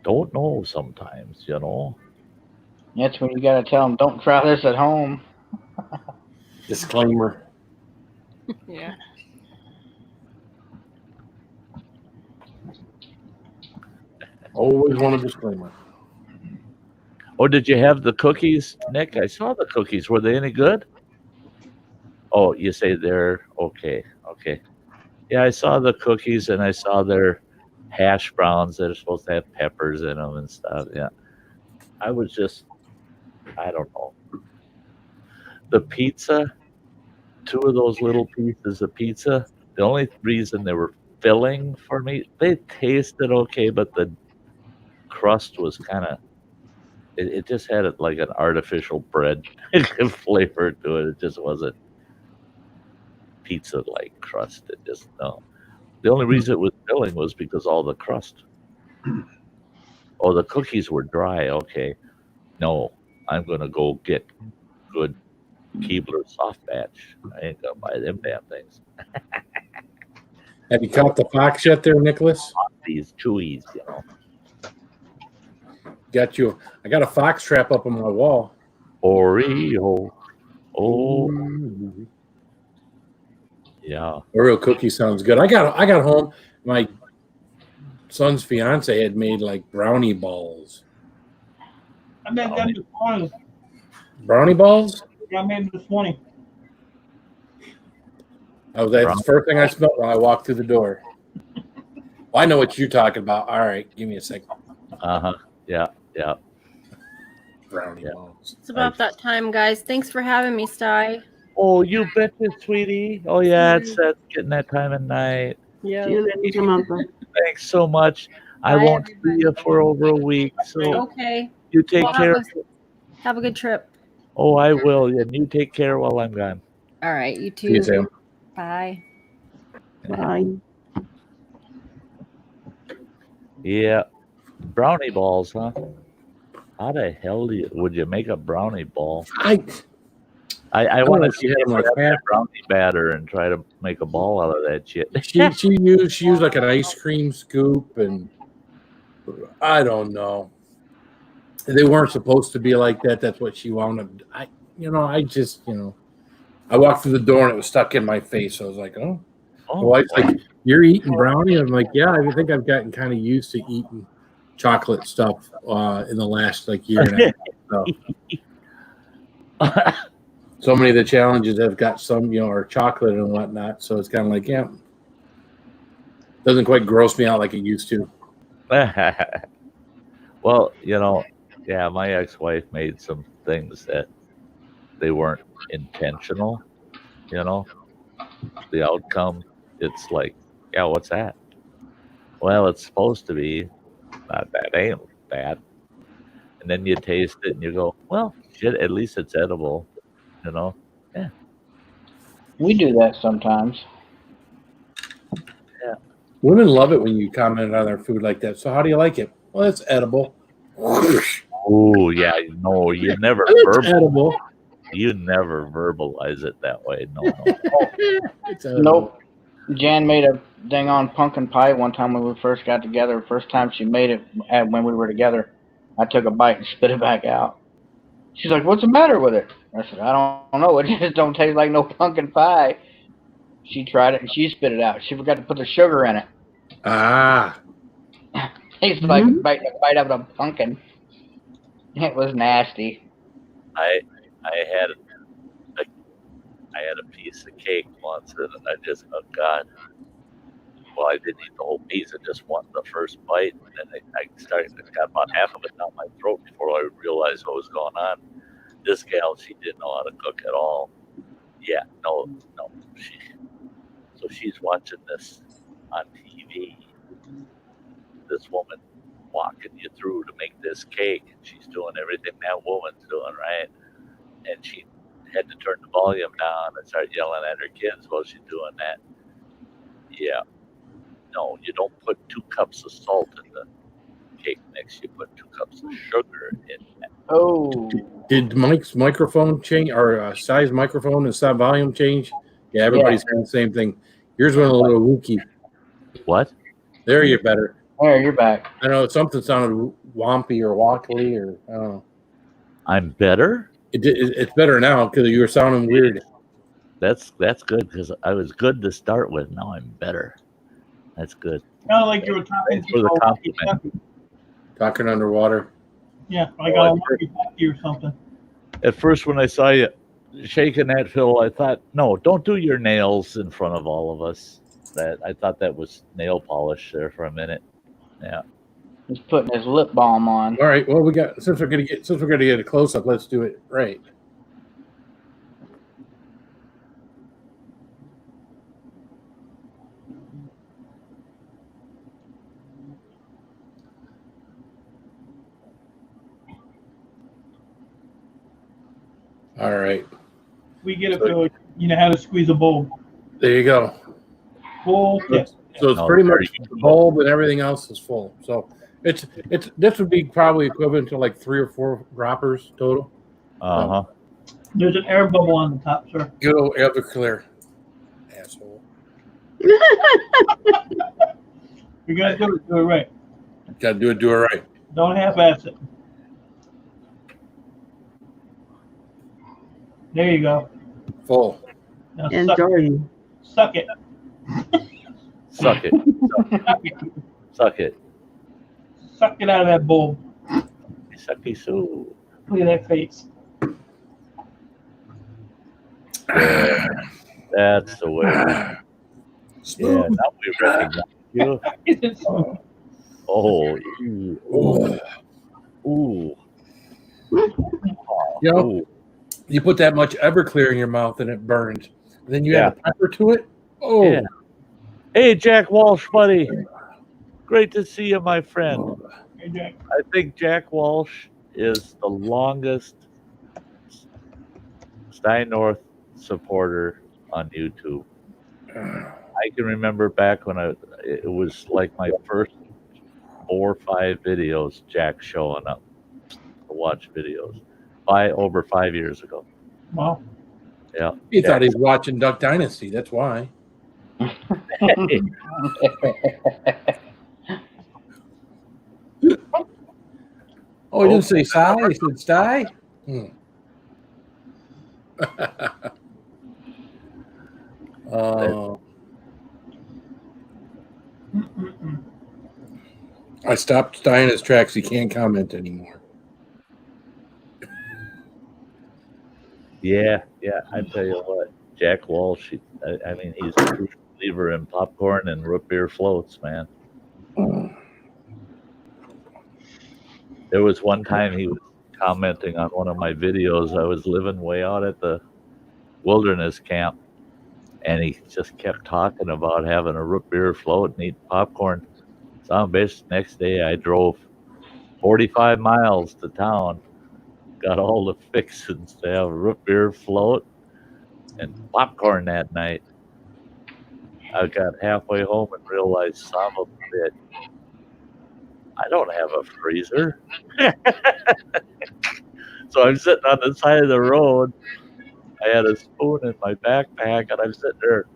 don't know sometimes, That's when you got to tell them, don't try this at home. Disclaimer. Yeah. Always want a disclaimer. Oh, did you have the cookies, Nick? I saw the cookies. Were they any good? Oh, you say they're okay. Okay. Yeah, I saw the cookies and I saw their hash browns that are supposed to have peppers in them and stuff. Yeah. I don't know. The pizza, 2 of those little pieces of pizza, the only reason they were filling for me, they tasted okay, but the crust was kind of, it just had like an artificial bread flavor to it. It just wasn't pizza-like crust. It just, no. The only reason it was filling was because all the crust. Oh, the cookies were dry. Okay. No, I'm going to go get good Keebler soft batch. I ain't going to buy them damn things. Have you caught the fox yet there, Nicholas? These chewies, Got you. I got a fox trap up on my wall. Oreo. Oh. Yeah. Oreo cookie sounds good. I got home. My son's fiance had made like brownie balls. I made them this morning. Brownie balls? Yeah, I made them this morning. Oh, that's the first thing I smelled when I walked through the door. Well, I know what you're talking about. All right, give me a second. Uh-huh. Yeah. Brownie balls. It's about that time, guys. Thanks for having me, Sty. Oh, you betcha, sweetie. Oh, yeah, it's getting that time of night. Yeah. See you later, Samantha. Thanks so much. I Bye, won't see everybody. you for over a week, so Okay. you take Well, care. have a good trip. Oh, I will, and you take care while I'm gone. All right, you See you, too. Sam. Bye. Bye. Yeah, brownie balls, huh? How the hell would you make a brownie ball? I I don't want know to if see you had them grab like that half. brownie batter and try to make a ball out of that shit. She used like an ice cream scoop, and I don't know. They weren't supposed to be like that. That's what she wound up. I walked through the door and it was stuck in my face. So I was like, oh. Oh, Well, it's like, you're eating brownie? I'm like, yeah, I think I've gotten kind of used to eating chocolate stuff in the last like year and a half. So many of the challenges have got some, are chocolate and whatnot. So it's kind of like, yeah, doesn't quite gross me out like it used to. well, yeah, my ex-wife made some things that they weren't intentional. The outcome, it's like, yeah, what's that? Well, it's supposed to be, that ain't bad. And then you taste it and you go, well, shit, at least it's edible, Yeah. We do that sometimes. Women love it when you comment on their food like that. So how do you like it? Well, it's edible. Oh, yeah, no, you never It's edible. You never verbalize it that way. No. It's edible. Nope. Jan made a dang on pumpkin pie one time when we first got together. First time she made it when we were together. I took a bite and spit it back out. She's like, "What's the matter with it?" I said, "I don't know. It just don't taste like no pumpkin pie." She tried it and she spit it out. She forgot to put the sugar in it. Ah. Tastes like a bite out of a pumpkin. It was nasty. I had a piece of cake once, and I just, oh God. Well, I didn't eat the whole piece. I just wanted the first bite, and then I got about half of it down my throat before I realized what was going on. This gal, she didn't know how to cook at all. Yeah, no. So she's watching this on TV. This woman walking you through to make this cake, and she's doing everything that woman's doing, right? And she had to turn the volume down and start yelling at her kids while she's doing that. Yeah. No, you don't put 2 cups of salt in the cake mix. You put 2 cups of sugar in that. Oh. Did Mike's microphone change, or Sty's microphone and Sty volume change? Yeah, everybody's saying the same thing. Yours went a little wookie. What? There, you're better. There, you're back. I know something sounded wompy or wockly, or I don't know. I'm better? It's better now because you were sounding weird. That's good, because I was good to start with. Now I'm better. That's good. Kind of like you were talking Thanks for the compliment. Talking underwater. Yeah, like on a walkie-talkie or something. At first, when I saw you shaking that fiddle, I thought, no, don't do your nails in front of all of us. I thought that was nail polish there for a minute. Yeah. He's putting his lip balm on. All right. Well, since we're gonna get a close up, let's do it right. All right. We get it to you know how to squeeze a bulb. There you go. Full tip. So it's pretty much the bulb and everything else is full. So it's this would be probably equivalent to like 3 or 4 droppers total. Uh-huh. There's an air bubble on the top, sir. Good old Everclear. Asshole. You gotta do it right. Gotta do it right. Don't half-ass it. There you go. Full. Now Enjoy. Suck it. Suck it. Suck it. Suck it out of that bulb. Sucky Sue. Look at that face. That's the way. Yeah, now we recognize you. Oh, ooh. Ooh. Ooh. You put that much Everclear in your mouth and it burns. Then you add a pepper to it. Oh. Yeah. Hey, Jack Walsh, buddy. Great to see you, my friend. Hey, Jack. I think Jack Walsh is the longest Sty North supporter on YouTube. I can remember back when it was like my first 4 or 5 videos, Jack showing up to watch videos over 5 years ago. Wow. Yeah. He thought he was watching Duck Dynasty. That's why. Oh, he didn't say Sty. He said Sty. I stopped Sty in his tracks. He can't comment anymore. Yeah. I tell you what, Jack Walsh. I mean, he's a true believer in popcorn and root beer floats, man. There was one time he was commenting on one of my videos. I was living way out at the wilderness camp, and he just kept talking about having a root beer float and eating popcorn. So next day I drove 45 miles to town, got all the fixings to have a root beer float and popcorn that night. I got halfway home and realized, son of a bitch, I don't have a freezer. So I'm sitting on the side of the road. I had a spoon in my backpack, and I'm sitting there,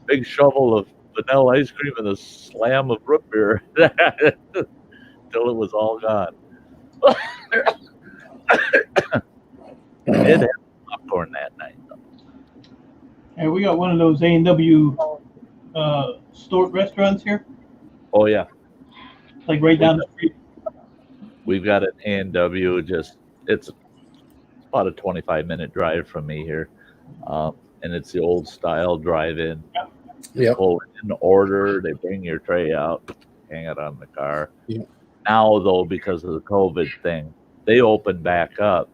big shovel of vanilla ice cream and a slam of root beer till it was all gone. I did have popcorn that night, though. Hey, we got one of those A&W store restaurants here, Oh, yeah. like right down the street. We've got an A&W. It's about a 25-minute drive from me here. And it's the old style drive-in. Yep. Pull in order, they bring your tray out, hang it on the car. Yep. Now, though, because of the COVID thing, they open back up.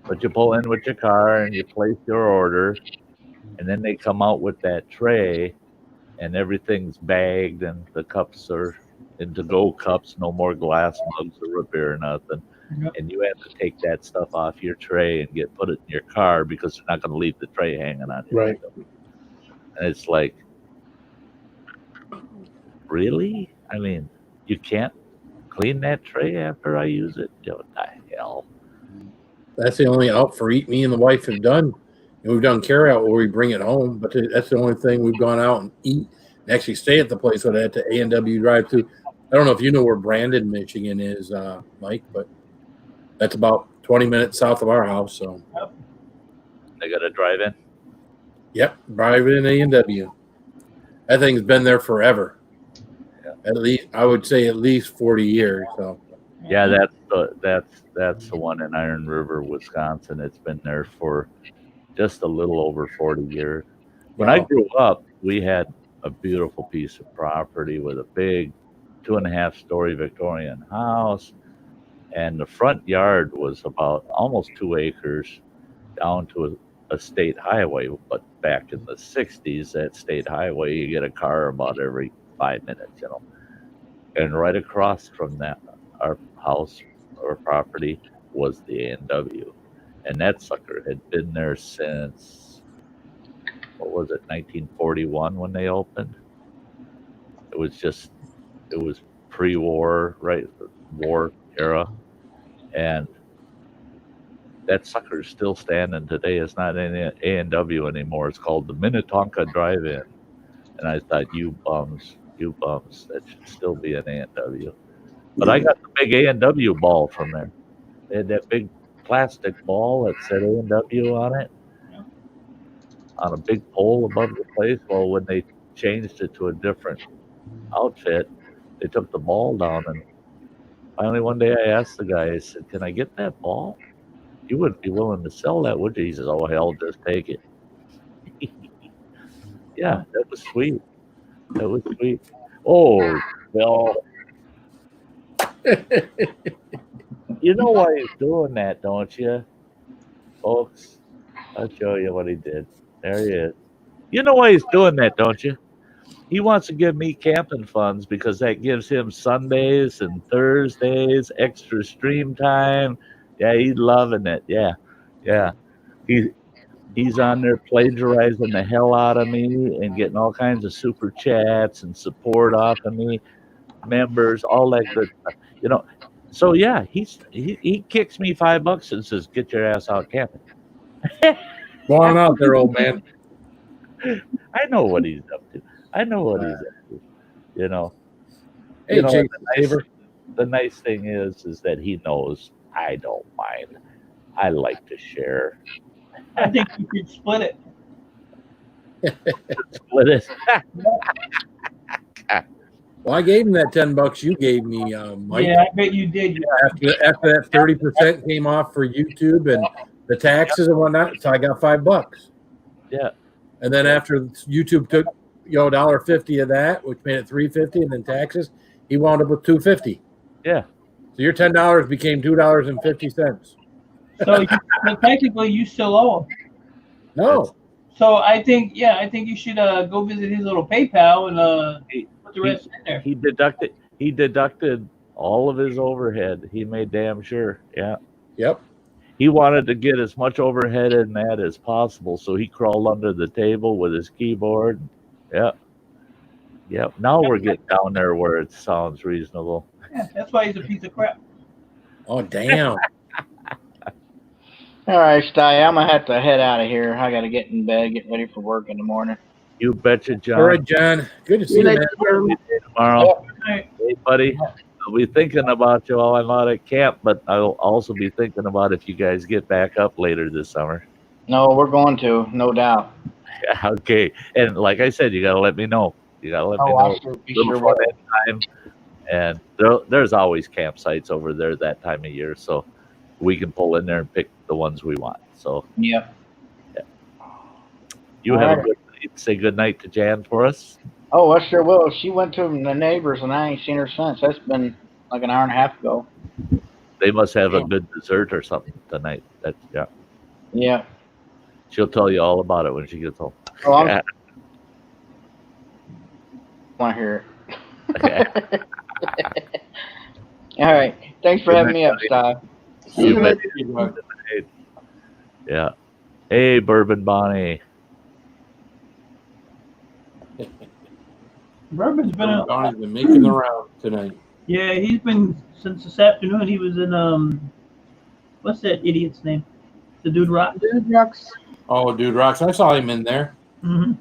But you pull in with your car and you place your order, and then they come out with that tray, and everything's bagged, and the cups are in to-go cups, no more glass mugs or root beer or nothing. Yep. And you have to take that stuff off your tray and put it in your car because you're not going to leave the tray hanging on your Right. window. And it's like, really? I mean, you can't clean that tray after I use it? What the hell? That's the only out for eat me and the wife have done. And we've done carry out where we bring it home, but that's the only thing we've gone out and eat and actually stay at the place with at the A&W drive through. I don't know if you know where Brandon, Michigan is, Mike, but that's about 20 minutes south of our house. So They got a drive-in? Yep, drive-in A&W. That thing's been there forever. Yeah. At least I would say at least 40 years. So Yeah, that's the one in Iron River, Wisconsin. It's been there for just a little over 40 years. When I grew up, we had a beautiful piece of property with a big 2.5-story Victorian house, and the front yard was about almost 2 acres down to a state highway. But back in the 60s, that state highway, you get a car about every 5 minutes, And right across from that, our house or property was the A&W. And that sucker had been there since, 1941 when they opened? It was pre-war, right? War era. And that sucker's still standing today. It's not in A&W anymore. It's called the Minnetonka Drive-In. And I thought, you bums, that should still be an A&W. But I got the big A&W ball from there. They had that big plastic ball that said A&W on it, on a big pole above the place. Well, when they changed it to a different outfit, they took the ball down. And finally one day I asked the guy, I said, can I get that ball? You wouldn't be willing to sell that, would you? He says, oh, hell, just take it. Yeah, that was sweet. Oh, Bill. You know why he's doing that, don't you? Folks, I'll show you what he did. There he is. You know why he's doing that, don't you? he wants to give me camping funds because that gives him Sundays and Thursdays, extra stream time. Yeah, he's loving it. Yeah, yeah. He's on there plagiarizing the hell out of me and getting all kinds of super chats and support off of me, members, all that good stuff. You know, so yeah, he kicks me $5 and says, "Get your ass out camping." Go on out there, old man. I know what he's up to. I know what he's up to. You know. Hey, You know, Jason the Saver. nice thing is that he knows I don't mind. I like to share. I think you should split it. Split it. Well, I gave him that $10 you gave me, Mike. Yeah, I bet you did. After that 30% came off for YouTube and the taxes and whatnot, so I got $5. Yeah. And then after YouTube took $1.50 of that, which made it $3.50, and then taxes, he wound up with $2.50. Yeah. So your $10 became $2.50. So technically, you still owe him. No. So I think you should go visit his little PayPal and put the rest in there. He deducted all of his overhead. He made damn sure. Yeah. Yep. He wanted to get as much overhead in that as possible, so he crawled under the table with his keyboard. Yep. Yep. Now we're getting down there where it sounds reasonable. Yeah, that's why he's a piece of crap. Oh, damn. All right, Sty, I'm gonna have to head out of here. I gotta get in bed, get ready for work in the morning. You betcha, John. All right, John. Good to see you, man. See you tomorrow. Hey, buddy. I'll be thinking about you while I'm out at camp, but I'll also be thinking about if you guys get back up later this summer. No, we're going to, no doubt. Yeah, okay. And like I said, you got to let me know. You got to let me I know. should be Little sure. front end time. And there's always campsites over there that time of year, so we can pull in there and pick the ones we want. So yeah. You All have right. a good night. Say good night to Jan for us. Oh, I sure will. She went to the neighbors, and I ain't seen her since. That's been like an hour and a half ago. They must have a good dessert or something tonight. Yeah. Yeah. She'll tell you all about it when she gets home. Oh, I Yeah. want to hear it. All right. Thanks for Good having night, me up, buddy. Sty. You bet. Yeah. Hey, Bourbon Bonnie. Bourbon's been Donnie's been making the round tonight. yeah, he's been since this afternoon. He was in what's that idiot's name? The Dude Rock. Dude Rocks. Oh, Dude Rocks. I saw him in there. Mm-hmm.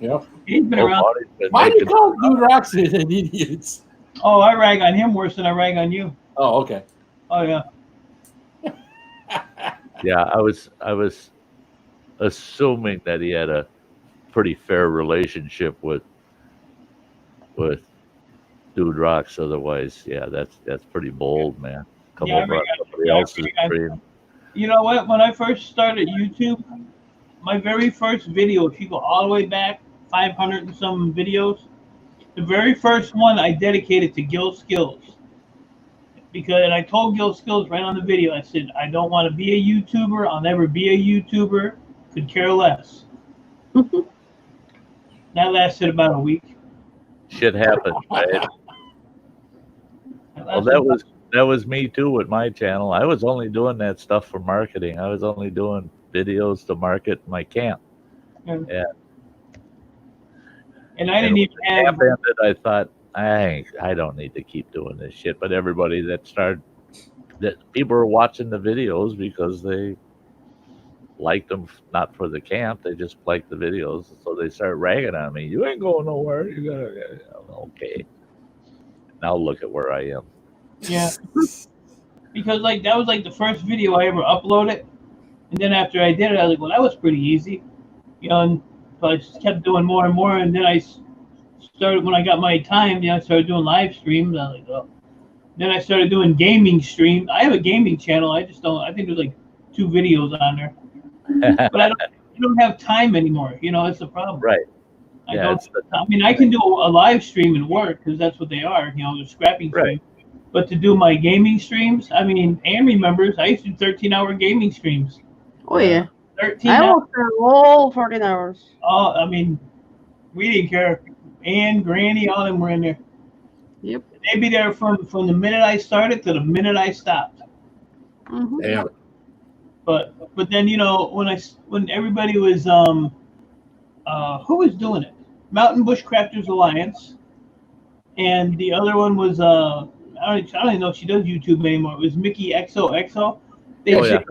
Yep. He's been around. Bonnie's been Why do you making- call Dude Rocks an idiots? Oh, I rag on him worse than I rag on you. Oh, okay. Oh yeah. Yeah, I was assuming that he had a pretty fair relationship with Dude Rocks. Otherwise, yeah, that's pretty bold, man. Come Yeah, I over on reckon- somebody yeah, I else's reckon- stream. You know what? When I first started YouTube, my very first video, if you go all the way back, 500 and some videos, the very first one I dedicated to Gil Skills. And I told Gil Skills right on the video, I said, I don't want to be a YouTuber. I'll never be a YouTuber. Could care less. That lasted about a week. Shit happens, right? Well, that was me too with my channel. I was only doing that stuff for marketing. I was only doing videos to market my camp. Yeah. Yeah. And I didn't even have. Camp ended, I thought, I don't need to keep doing this shit. But everybody that people were watching the videos because they liked them, not for the camp. They just liked the videos, so they started ragging on me. You ain't going nowhere. You gotta. Okay. Now look at where I am. Yeah. Because that was the first video I ever uploaded. And then after I did it, I was like, well, that was pretty easy. And so I just kept doing more and more. And then I started, when I got my time, I started doing live streams. I was like, oh. Then I started doing gaming streams. I have a gaming channel. I just don't, I think there's 2 videos on there. But I don't have time anymore. It's the problem. Right. I can do a live stream and work because that's what they are. They're scrapping streams. But to do my gaming streams, Anne remembers I used to do 13-hour gaming streams. Oh yeah. 13 I hours. worked for a whole 14 hours. Oh, we didn't care. and Granny, all of them were in there. Yep. They'd be there from the minute I started to the minute I stopped. Mhm. Damn. But then when everybody was who was doing it? Mountain Bushcrafters Alliance, and the other one was I don't even know if she does YouTube anymore. It was Mickey XOXO. They Oh, yeah.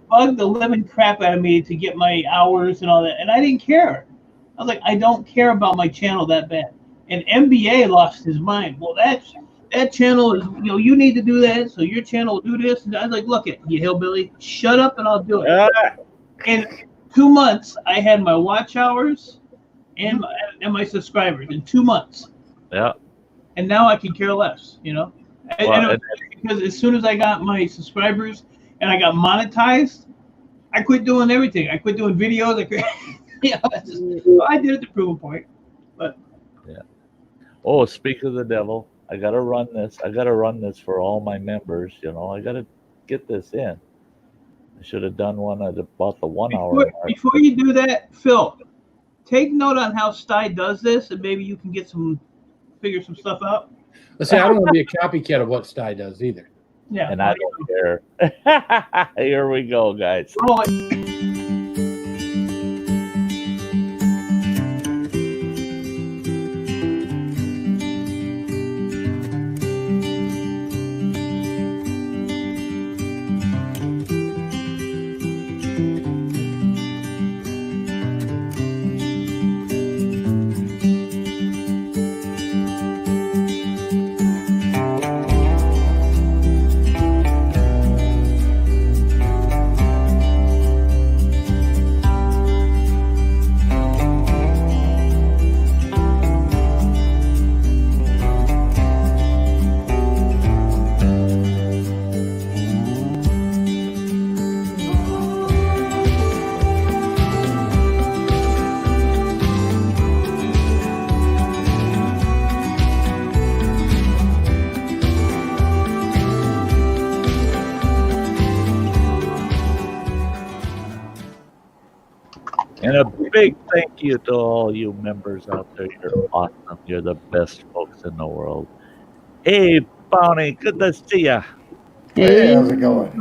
bugged the living crap out of me to get my hours and all that, and I didn't care. I was like, I don't care about my channel that bad. And MBA lost his mind. Well, that channel is, you need to do that, so your channel will do this. And I was like, look it, you hillbilly, shut up and I'll do it. In 2 months, I had my watch hours and my subscribers in 2 months. Yeah. And now I can care less, Well, and because as soon as I got my subscribers and I got monetized, I quit doing everything. I quit doing videos. I did it to prove a point. But Oh, speak of the devil. I gotta run this. I gotta run this for all my members. I gotta get this in. I should have done one at about the 1 hour mark. Before you do that, Phil, take note on how Sty does this, and maybe you can figure some stuff out. Let's see, I don't want to be a copycat of what Sty does either. Yeah. And I don't care. Here we go, guys. Roll it. And a big thank you to all you members out there. You're awesome. You're the best folks in the world. Hey, Bounty, good to see ya. Hey, how's it going?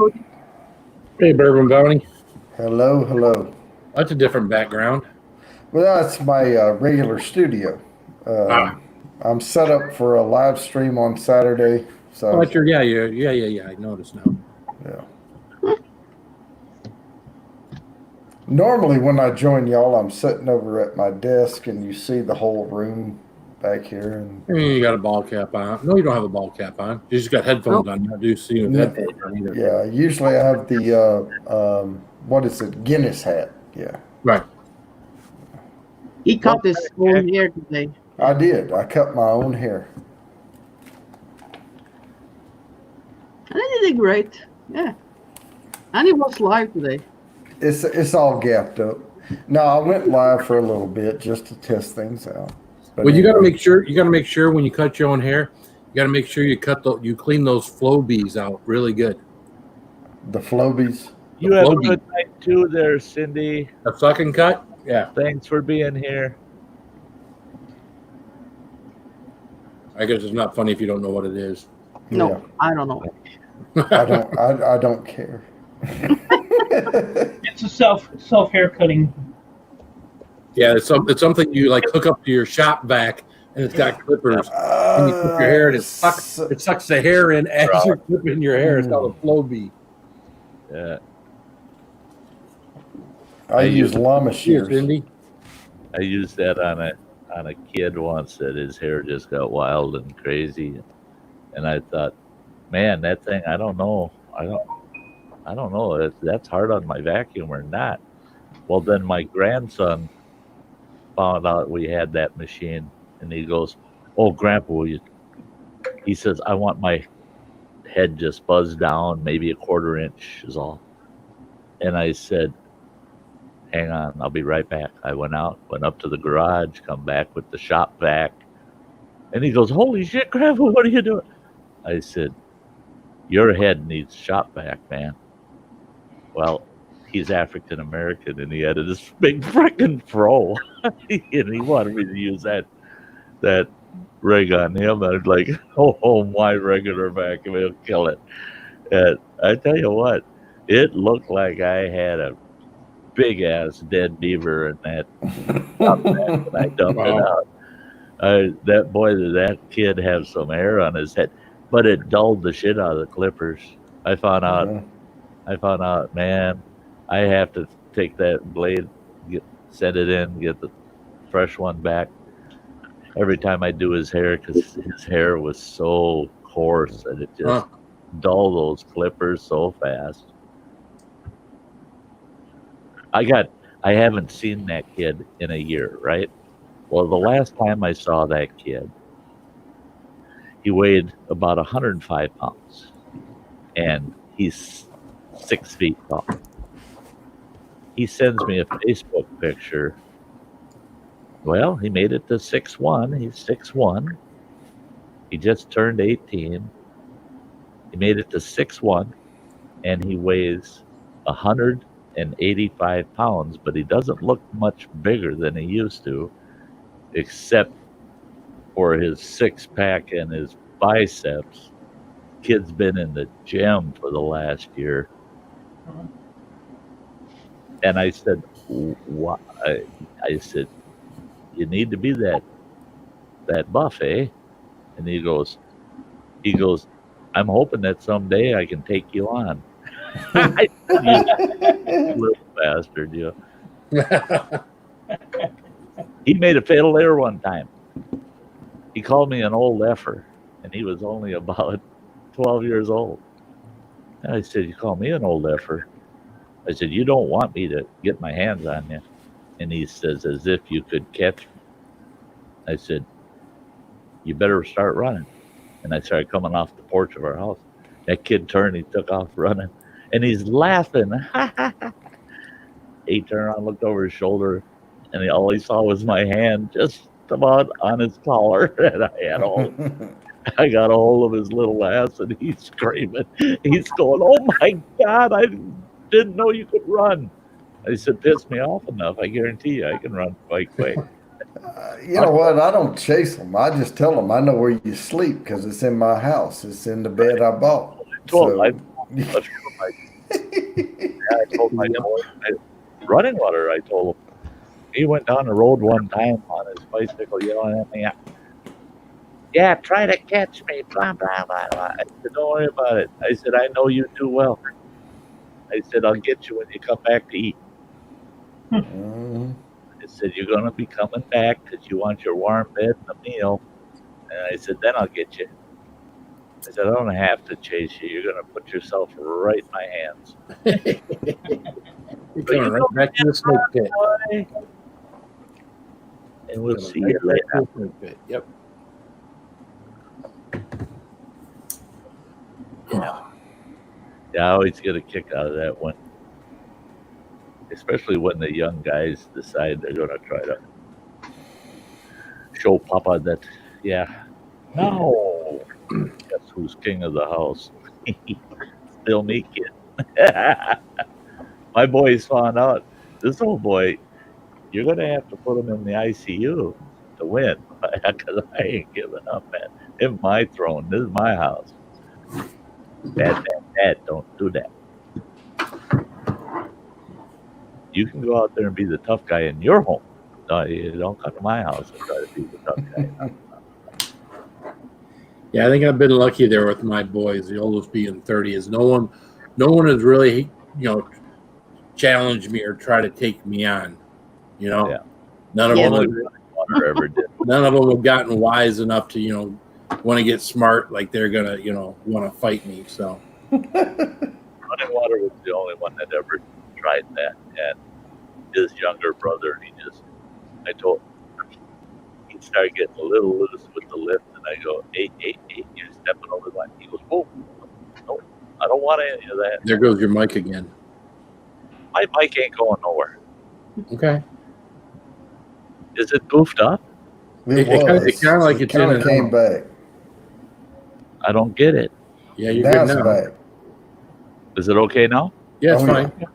Hey, Bourbon Bounty. Hello, hello. That's a different background. Well, that's my regular studio. I'm set up for a live stream on Saturday. So Oh, that's your, yeah. I noticed now. yeah. Normally, when I join y'all, I'm sitting over at my desk, and you see the whole room back here. And You got a ball cap on. No, you don't have a ball cap on. You just got headphones on. You don't do see with headphones on either. yeah, usually I have the what is it, Guinness hat? Yeah, Right. He cut his own hair today. I did. I cut my own hair. And he did great. Yeah. And he was live today. It's all gapped up. No, I went live for a little bit just to test things out. But Well, you got to anyway. make sure. You got to make sure when you cut your own hair, you got to make sure you clean those flow bees out really good. The Flobies. You have a good night too there, Cindy. A fucking cut. Yeah. Thanks for being here. I guess it's not funny if you don't know what it is. No, Yeah. I don't know. I don't care. It's a self haircutting. Yeah, it's something you like hook up to your shop vac, and it's got clippers. And you clip your hair, and it sucks the hair in as you're clipping your hair. It's called a flow bee. Yeah. I use llama shears. Cindy. I used that on a kid once that his hair just got wild and crazy, and I thought, man, that thing, I don't know if that's hard on my vacuum or not. Well, then my grandson found out we had that machine, and he goes, "Oh, Grandpa, will you?" He says, "I want my head just buzzed down, maybe a 1/4 inch is all." And I said, "Hang on, I'll be right back." I went out, went up to the garage, come back with the shop vac. And he goes, "Holy shit, Grandpa, what are you doing?" I said, "Your head needs shop vac, man." Well, he's African American, and he had this big freaking fro, and he wanted me to use that that rig on him. I was like, oh, my regular vacuum will kill it. And I tell you what, it looked like I had a big ass dead beaver in that when I dumped it Wow. out. That kid had some hair on his head, but it dulled the shit out of the clippers. I found out, man, I have to take that blade, set it in, get the fresh one back every time I do his hair because his hair was so coarse that it just dulled those clippers so fast. I haven't seen that kid in a year, right? Well, the last time I saw that kid, he weighed about 105 pounds, and he's 6 feet tall. He sends me a Facebook picture. Well, he made it to 6'1". He's 6'1". He just turned 18. He made it to 6'1", and he weighs 185 pounds, but he doesn't look much bigger than he used to, except for his six-pack and his biceps. Kid's been in the gym for the last year. And I said, "Why?" I said, "You need to be that buff, eh?" And he goes, "I'm hoping that someday I can take you on." I said, "You little bastard, you." He made a fatal error one time. He called me an old effer, and he was only about 12 years old. And I said, "You call me an old effer?" I said, "You don't want me to get my hands on you." And he says, "As if you could catch me." I said, "You better start running." And I started coming off the porch of our house. That kid turned, he took off running, and he's laughing. He turned around, looked over his shoulder, and all he saw was my hand just about on his collar. And I got a hold of his little ass, and he's screaming. He's going, "Oh my God, I didn't know you could run." I said, "Piss me off enough. I guarantee you I can run quite quick." You know what? I don't chase them. I just tell them I know where you sleep because it's in my house. It's in the bed I bought. I told my boy, running water. I told him. He went down the road one time on his bicycle yelling at me, "Yeah, try to catch me, blah, blah, blah, blah." I said, "Don't worry about it." I said, "I know you too well." I said, "I'll get you when you come back to eat." I said, "You're going to be coming back because you want your warm bed and a meal." And I said, "Then I'll get you." I said, "I don't have to chase you. You're going to put yourself right in my hands." You're going right back to the snake pit. And we'll see you later. Yep. Yeah. I always get a kick out of that one. Especially when the young guys decide they're going to try to show Papa that, no. Guess who's king of the house? Still me, kid. My boys found out, this old boy, you're going to have to put him in the ICU to win. Because I ain't giving up, man. It's my throne. This is my house. Dad, don't do that. You can go out there and be the tough guy in your home. No, you don't come to my house and try to be the tough guy. Yeah, I think I've been lucky there with my boys. The oldest being 30 is no one has really, challenged me or tried to take me on. Yeah. None of them ever did. None of them have gotten wise enough to want to get smart like they're gonna want to fight me. So Running Water was the only one that ever tried that, and his younger brother, I told him, he started getting a little loose with the lift, and I go, hey, you're stepping over the line. He goes, "Oh, no, I don't want any of that." There goes your mic again. My mic ain't going nowhere. Okay. Is it goofed up? It was. It kind of like it's in and came out. back. I don't get it. Yeah, you're Now good it's now. back. Is it okay now? Yeah, it's Oh, fine. yeah.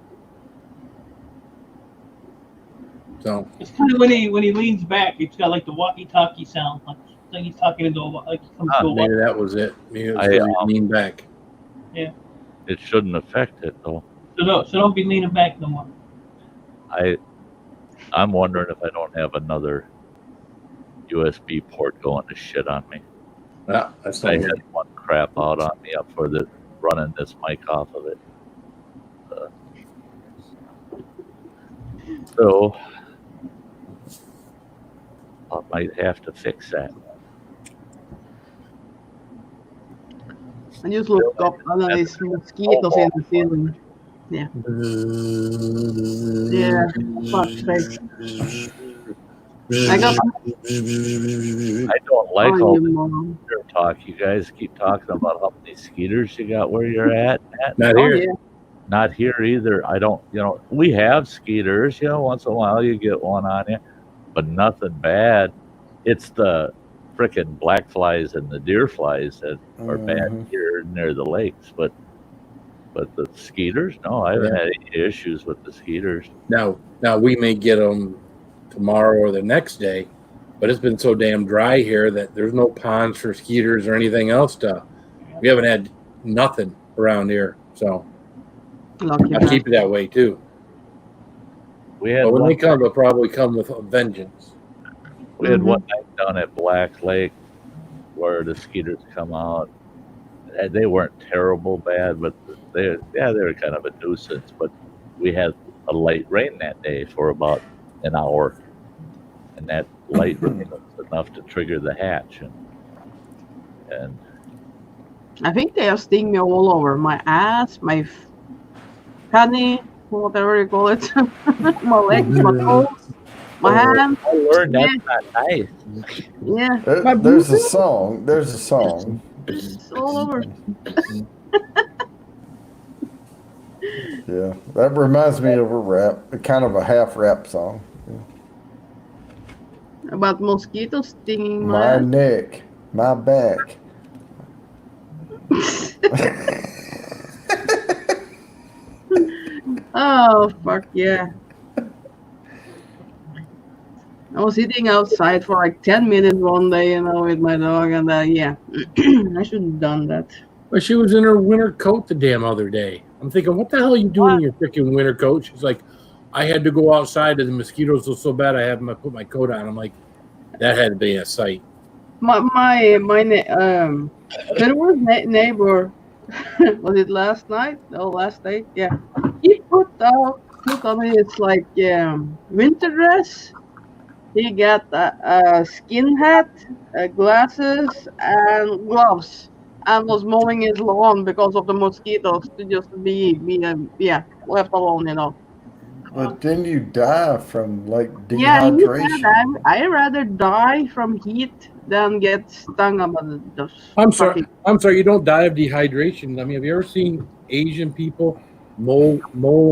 So It's kind of when he leans back, it's got like the walkie-talkie sound, like he's talking into like he comes to a maybe walkie. that was it. Maybe it was because he leaned back. Yeah. It shouldn't affect it though. So don't be leaning back no more. I'm wondering if I don't have another USB port going to shit on me. Yeah, that's I not had one crap out on me up for the running this mic off of it. So I might have to fix that. I just looked up under these mosquitoes in the ceiling. Yeah. Yeah. Fuck's sake. I don't like all the mom. talk. You guys keep talking about how many skeeters you got where you're at. Not here. Not here either. I don't, we have skeeters, once in a while you get one on you, but nothing bad. It's the frickin' black flies and the deer flies that are bad here near the lakes. But the skeeters, no, I haven't had any issues with the skeeters. Now we may get them tomorrow or the next day, but it's been so damn dry here that there's no ponds for skeeters or anything else we haven't had nothing around here. So I'll keep it that way too. But when they come, they'll probably come with a vengeance. We had one night down at Black Lake where the skeeters come out. They weren't terrible bad, but they were kind of a nuisance. But we had a light rain that day for about an hour, and that light rain was enough to trigger the hatch. And I think they have sting me all over my ass, my fanny, whatever you call it, my legs, my toes, my hands. I learned that's not nice. Yeah. There's a song. It's all over. Yeah, that reminds me of a rap, kind of a half rap song. About mosquitoes stinging my neck, my back. Oh, fuck yeah. I was sitting outside for like 10 minutes one day, with my dog, and yeah, I shouldn't have done that. Well, she was in her winter coat the damn other day. I'm thinking, what the hell are you doing in your freaking winter coat? She's like, I had to go outside and the mosquitoes were so bad I had to put my coat on. I'm like, that had to be a sight. There was neighbor, was it last night? No, last night, yeah. He put on his winter dress. He got a skin hat, glasses, and gloves, and was mowing his lawn because of the mosquitoes to just be left alone, But then you die from dehydration. Yeah, I'd rather die from heat than get stung about the. I'm sorry. You don't die of dehydration. I mean, have you ever seen Asian people mow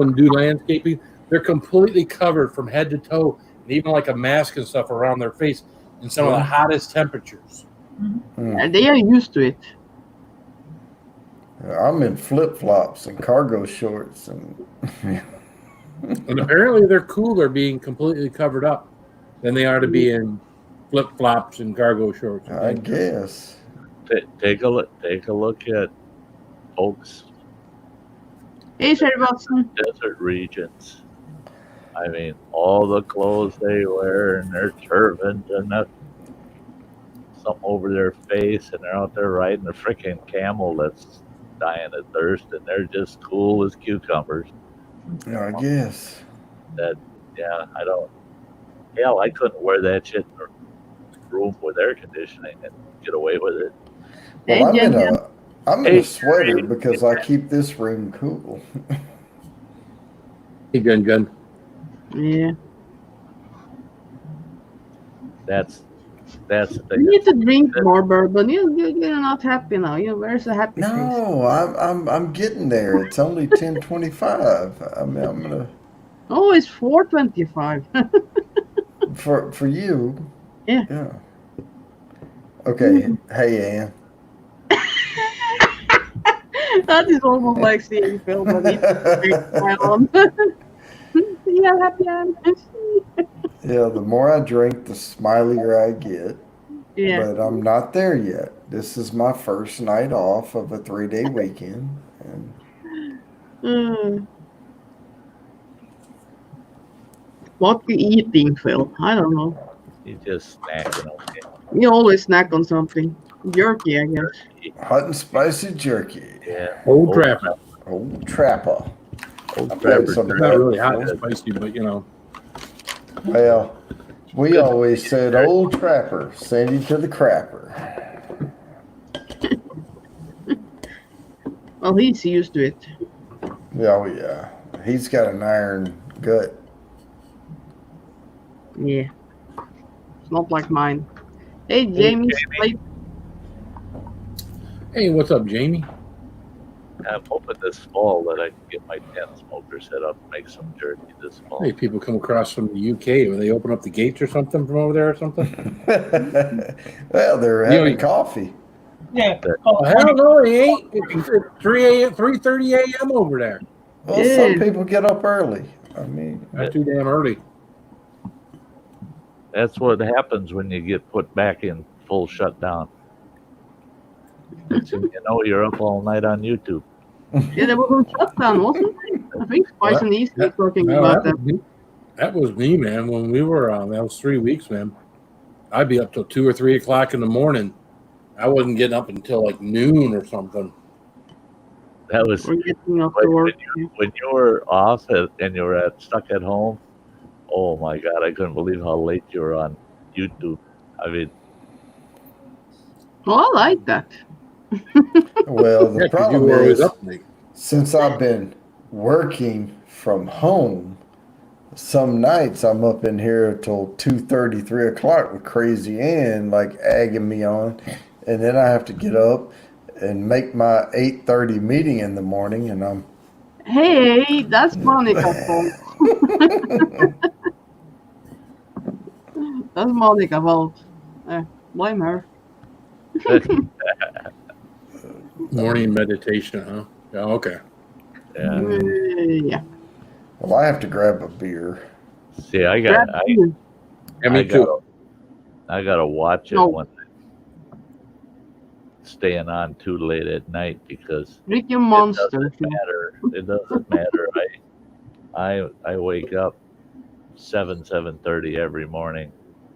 and do landscaping? They're completely covered from head to toe, and even like a mask and stuff around their face in some of the hottest temperatures. And they are used to it. I'm in flip-flops and cargo shorts and. And apparently they're cooler being completely covered up than they are to be in flip-flops and cargo shorts. I guess. Take a look at folks. Hey, Sherry Watson. Desert regions. I mean, all the clothes they wear and their turbans and something over their face, and they're out there riding a freaking camel that's dying of thirst, and they're just cool as cucumbers. Yeah, I guess. I don't. Hell, I couldn't wear that shit in a room with air conditioning and get away with it. Well, I'm in a sweater because I keep this room cool. Hey, Gun. Yeah. That's the thing. You need to drink more bourbon. You're not happy now. Where's the happy face? No, I'm getting there. It's only 10:25. I mean, I'm gonna. Oh, it's 4:25. For you. Yeah. Yeah. Okay. Hey, Ann. That is almost like seeing film. Yeah, happy Ann. Yeah, the more I drink, the smilier I get. Yeah. But I'm not there yet. This is my first night off of a 3-day weekend. And Mm. What you eating, Phil? I don't know. You just snacking, okay? You always snack on something. Jerky, I guess. hot and spicy jerky. Yeah. Old Trapper. Old Trapper. Old I've had Trapper. some of It's not that really hot and before. spicy, but you know. Well, we always said Old Trapper, send you to the crapper. Well, he's used to it. Oh, yeah. He's got an iron gut. Yeah. It's not like mine. Hey, Jamie. Hey, what's up, Jamie? I'm hoping this fall that I can get my tent smoker set up and make some jerky this fall. Hey, people come across from the UK. When they open up the gates or something from over there or something? Well, they're having coffee. Yeah. Hell no, they ain't. It's 3:30 a.m. over there. Well, some people get up early. I mean, not too damn early. That's what happens when you get put back in full shutdown. You know you're up all night on YouTube. Yeah, they were on shutdown, wasn't it? I think Spice and East was talking about that. That was me, man. When we were that was 3 weeks, man. I'd be up till 2 or 3 o'clock in the morning. I wasn't getting up until like noon or something. That was when you were off and you were stuck at home. Oh my God, I couldn't believe how late you were on YouTube. I mean, well, I like that. Well, the problem is, up late. Since I've been working from home, some nights I'm up in here till 2:30, 3 o'clock with Crazy Ann like egging me on, and then I have to get up and make my 8:30 meeting in the morning, and I'm. Hey, that's Monica's fault. That's Monica's fault. Blame her. Morning meditation, huh? Yeah, okay. Yeah. Well, I have to grab a beer. See, I gotta watch it when I'm staying on too late at night because Ricky Monster. It doesn't matter. I wake up 7:30 every morning,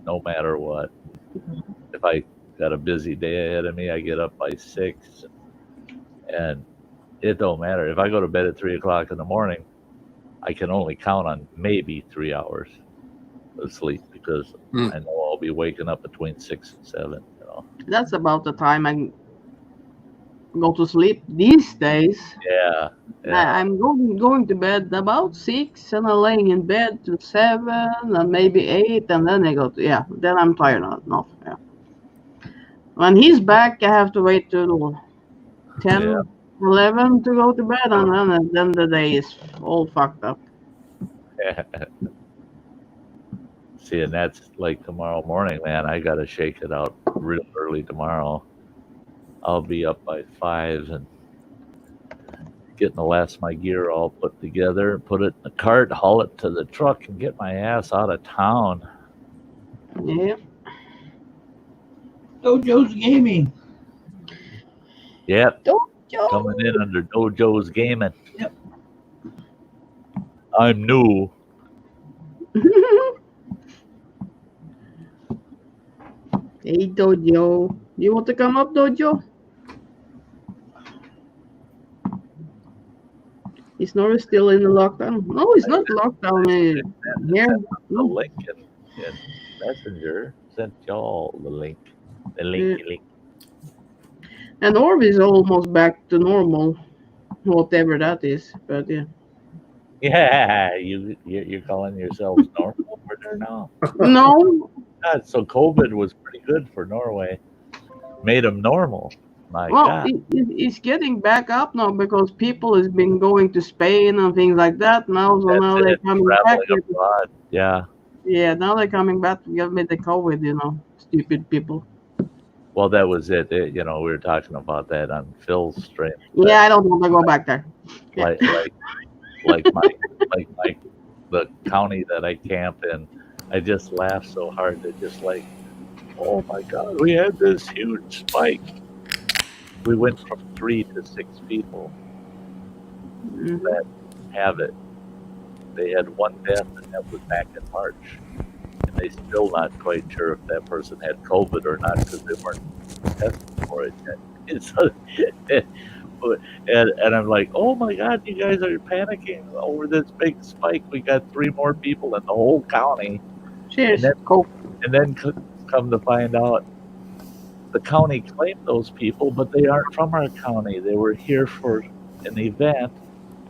no matter what. If I got a busy day ahead of me, I get up by 6, and it don't matter. If I go to bed at 3 o'clock in the morning, I can only count on maybe 3 hours of sleep because I know I'll be waking up between 6 and 7. You know. That's about the time I go to sleep these days. Yeah. I'm going to bed about 6, and I'm laying in bed till 7 and maybe 8, and then I go to, then I'm tired enough. Yeah. When he's back, I have to wait till 10, 11 to go to bed, and then the day is all fucked up. See, and that's like tomorrow morning, man. I got to shake it out real early tomorrow. I'll be up by 5 and getting the last of my gear all put together, put it in the cart, haul it to the truck, and get my ass out of town. Yeah. Dojo's Gaming. Yep. Dojo. Coming in under Dojo's Gaming. Yep. I'm new. Hey, Dojo. You want to come up, Dojo? Is Norris still in the lockdown? No, he's not lockdown here. The link in Messenger sent y'all the link. The link. And Orv is almost back to normal, whatever that is. But yeah. Yeah, you're calling yourselves normal over there now? No. God, so COVID was pretty good for Norway. Made them normal. My God. It's getting back up now because people has been going to Spain and things like that now. So now they're coming back. Abroad. Yeah. Yeah, now they're coming back to get with the COVID, stupid people. Well, that was it. We were talking about that on Phil's stream. Yeah, I don't want to go back there. Like the county that I camp in, I just laughed so hard that just like, oh my God, we had this huge spike. We went from 3 to 6 people Mhm. that have it. They had one death, and that was back in March. And they still not quite sure if that person had COVID or not because they weren't tested for it yet. And I'm like, oh my God, you guys are panicking over this big spike. We got 3 more people in the whole county. Cheers. then- Coke. And then come to find out, the county claimed those people, but they aren't from our county. They were here for an event,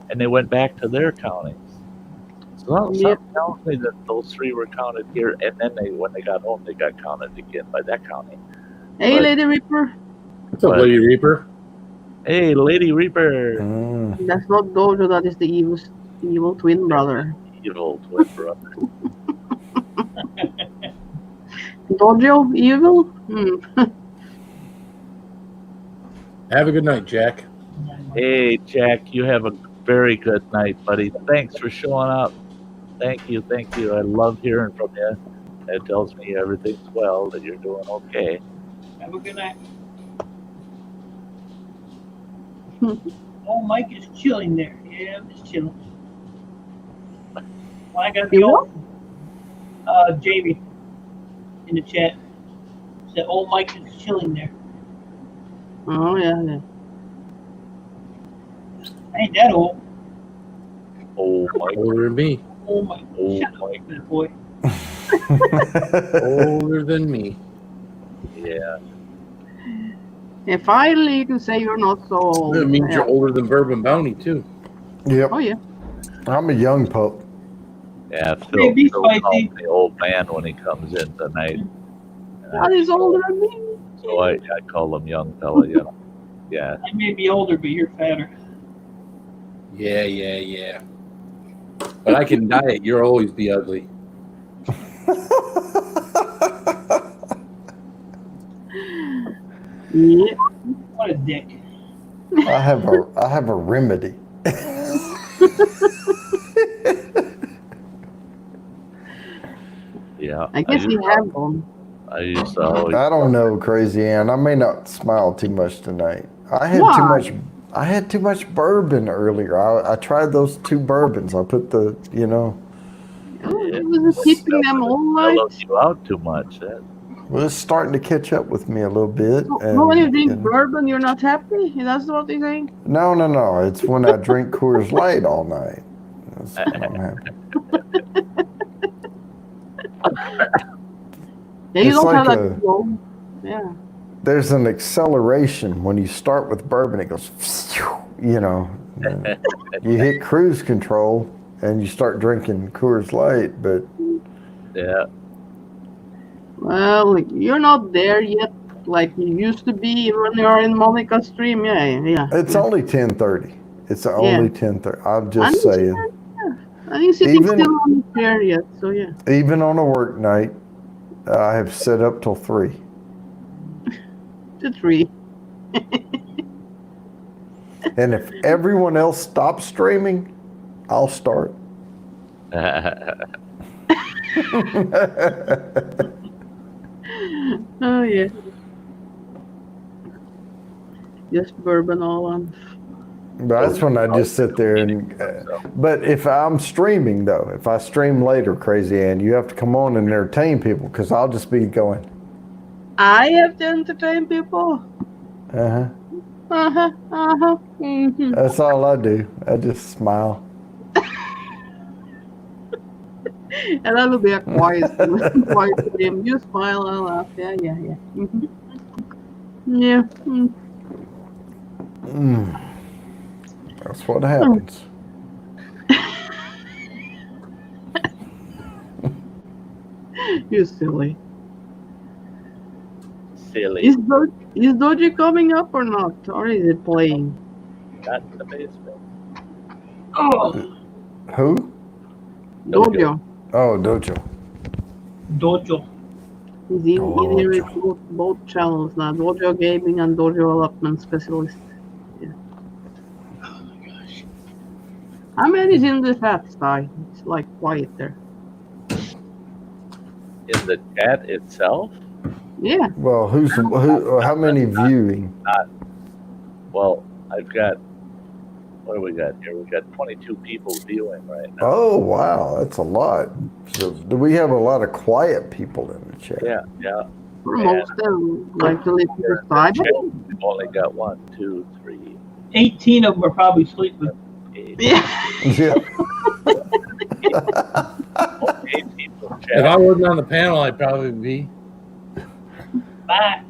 and they went back to their counties. So Yep. something tells me that those 3 were counted here, and then when they got home, they got counted again by that county. Hey, But- Lady Reaper. What's up, Lady Reaper? Hey, Lady Reaper, That's not Dojo. That is the evil twin brother. evil twin brother. Dojo evil? Hmm. Have a good night, Jack. Hey, Jack, you have a very good night, buddy. Thanks for showing up. Thank you. I love hearing from you. That tells me everything's well, that you're doing okay. Have a good night. Oh, Mike is chilling there. Yeah, I'm just chilling. Well, I got the You what? old Jamie in the chat said, "Oh, Mike is chilling there." Oh, yeah. I ain't that old. Oh, Mike. Older than me. Oh my! Oh, Shut up, Mike. good boy. Older than me. Yeah. Yeah, finally you can say you're not so old. That means Yeah. you're older than Bourbon Bounty, too. Yep. Oh, yeah. I'm a young pup. Yeah, Hey, be Phil calls spicy. me old man when he comes in tonight. That is older than me. So I call him young fella, you know. Yeah. I may be older, but you're fatter. Yeah. But I can diet. You'll always be ugly. Yeah. What a dick. I have a remedy. Yeah. I guess you have one. I used to always. I don't know, Crazy Ann. I may not smile too much tonight. I had Why? too much bourbon earlier. I tried those 2 bourbons. I put the, Oh, it was keeping them all Mellowed night. you out too much. That, well, it's starting to catch up with me a little bit. So when you drink and- bourbon, you're not happy? That's what you're saying? No. It's when I drink Coors Light all night. That's when I'm happy. Yeah, you It's don't have like that flow. Yeah. There's an acceleration when you start with bourbon. It goes, and you hit cruise control and you start drinking Coors Light, but yeah. Well, you're not there yet like you used to be when you are in Monica Stream. Yeah. it's only 10:30. It's only 10:30. I'm just saying. I think sitting Even- still on the chair yet, so yeah. Even on a work night, I have set up till 3. To 3. And if everyone else stops streaming, I'll start. Oh yeah. Just bourbon all on. That's when I just sit there and. But if I'm streaming though, if I stream later, Crazy Ann, you have to come on and entertain people because I'll just be going. I have to entertain people. Uh huh. Mm-hmm. That's all I do. I just smile. And that'll be a quiet stream. You smile and laugh. Yeah. Mm-hmm. Yeah. That's what happens. You're silly. Silly. Is Doji coming up or not? Or is it playing? Not in the basement. Oh, Who? Dojo. Oh, Dojo. Dojo. He's in here with both channels now. Dojo Gaming and Dojo Development Specialist. Yeah. Oh my gosh. How many is in the chat, Sty? It's like quiet there. In the chat itself? Yeah. Well, who? How many viewing? Well, I've got, what do we got here? We've got 22 people viewing right now. Oh, wow, that's a lot. So, do we have a lot of quiet people in the chat? Yeah. For most of them like to listen to Sty. We've only got 1, 2, 3, 18 of them are probably sleeping. 8, Yeah. Yeah. 8 people. If I wasn't on the panel, I'd probably be. Bye.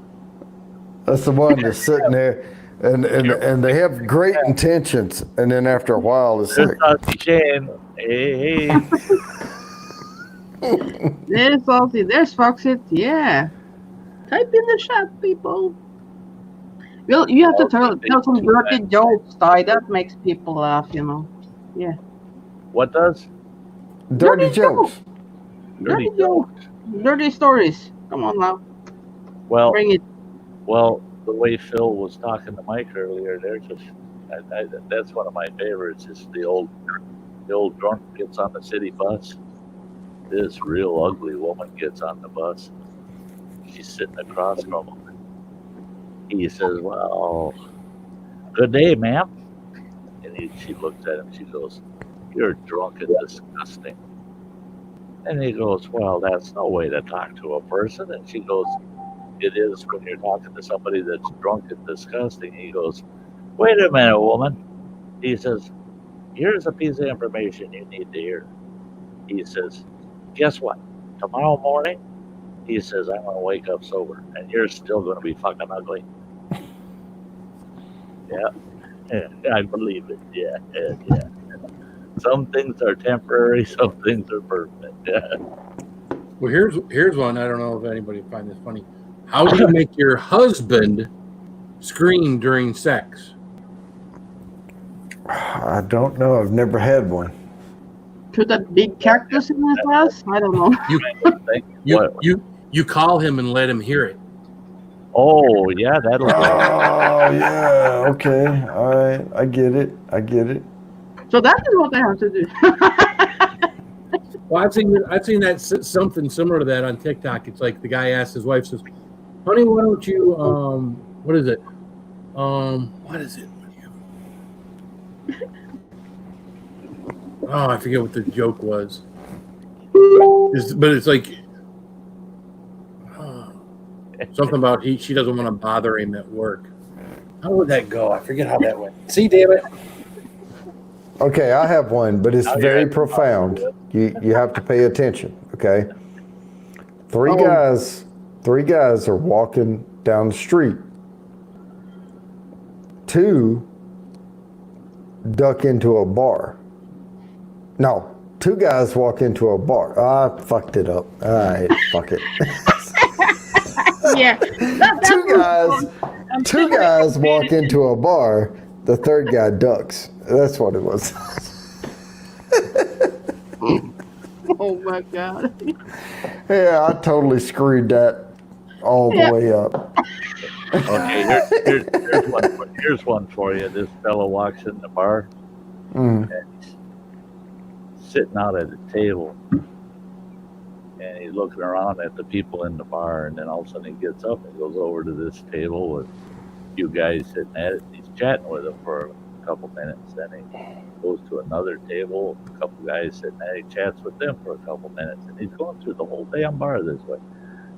That's the one that's sitting there, and they have great intentions, and then after a while, it's like, Shane. Hey. There's Salty. There's Foxit. Yeah. Type in the chat, people. Well, you have to tell some dirty jokes, Sty. That makes people laugh, you know. Yeah. What does? dirty jokes. Dirty jokes. Dirty stories. Come on now. Well, Bring it. well, the way Phil was talking to Mike earlier, that's one of my favorites. Is the old drunk gets on the city bus. This real ugly woman gets on the bus. She's sitting across from him. He says, "Well, good day, ma'am." And she looks at him. She goes, "You're drunk and disgusting." And he goes, "Well, that's no way to talk to a person." And she goes, "It is when you're talking to somebody that's drunk and disgusting." He goes, "Wait a minute, woman." He says, "Here's a piece of information you need to hear." He says, "Guess what? Tomorrow morning," he says, "I'm going to wake up sober, and you're still going to be fucking ugly." Yeah, I believe it. Yeah. Some things are temporary, some things are permanent. Yeah. Well, here's one. I don't know if anybody find this funny. How do you make your husband scream during sex? I don't know. I've never had one. Put that big cactus in his ass? I don't know. You call him and let him hear it. Oh, yeah, that'll Oh, yeah. Okay. All right. I get it. So that is what I have to do. Well, I've seen that something similar to that on TikTok. It's like the guy asks his wife, says, "Honey, why don't you what is it? What is it? Oh, I forget what the joke was. But it's like something about she doesn't want to bother him at work. How would that go? I forget how that went. See, damn it. Okay, I have one, but it's very profound. You have to pay attention, okay? Three guys are walking down the street. 2 duck into a bar. No, 2 guys walk into a bar. I fucked it up. All right, fuck it. Yeah. Two guys walk into a bar. The third guy ducks. That's what it was. Oh my God. Yeah, I totally screwed that all the way up. Okay, here's one for you. This fellow walks in the bar and he's sitting out at a table and he's looking around at the people in the bar, and then all of a sudden he gets up and goes over to this table with a few guys sitting at it. He's chatting with them for a couple minutes. Then he goes to another table, a couple guys sitting at it. He chats with them for a couple minutes, and he's going through the whole damn bar this way.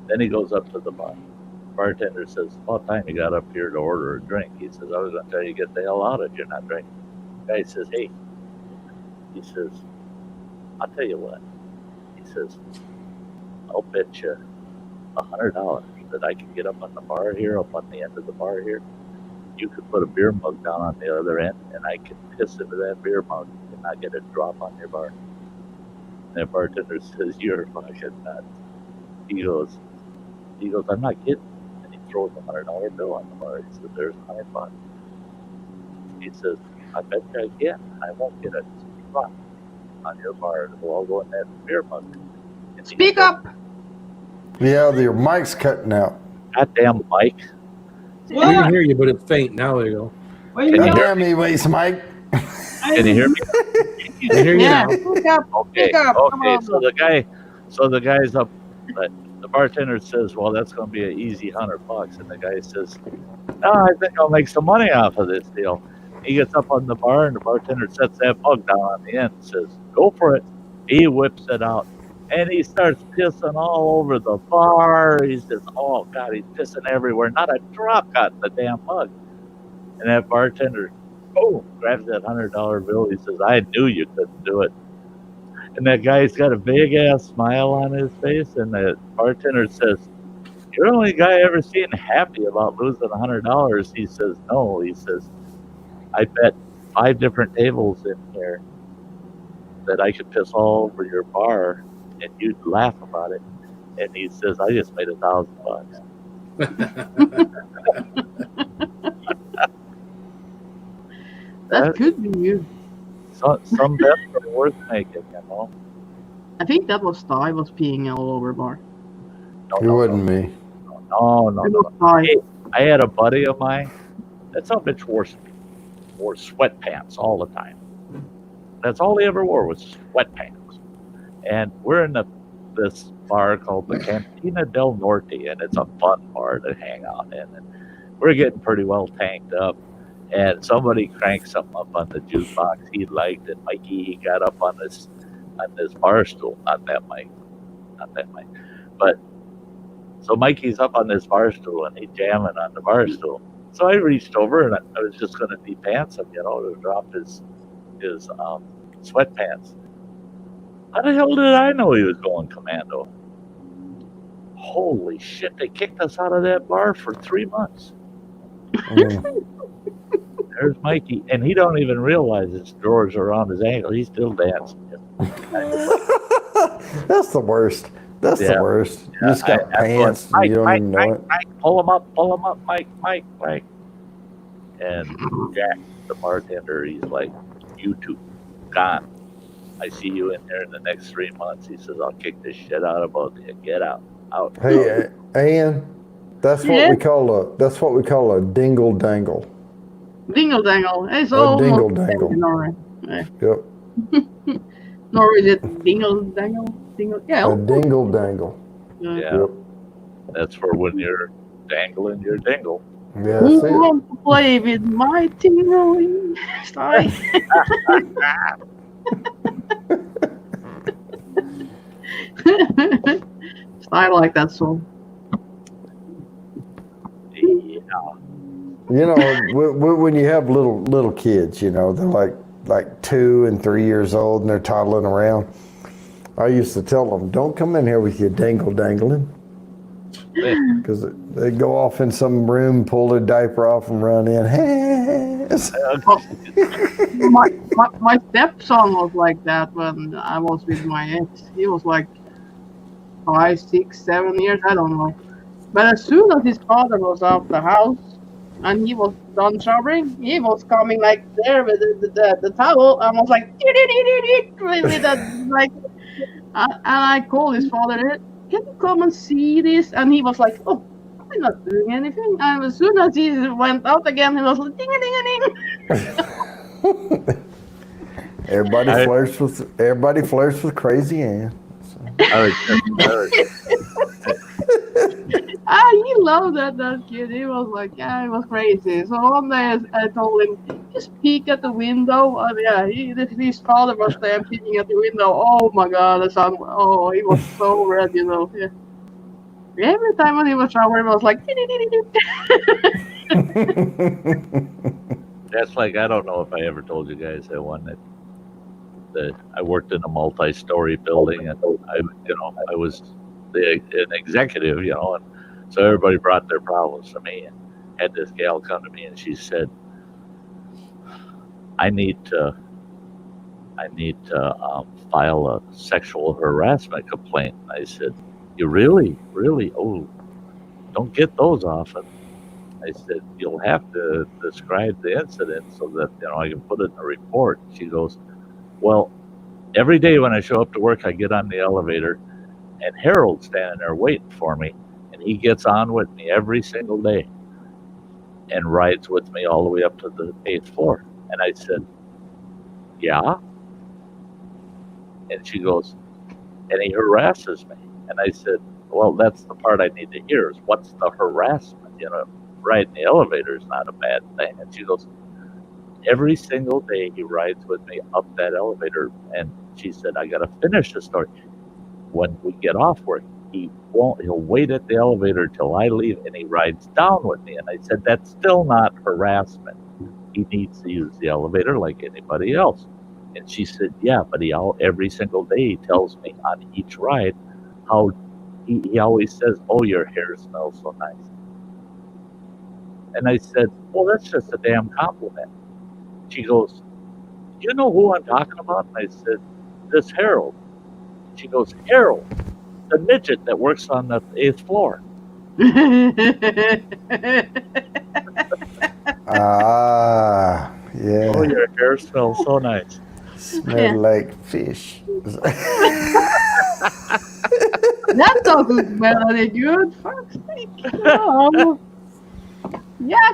Then he goes up to the bar. Bartender says, "About time you got up here to order a drink." He says, "I was going to tell you to get the hell out if you're not drinking." The guy says, "Hey," he says, "I'll tell you what." He says, "I'll bet you $100 that I can get up on the bar here, up on the end of the bar here. You could put a beer mug down on the other end, and I can piss into that beer mug and not get a drop on your bar." And the bartender says, "You're fucking nuts." He goes, "I'm not kidding." And he throws a $100 bill on the bar. He says, "There's $100." He says, "I bet you again, I won't get a drop on your bar. We'll all go in that beer mug." And Speak up. Yeah, your mic's cutting out. Goddamn Mike. We can hear you, but it's faint. Now there you go. Goddamn me, waste Mike. Can you hear me? I hear you now. Speak up. Okay. Speak up. Come Okay. on. So the guy's up But the bartender says, well, that's going to be an easy $100. And the guy says, no, I think I'll make some money off of this deal. He gets up on the bar, and the bartender sets that mug down on the end and says, go for it. He whips it out, and he starts pissing all over the bar. He says, oh, God, he's pissing everywhere. Not a drop got in the damn mug. And that bartender, grabs that $100 bill. He says, I knew you couldn't do it. And that guy's got a big-ass smile on his face, and the bartender says, you're the only guy I ever seen happy about losing $100. He says, no. He says, I bet 5 different tables in here that I could piss all over your bar, and you'd laugh about it. And he says, I just made $1,000. That could be you. Some bets are worth making, you know. I think that was Sty was peeing all over bar. No, It wasn't me. No. It was Sty. Hey, I had a buddy of mine. That some bitch wore sweatpants all the time. That's all he ever wore was sweatpants. And we're in this bar called the Cantina del Norte, and it's a fun bar to hang out in. And we're getting pretty well tanked up. And somebody cranked something up on the jukebox he liked, and Mikey, he got up on this bar stool. Not that mic. But so Mikey's up on this bar stool, and he's jamming on the bar stool. So I reached over, and I was just going to de-pants him, to drop his sweatpants. How the hell did I know he was going commando? Holy shit, they kicked us out of that bar for 3 months. There's Mikey, and he don't even realize his drawers are around his ankle. He's still dancing. That's the worst. That's the worst. You just got pants. Mike, you don't even know it. Mike, pull him up, Mike. And Jack, the bartender, he's like, you two, gone. I see you in there in the next 3 months. He says, I'll kick this shit out of both of you. Get out. Hey, Ann, that's what we call a dingle dangle. Dingle dangle. It's A almost dingle dangle. in Norway. Yeah. Yep. Nor is it dingle dangle? Dingle. Yeah. A dingle dangle. Yeah. Yep. That's for when you're dangling your dingle. Yeah, Who that's it. wants to play with my tingling Sty? I like that song. Yeah. When you have little kids, they're like 2 and 3 years old, and they're toddling around. I used to tell them, "Don't come in here with your dangle dangling," because they go off in some room, pull their diaper off, and run in. My stepson was like that when I was with my ex. He was like 5, 6, 7 years, I don't know. But as soon as his father was out the house and he was done showering, he was coming like there with the towel and was like with that, like, and I called his father, "Can you come and see this?" And he was like, "Oh, I'm not doing anything." And as soon as he went out again, he was like, "Ding a ding a ding." Everybody flirts with Crazy Ann. So. He loved that kid. He was like, yeah, it was crazy. So one day I told him, just peek at the window. His father was there peeking at the window. Oh my God, the son. Oh, he was so red, Yeah. Every time when he was showering, he was like, That's like, I don't know if I ever told you guys that one that I worked in a multi-story building, and I was an executive, and so everybody brought their problems to me, and had this gal come to me, and she said, I need to file a sexual harassment complaint. And I said, you really? Oh, don't get those often. I said, you'll have to describe the incident so that I can put it in a report. She goes, well, every day when I show up to work, I get on the elevator, and Harold's standing there waiting for me, and he gets on with me every single day and rides with me all the way up to the 8th floor. And I said, yeah? And she goes, and he harasses me. And I said, well, that's the part I need to hear is what's the harassment? You know, riding the elevator is not a bad thing. And she goes, every single day he rides with me up that elevator. And she said, I got to finish the story. When we get off work, he'll wait at the elevator till I leave and he rides down with me. And I said, that's still not harassment. He needs to use the elevator like anybody else. And she said, yeah, but every single day he tells me on each ride how he always says, oh, your hair smells so nice. And I said, well, that's just a damn compliment. She goes, you know who I'm talking about? And I said, this Harold. She goes, Harold, the midget that works on the 8th floor. Ah, yeah. Oh, your hair smells so nice. Smell like fish. That doesn't smell any good. Fuck's sake. No. Yeah.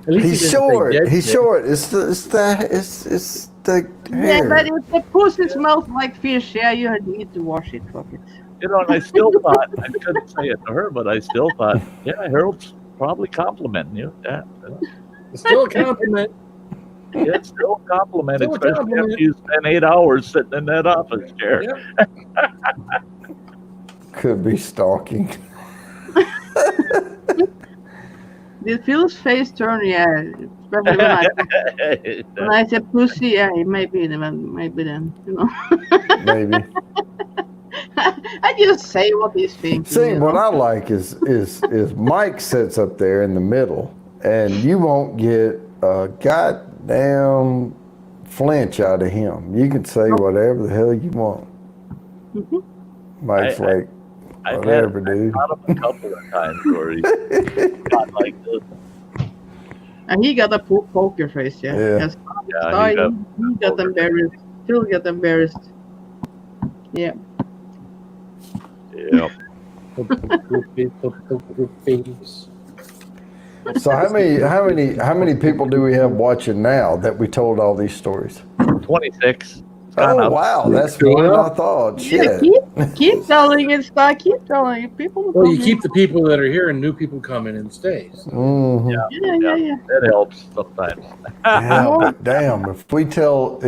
He's short. He's short. It's the Yeah, hair. but if the pussy smells like fish, yeah, you need to wash it. Fuck it. You know, and I still thought, I couldn't say it to her, but I still thought, yeah, Harold's probably complimenting you. Yeah. It's still a compliment. Yeah, it's still a compliment, Still a especially compliment. after you spend 8 hours sitting in that office chair. Yep. Could be stalking. Did Phil's face turn? Yeah, especially when I said pussy. Yeah, it might be then. You know. Maybe. I just say what he's thinking. See, you what know? I like is Mike sits up there in the middle, and you won't get a goddamn flinch out of him. You can say whatever the hell you want. Mike's like, whatever, dude. I've had him a couple of times where he's not like this. And he got a poker face, yeah. Yeah. Yes. Yeah, He got embarrassed. Phil got embarrassed. Yeah. Yeah. So how many people do we have watching now that we told all these stories? 26. Oh wow, that's more than I thought. Yeah, Shit. keep telling it, Sty. Keep telling it. People. Well, you keep the people that are here, and new people come in and stay. So. Mm-hmm. Yeah. It helps sometimes. Yeah, but damn, if we tell,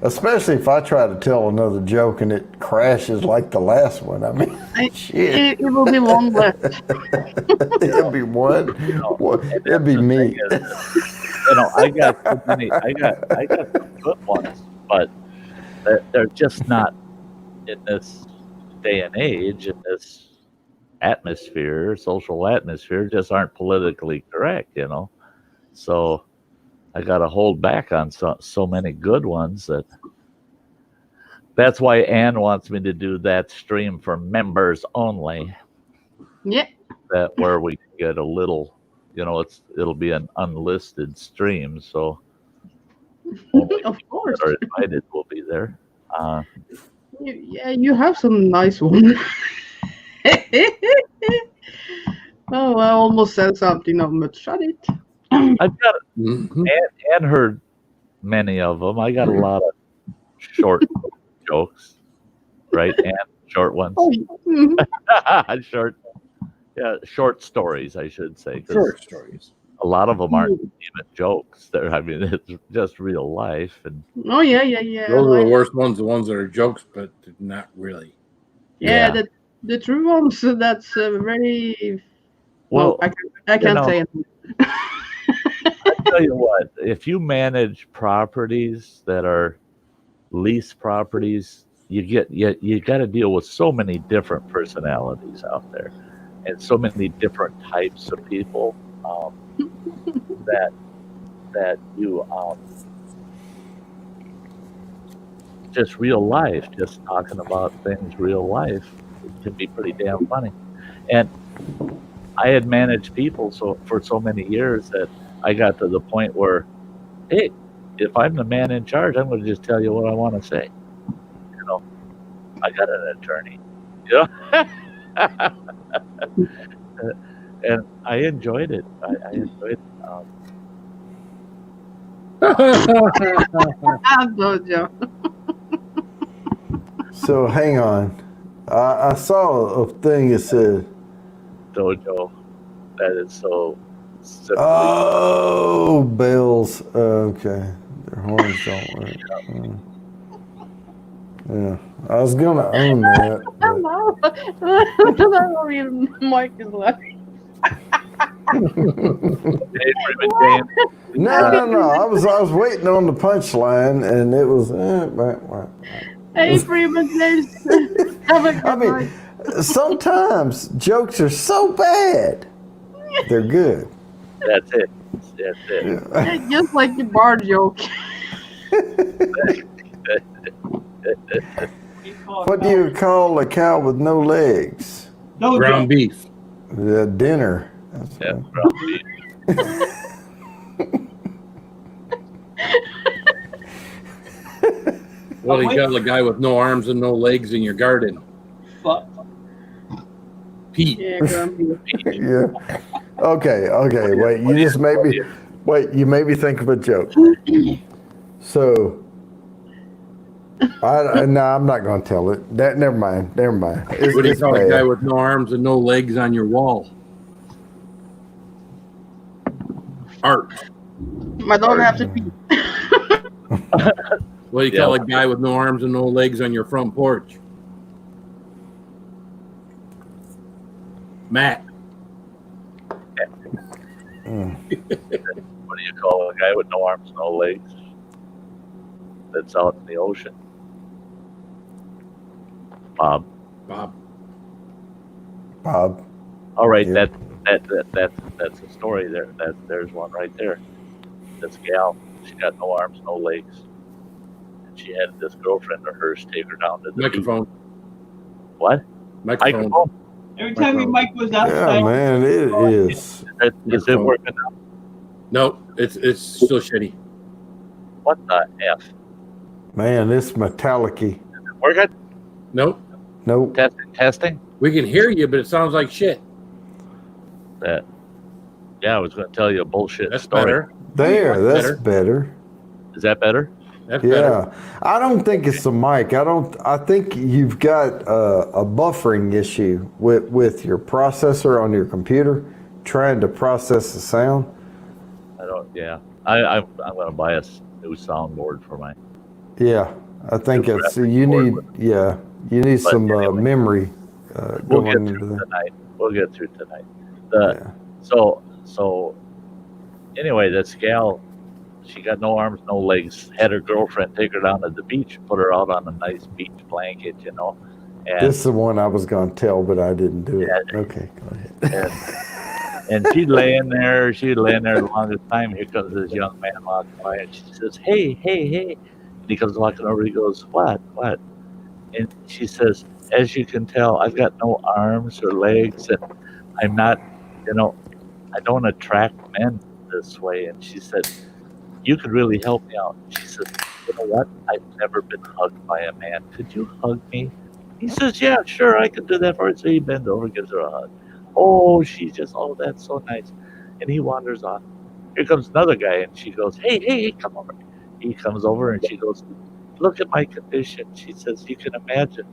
especially if I try to tell another joke and it crashes like the last one, I mean, shit. It will be long left. It'll be one. It'll be me. You know, I got so many. I got some good ones, but they're just not in this day and age, in this atmosphere, social atmosphere, just aren't politically correct, you know. So I got to hold back on so many good ones that's why Ann wants me to do that stream for members only. Yeah. That where we can get a little, you know, it'll be an unlisted stream, so only Of people course. that are invited will be there. Yeah, you have some nice ones. Oh, I almost said something, but shut it. I've got Ann heard many of them. I got a lot of short jokes, right? And short ones. Short stories, I should say. Short stories. A lot of them aren't even jokes. I mean, it's just real life. And Oh, yeah. Those are the worst ones, the ones that are jokes, but not really. Yeah, the true ones, that's very... Well, I can't say it. I tell you what, if you manage properties that are lease properties, you got to deal with so many different personalities out there, and so many different types of people that you just real life, just talking about things real life, it can be pretty damn funny. And I had managed people for so many years that I got to the point where, hey, if I'm the man in charge, I'm going to just tell you what I want to say. You know, I got an attorney. You know, and I enjoyed it. I enjoyed it. Jojo. So hang on. I saw a thing that said, Dojo. That is so simply. "Oh, bells. Okay, their horns don't work." Yeah, I was gonna own that. But... I don't even Mike is laughing. No. I was waiting on the punchline, and it was. Hey, Freeman James. Have a good I mean, night. sometimes jokes are so bad, they're good. That's it. That's it. Yeah. Just like the bar joke. What do you call a cow with no legs? Ground beef. Dinner. Yeah, probably. Well, you got a guy with no arms and no legs in your garden. Fuck. Pete. Yeah, ground beef. Yeah. Okay. Wait, you made me think of a joke. So, I'm not going to tell it. Never mind. It's, What do you it's call a bad. guy with no arms and no legs on your wall? Art. I don't have to pee. What do you call a guy with no arms and no legs on your front porch? Matt. What do you call a guy with no arms, no legs? That's out in the ocean. Bob. All All right, that's a story there. There's one right there. This gal, she got no arms, no legs, and she had this girlfriend of hers take her down to the Microphone. beach. What? Microphone. Every time your mic goes out, Yeah, man, it is. Is it working now? No, it's still shitty. What the F? Man, it's metallic-y. Is it working? Nope. Nope. Testing? We can hear you, but it sounds like shit. Yeah, I was going to tell you a bullshit That's story. better. That's better. Is that better? That's Yeah, better. I don't think it's the mic. I think you've got a buffering issue with your processor on your computer, trying to process the sound. I don't. Yeah, I'm going to buy a new soundboard for my. Yeah, I think it's you need some anyway, memory We'll going get into through that. tonight. We'll get through tonight. Yeah. So anyway, this gal, she got no arms, no legs. Had her girlfriend take her down to the beach, put her out on a nice beach blanket, And This is the one I was going to tell, but I didn't do it. Okay, go ahead. and she'd laying there the longest time. Here comes this young man walking by, and she says, "Hey." And he comes walking over. He goes, "What?" And she says, "As you can tell, I've got no arms or legs, and I'm not, I don't attract men this way." And she said, "You could really help me out." She says, "You know what? I've never been hugged by a man. Could you hug me?" He says, "Yeah, sure, I could do that for you." So he bends over, gives her a hug. Oh, she's just, that's so nice. And he wanders off. Here comes another guy, and she goes, hey, come over. He comes over, and she goes, "Look at my condition." She says, "You can imagine,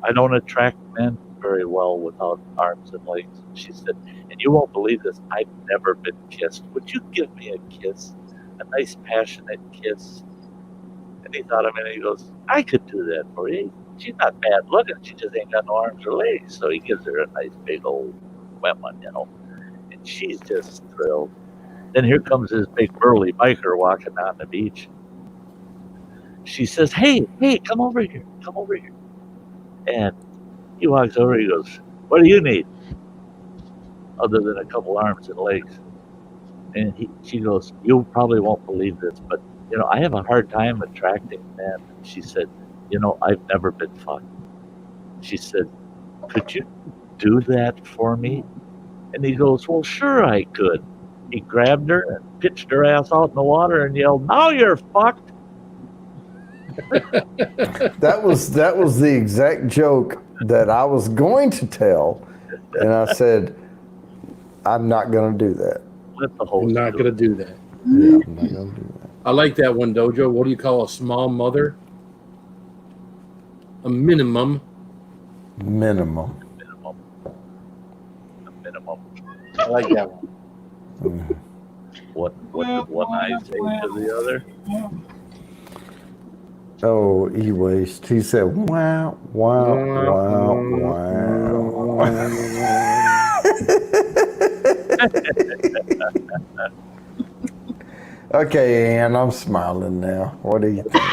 I don't attract men very well without arms and legs." She said, "And you won't believe this, I've never been kissed. Would you give me a kiss? A nice, passionate kiss?" And he thought a minute, he goes, "I could do that for you. She's not bad looking, she just ain't got no arms or legs." So he gives her a nice big old wet one, and she's just thrilled. Then here comes this big burly biker walking down the beach. She says, hey, come over here. And he walks over, he goes, "What do you need? Other than a couple arms and legs?" And she goes, "You probably won't believe this, but I have a hard time attracting men." She said, "I've never been fucked." She said, "Could you do that for me?" And he goes, "Well, sure I could." He grabbed her and pitched her ass out in the water and yelled, "Now you're fucked." That was the exact joke that I was going to tell, and I said, "I'm not going to do that." I'm not going to do that. Yeah, I'm not going to do that. I like that one, Dojo. What do you call a small mother? A minimum Minimum. Minimum. I like that one. Mhm. What did one eye say to the other? Oh, e-waste. He said, wow, wow, wow, wow. Okay, Ann, I'm smiling now. What do you think?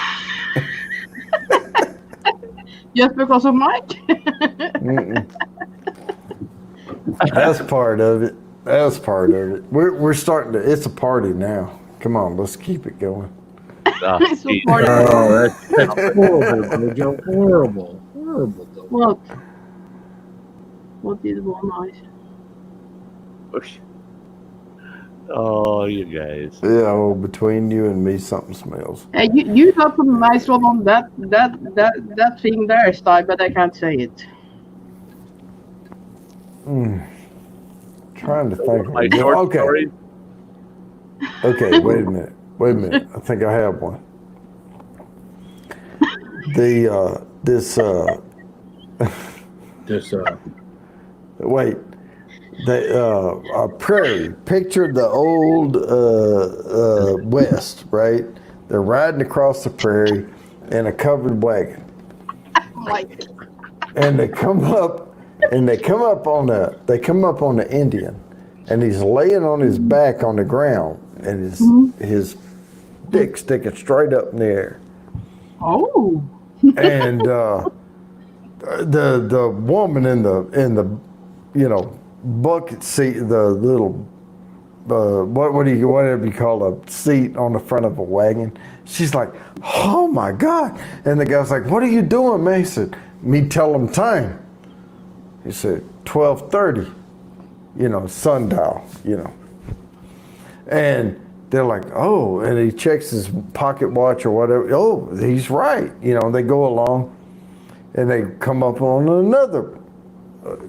Just because of Mike? Mm-mm. That's part of it. That's part of it. We're starting to. It's a party now. Come on, let's keep it going. It's a geez. party. Oh, that's horrible, Jojo. Horrible. Horrible. Jojo. What did one eye say? Oh, you guys. Yeah, well, between you and me, something smells. Hey, you got some nice one on that thing there, Sty, but I can't say it. Trying to think. My short Okay. story. Okay, wait a minute. I think I have one. This wait. A prairie. Picture the old West, right? They're riding across the prairie in a covered wagon. Like, And they come up on the Indian, and he's laying on his back on the ground, and his dick sticking straight up in the air. oh. And the woman in the bucket seat, the little whatever you call a seat on the front of a wagon, she's like, oh my God. And the guy's like, what are you doing, man? He said, me tell him time. He said 12:30, sundial, and they're like, oh, and he checks his pocket watch or whatever. Oh, he's right. They go along, and they come up on another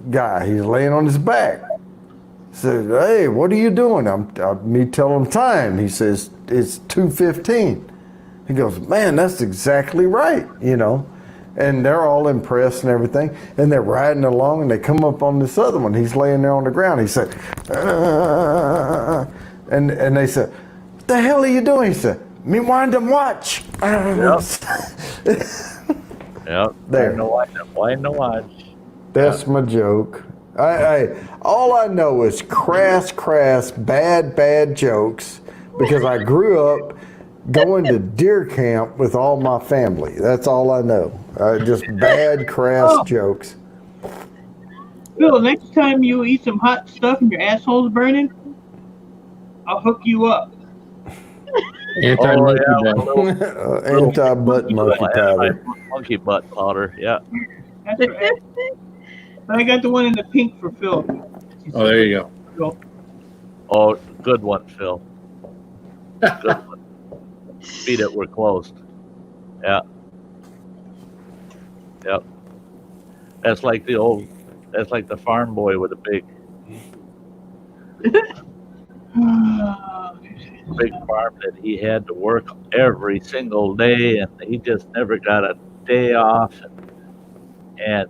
guy. He's laying on his back. Says, hey, what are you doing? Me tell him time. He says, it's 2:15. He goes, man, that's exactly right, And they're all impressed and everything. And they're riding along, and they come up on this other one. He's laying there on the ground. He said, and they said, what the hell are you doing? He said, me wind them watch. Yep. There. Wind the watch. That's my joke. All I know is crass, bad jokes, because I grew up going to deer camp with all my family. That's all I know. Just bad, crass jokes. Phil, next time you eat some hot stuff and your asshole's burning, I'll hook you up. Anti-butt monkey powder. Monkey butt powder, yeah. That's right. But I got the one in the pink for Phil. Oh, there you go. Oh, good one, Phil. Good one. Beat it, we're closed. Yeah. Yep. That's like the farm boy with a big farm that he had to work every single day, and he just never got a day off. And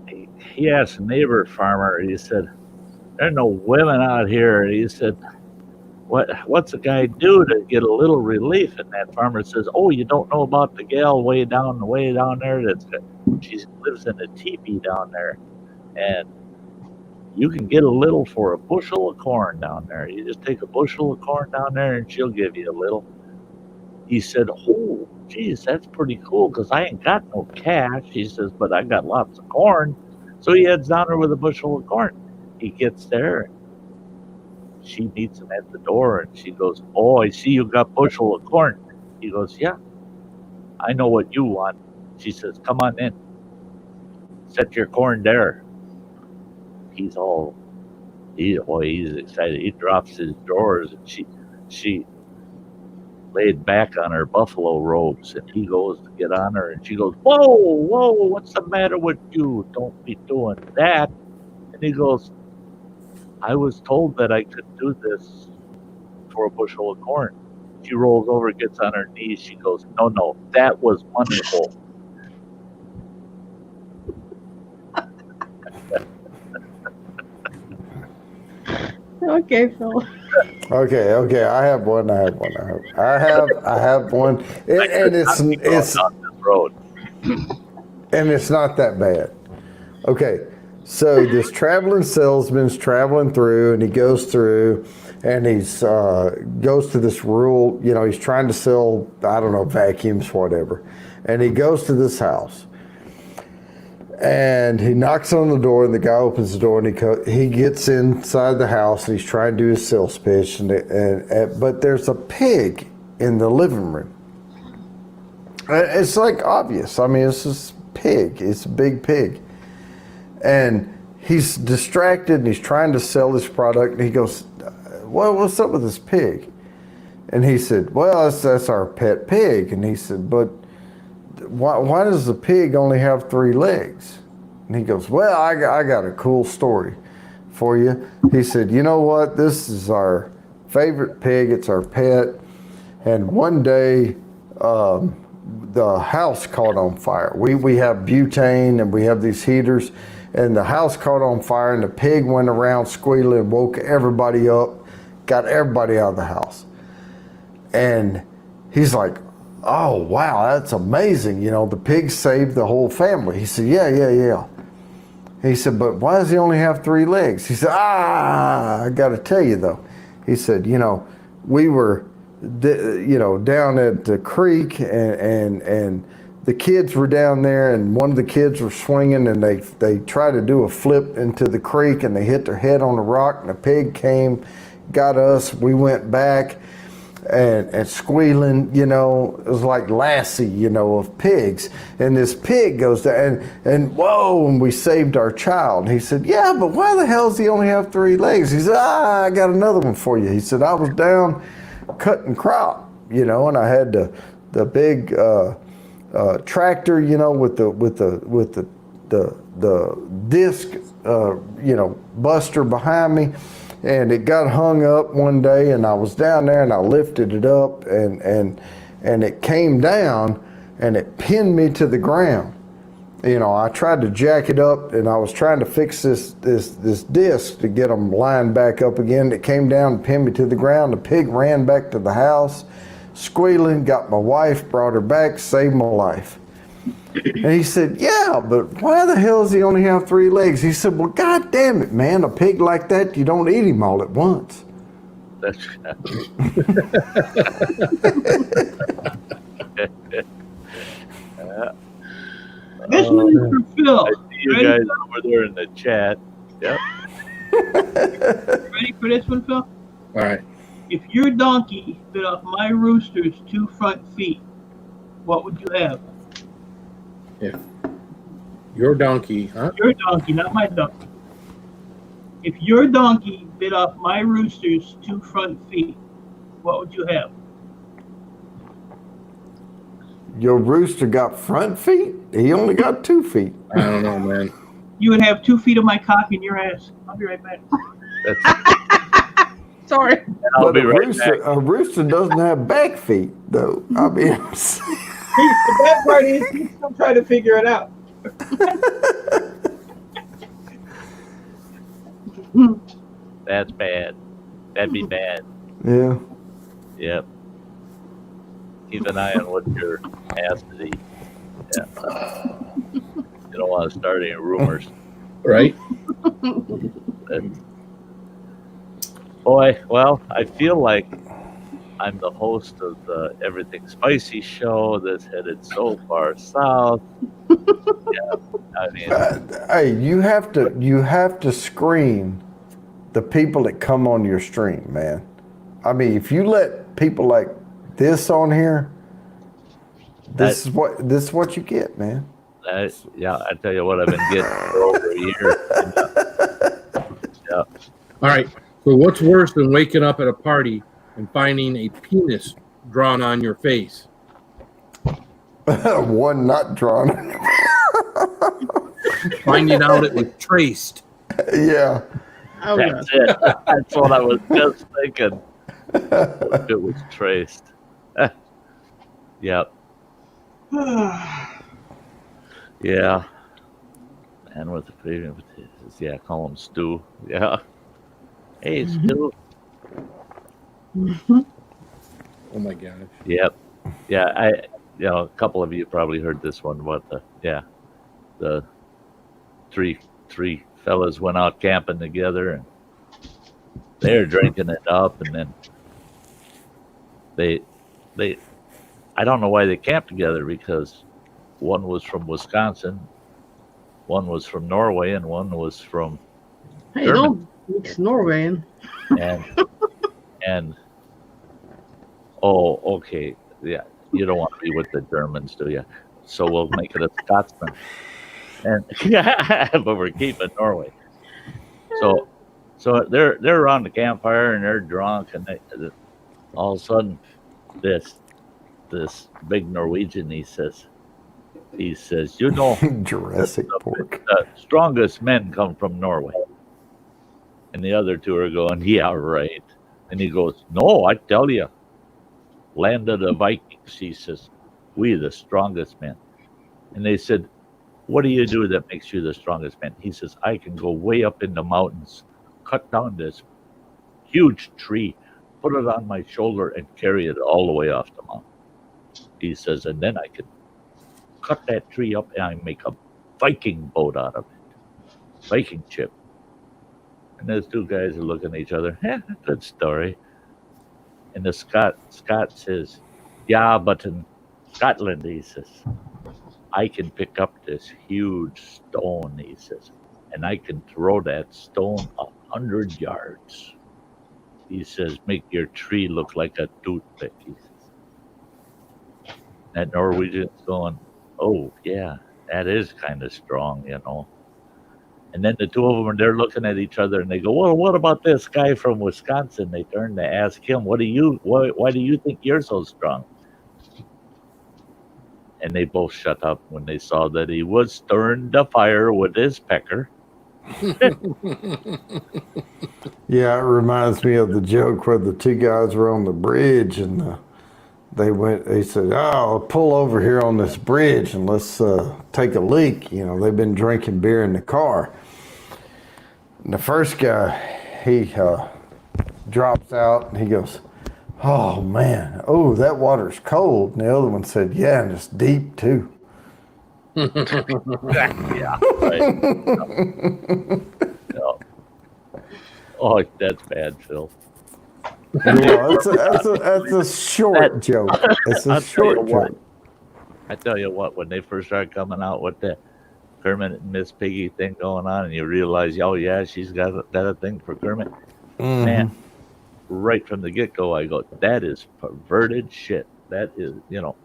he asked a neighbor farmer, he said, there's no women out here. He said, what's a guy do to get a little relief? And that farmer says, oh, you don't know about the gal way down there she lives in a teepee down there, and you can get a little for a bushel of corn down there. You just take a bushel of corn down there and she'll give you a little. He said, oh, geez, that's pretty cool, because I ain't got no cash. He says, but I got lots of corn. So he heads down there with a bushel of corn. He gets there, and she meets him at the door, and she goes, oh, I see you got bushel of corn. He goes, yeah, I know what you want. She says, come on in. Set your corn there. He's excited. He drops his drawers, and she laid back on her buffalo robes, and he goes to get on her, and she goes, whoa, what's the matter with you? Don't be doing that. And he goes, I was told that I could do this for a bushel of corn. She rolls over, gets on her knees. She goes, no, that was wonderful. Okay, Phil. Okay. I have one. I have one, and it's down this road. and it's not that bad. Okay, so this traveling salesman's traveling through, and he goes through, and he's goes to this rural. You know, he's trying to sell, I don't know, vacuums, whatever, and he goes to this house. And he knocks on the door, and the guy opens the door, and he gets inside the house, and he's trying to do his sales pitch, but there's a pig in the living room. It's like obvious. I mean, it's this pig. It's a big pig, and he's distracted, and he's trying to sell his product, and he goes, "Well, what's up with this pig?" And he said, "Well, that's our pet pig." And he said, "But why does the pig only have 3 legs?" And he goes, "Well, I got a cool story for you." He said, "You know what? This is our favorite pig. It's our pet. And one day, the house caught on fire. We have butane, and we have these heaters, and the house caught on fire, and the pig went around squealing and woke everybody up, got everybody out of the house." And he's like, "Oh, wow, that's amazing. You know, the pig saved the whole family." He said, Yeah. He said, "But why does he only have 3 legs?" He said, I got to tell you, though. He said, "You know, we were, down at the creek, and the kids were down there, and one of the kids were swinging, and they tried to do a flip into the creek, and they hit their head on a rock, and the pig came, got us. We went back, and squealing, you know, it was like Lassie, you know, of pigs. And this pig goes down, and whoa, and we saved our child." And he said, "Yeah, but why the hell does he only have 3 legs?" He said, "I got another one for you." He said, "I was down cutting crop, you know, and I had the big tractor, you know, with the disc, buster behind me. And it got hung up one day, and I was down there, and I lifted it up, and it came down, and it pinned me to the ground. You know, I tried to jack it up, and I was trying to fix this disc to get them lined back up again. It came down and pinned me to the ground. The pig ran back to the house, squealing, got my wife, brought her back, saved my life." And he said, "Yeah, but why the hell does he only have 3 legs?" He said, "Well, God damn it, man, a pig like that, you don't eat him all at once." That's This one is for Phil. I see you guys over there in the chat. Yep. Ready for this one, Phil? All right. If your donkey bit off my rooster's 2 front feet, what would you have? If your donkey, huh? Your donkey, not my donkey. If your donkey bit off my rooster's 2 front feet, what would you have? Your rooster got front feet? He only got 2 feet. I don't know, man. You would have 2 feet of my cock in your ass. I'll be right back. Sorry. I'll be right back. A rooster doesn't have back feet, though. I mean, The bad part is he's still trying to figure it out. That's bad. That'd be bad. yeah. Yep. Keep an eye on what your ass is eating. Yeah. You don't want to start any rumors. Right? Boy, well, I feel like I'm the host of the Everything Spicy show that's headed so far south. Yeah, I mean, Hey, you have to screen the people that come on your stream, man. I mean, if you let people like this on here, this is what you get, man. yeah, I tell you what, I've been getting for over a year. Yeah. All right. So what's worse than waking up at a party and finding a penis drawn on your face? One not drawn. Finding out it was traced. Yeah. Oh, That's it. That's what I was just thinking. If it was traced. Yep. Yeah. Man with the premium potatoes. Yeah, call him Stu. Yeah. Hey, Stu. Oh my gosh. Yep. Yeah, a couple of you probably heard this one about the three fellas went out camping together and they're drinking it up, and then they I don't know why they camped together, because one was from Wisconsin, one was from Norway, and one was from Hey, Germany. don't mix Norwegian. And and oh, okay, yeah, you don't want to be with the Germans, do you? So we'll make it a Scotsman. And but we're keeping Norway. So they're around the campfire and they're drunk, and all of a sudden this big Norwegian, he says, you know, Jurassic Park. the strongest men come from Norway. And the other two are going, yeah, right. And he goes, no, I tell you, land of the Vikings, he says, we the strongest men. And they said, what do you do that makes you the strongest man? He says, I can go way up in the mountains, cut down this huge tree, put it on my shoulder, and carry it all the way off the mountain. He says, and then I can cut that tree up and I make a Viking boat out of it. Viking ship. And those two guys are looking at each other. Good story. And the Scot says, yeah, but in Scotland, he says, I can pick up this huge stone, he says, and I can throw that stone 100 yards. He says, make your tree look like a toothpick, he says. That Norwegian's going, oh, yeah, that is kind of strong, you know. And then the two of them, they're looking at each other and they go, well, what about this guy from Wisconsin? They turn to ask him, why do you think you're so strong? And they both shut up when they saw that he was stirring the fire with his pecker. Yeah, it reminds me of the joke where the two guys were on the bridge and they said, oh, pull over here on this bridge and let's take a leak. You know, they've been drinking beer in the car. And the first guy, he drops out and he goes, oh man, oh, that water's cold. And the other one said, yeah, and it's deep too. Yeah, right. No. Oh, that's bad, Phil. Yeah, that's a short joke. It's a short joke. I tell you what, when they first started coming out with the Kermit and Miss Piggy thing going on, and you realize, oh yeah, she's got a thing for Kermit. Mm-hmm. Man, right from the get-go, I go, that is perverted shit. That is, you know,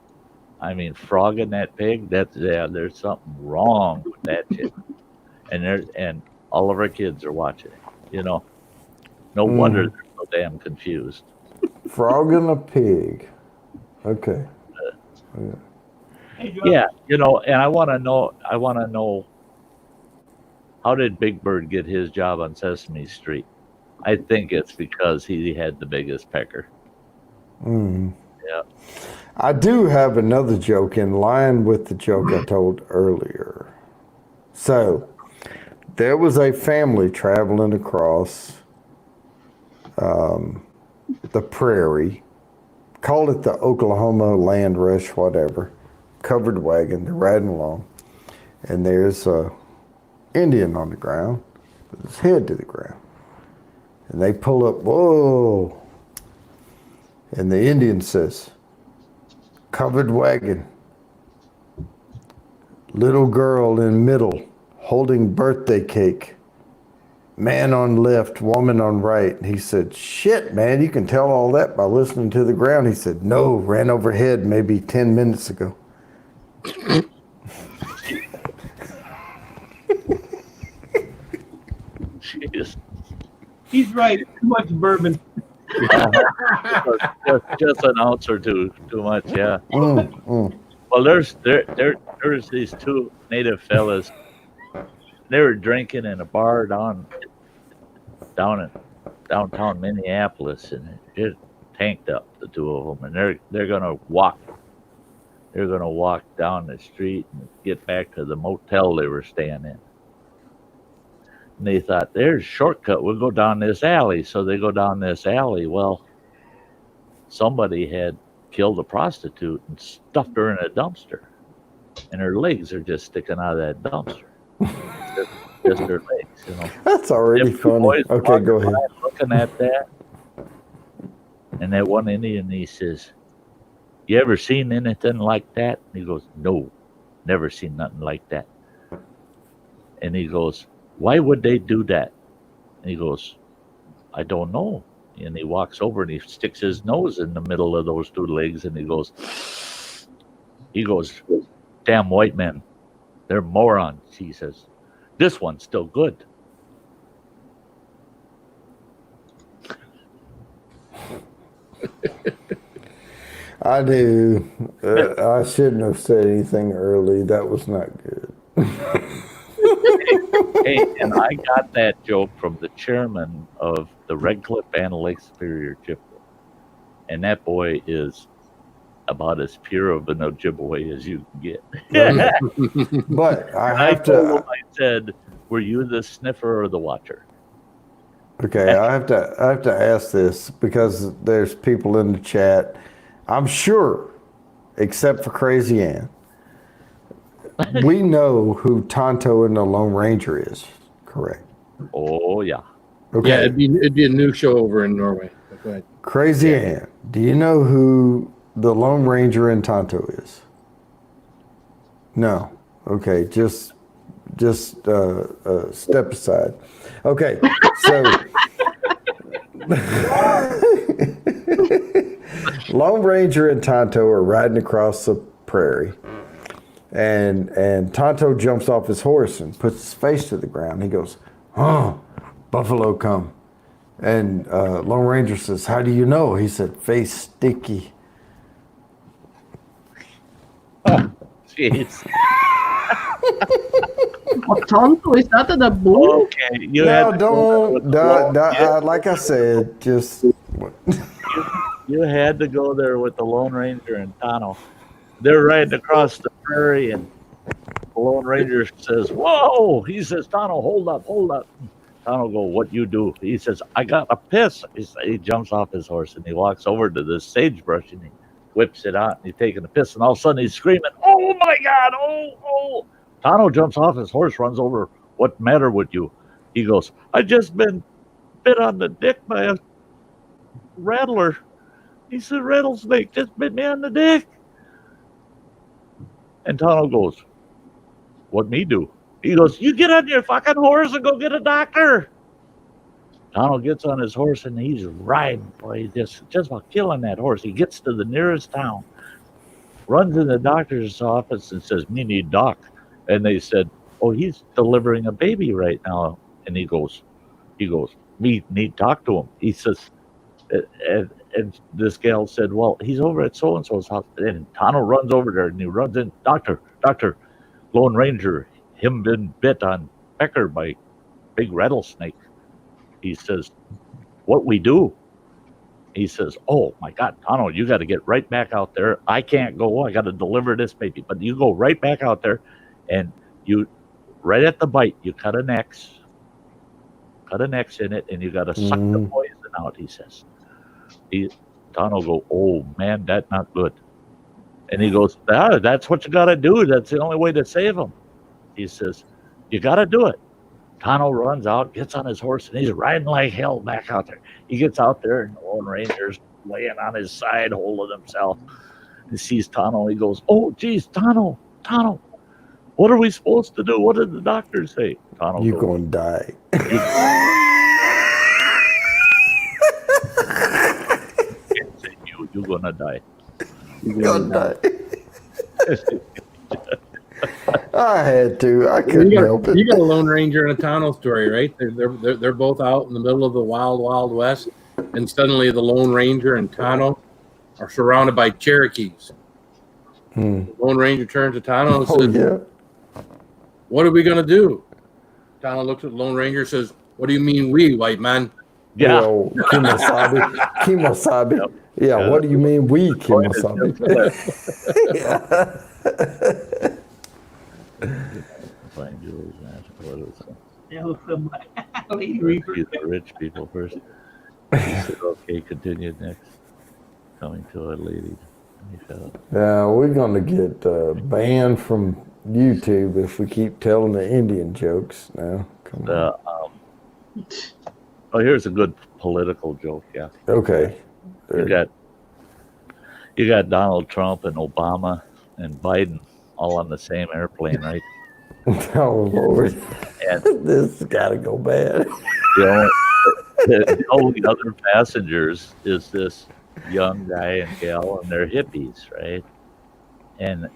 I mean, frogging that pig, there's something wrong with that shit. And all of our kids are watching it, you know. No wonder they're so damn confused. Frogging a pig. Okay. Yeah, you know, and I want to know, how did Big Bird get his job on Sesame Street? I think it's because he had the biggest pecker. Mm. Yeah. I do have another joke in line with the joke I told earlier. So, there was a family traveling across the prairie, call it the Oklahoma land rush, whatever, covered wagon, they're riding along, and there's a Indian on the ground with his head to the ground. And they pull up, whoa, and the Indian says, covered wagon, little girl in middle, holding birthday cake, man on left, woman on right. And he said, shit, man, you can tell all that by listening to the ground. He said, no, ran overhead maybe 10 minutes ago. Jeez. He's right. Too much bourbon. just an ounce or two too much, yeah. Well, there's these two native fellas. They were drinking in a bar down in downtown Minneapolis, and it tanked up, the two of them, and they're gonna walk down the street and get back to the motel they were staying in. And they thought, there's a shortcut. We'll go down this alley. So they go down this alley. Well, somebody had killed a prostitute and stuffed her in a dumpster. And her legs are just sticking out of that dumpster. just her legs, you know. That's already Them two funny. boys Okay, walking go ahead. by looking at that. And that one Indian, he says, you ever seen anything like that? And he goes, no, never seen nothing like that. And he goes, why would they do that? And he goes, I don't know. And he walks over and he sticks his nose in the middle of those two legs and he goes, damn white men, they're morons. He says, this one's still good. I do. I shouldn't have said anything early. That was not good. Hey, and I got that joke from the chairman of the Red Cliff and Lake Superior Chippewa. And that boy is about as pure of an Ojibwe as you can get. But I I have told to. him, I said, were you the sniffer or the watcher? Okay, I have to ask this because there's people in the chat. I'm sure, except for Crazy Ann, we know who Tonto and the Lone Ranger is. Correct. Oh, yeah. Okay. Yeah, it'd be a new show over in Norway. Go ahead. Crazy Ann, do you know who the Lone Ranger and Tonto is? No. Okay, just step aside. Okay, so Lone Ranger and Tonto are riding across the prairie, and Tonto jumps off his horse and puts his face to the ground. He goes, "Oh, buffalo come." And Lone Ranger says, "How do you know?" He said, "Face sticky." Jeez. Tonto, is that the bull? Okay, you No, had to go there with the like I said, just you had to go there with the Lone Ranger and Tano. They're riding across the prairie, and the Lone Ranger says, "Whoa!" He says, "Tano, hold up, hold up." Tano go, "What you do?" He says, "I got a piss." He jumps off his horse and he walks over to the sagebrush and he whips it out and he's taking a piss, and all of a sudden he's screaming, "Oh my God! Oh!" Tano jumps off his horse, runs over. "What matter with you?" He goes, "I just been bit on the dick by a rattler." He said, "Rattlesnake just bit me on the dick." And Tano goes, "What me do?" He goes, "You get on your fucking horse and go get a doctor." Tano gets on his horse and he's riding, boy, just about killing that horse. He gets to the nearest town, runs in the doctor's office and says, "Me need doc." And they said, "Oh, he's delivering a baby right now." And he goes, "Me need talk to him." He says, and this gal said, "Well, he's over at so-and-so's house." And Tano runs over there and he runs in, Doctor, Lone Ranger, him been bit on pecker by big rattlesnake." He says, "What we do?" He says, "Oh my God, Tano, you got to get right back out there. I can't go. I got to deliver this baby. But you go right back out there and you, right at the bite, you cut an X in it and you got to suck the poison out," he says. Tano go, "Oh man, that's not good." And he goes, "That's what you got to do. That's the only way to save him." He says, "You got to do it." Tano runs out, gets on his horse, and he's riding like hell back out there. He gets out there, and the Lone Ranger's laying on his side, holding himself. He sees Tano. He goes, "Oh, geez, Tano, what are we supposed to do? What did the doctor say?" Tano you're goes, going to die. You're going to die. You're going to die. I had to. I couldn't help it. You got a Lone Ranger and a Tonto story, right? They're both out in the middle of the wild, wild west, and suddenly the Lone Ranger and Tonto are surrounded by Cherokees. The Lone Ranger turns to Tonto and says, "What are we gonna do?" Tonto looks at the Lone Ranger and says, "What do you mean, we, white man?" Yeah. Well, Kimosabe. Yeah, what do you mean, we, Kimosabe? That was some lady reaper. The rich people first. He said, okay, continue next. Coming to a lady. Now we're gonna get banned from YouTube if we keep telling the Indian jokes. Now, come on. Oh, here's a good political joke. Yeah. Okay. You got Donald Trump and Obama and Biden all on the same airplane, right? Oh Lord, and this has got to go bad. The only other passengers is this young guy and gal, and they're hippies, right? And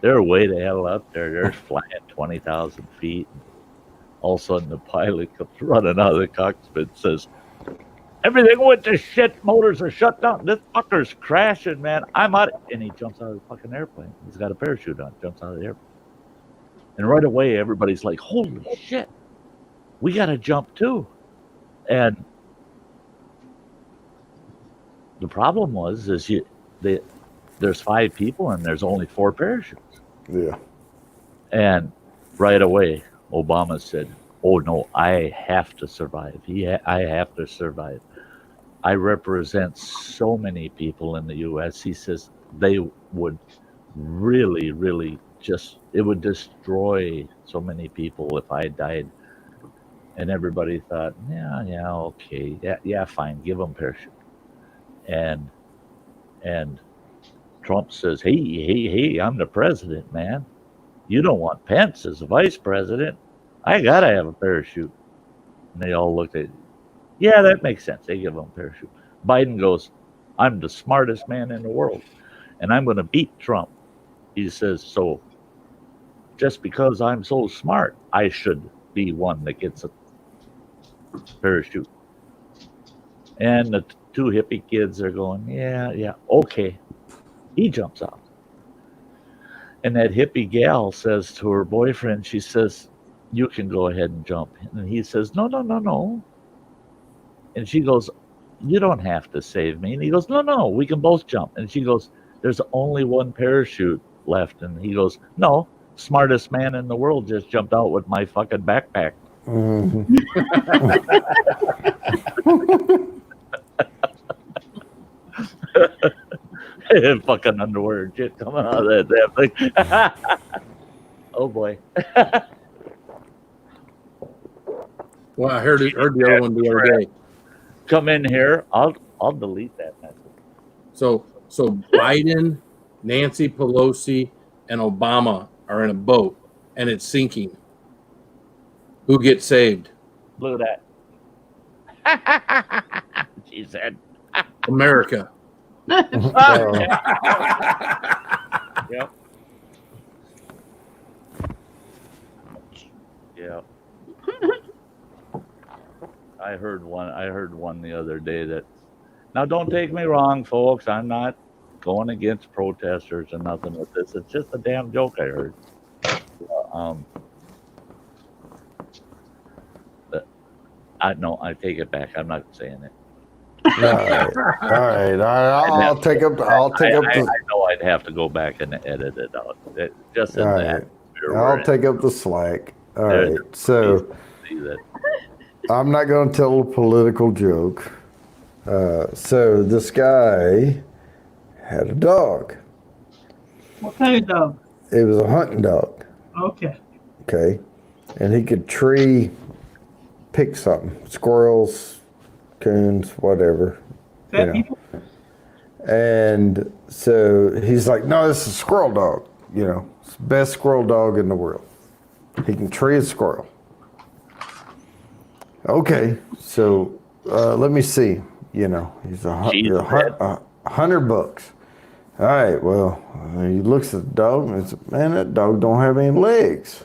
they're way the hell up there. They're flying 20,000 feet. All of a sudden, the pilot comes running out of the cockpit and says, "Everything went to shit. Motors are shut down. This fucker's crashing, man. I'm out." And he jumps out of the fucking airplane. He's got a parachute on. Jumps out of the airplane. And right away, everybody's like, "Holy shit, we got to jump too." And the problem is there's 5 people and there's only 4 parachutes. Yeah. And right away, Obama said, "Oh no, I have to survive. I have to survive. I represent so many people in the U.S." He says they would really, really it would destroy so many people if I died. And everybody thought, yeah, okay, yeah, fine, give them parachute. And Trump says, hey, I'm the president, man. You don't want Pence as a vice president. I gotta have a parachute. And they all looked at it. Yeah, that makes sense. They give him a parachute. Biden goes, I'm the smartest man in the world, and I'm going to beat Trump. He says, so just because I'm so smart, I should be one that gets a parachute. And the 2 hippie kids are going, yeah, okay. He jumps out. And that hippie gal says to her boyfriend, she says, you can go ahead and jump. And he says, no. And she goes, you don't have to save me. And he goes, no, we can both jump. And she goes, there's only one parachute left. And he goes, no, smartest man in the world just jumped out with my fucking backpack. Mm-hmm. Fucking underwear and shit coming out of that damn thing. Oh boy. Well, I heard the other one the other day. Come in here. I'll delete that message. So Biden, Nancy Pelosi, and Obama are in a boat and it's sinking. Who gets saved? Look at that. She said, America. Yep. Yeah. I heard one the other day that. Now, don't take me wrong, folks. I'm not going against protesters or nothing with this. It's just a damn joke I heard. I take it back. I'm not saying it. All right. I'll take up. I know I'd have to go back and edit it out. Just in that. I'll take up the slack. All right. So I'm not going to tell a political joke. So this guy had a dog. What kind of dog? It was a hunting dog. Okay. Okay. And he could pick something. Squirrels, coons, whatever. People? And so he's like, no, this is a squirrel dog. It's the best squirrel dog in the world. He can tree a squirrel. Okay, so let me see. He's $100. All right, well, he looks at the dog and says, man, that dog don't have any legs.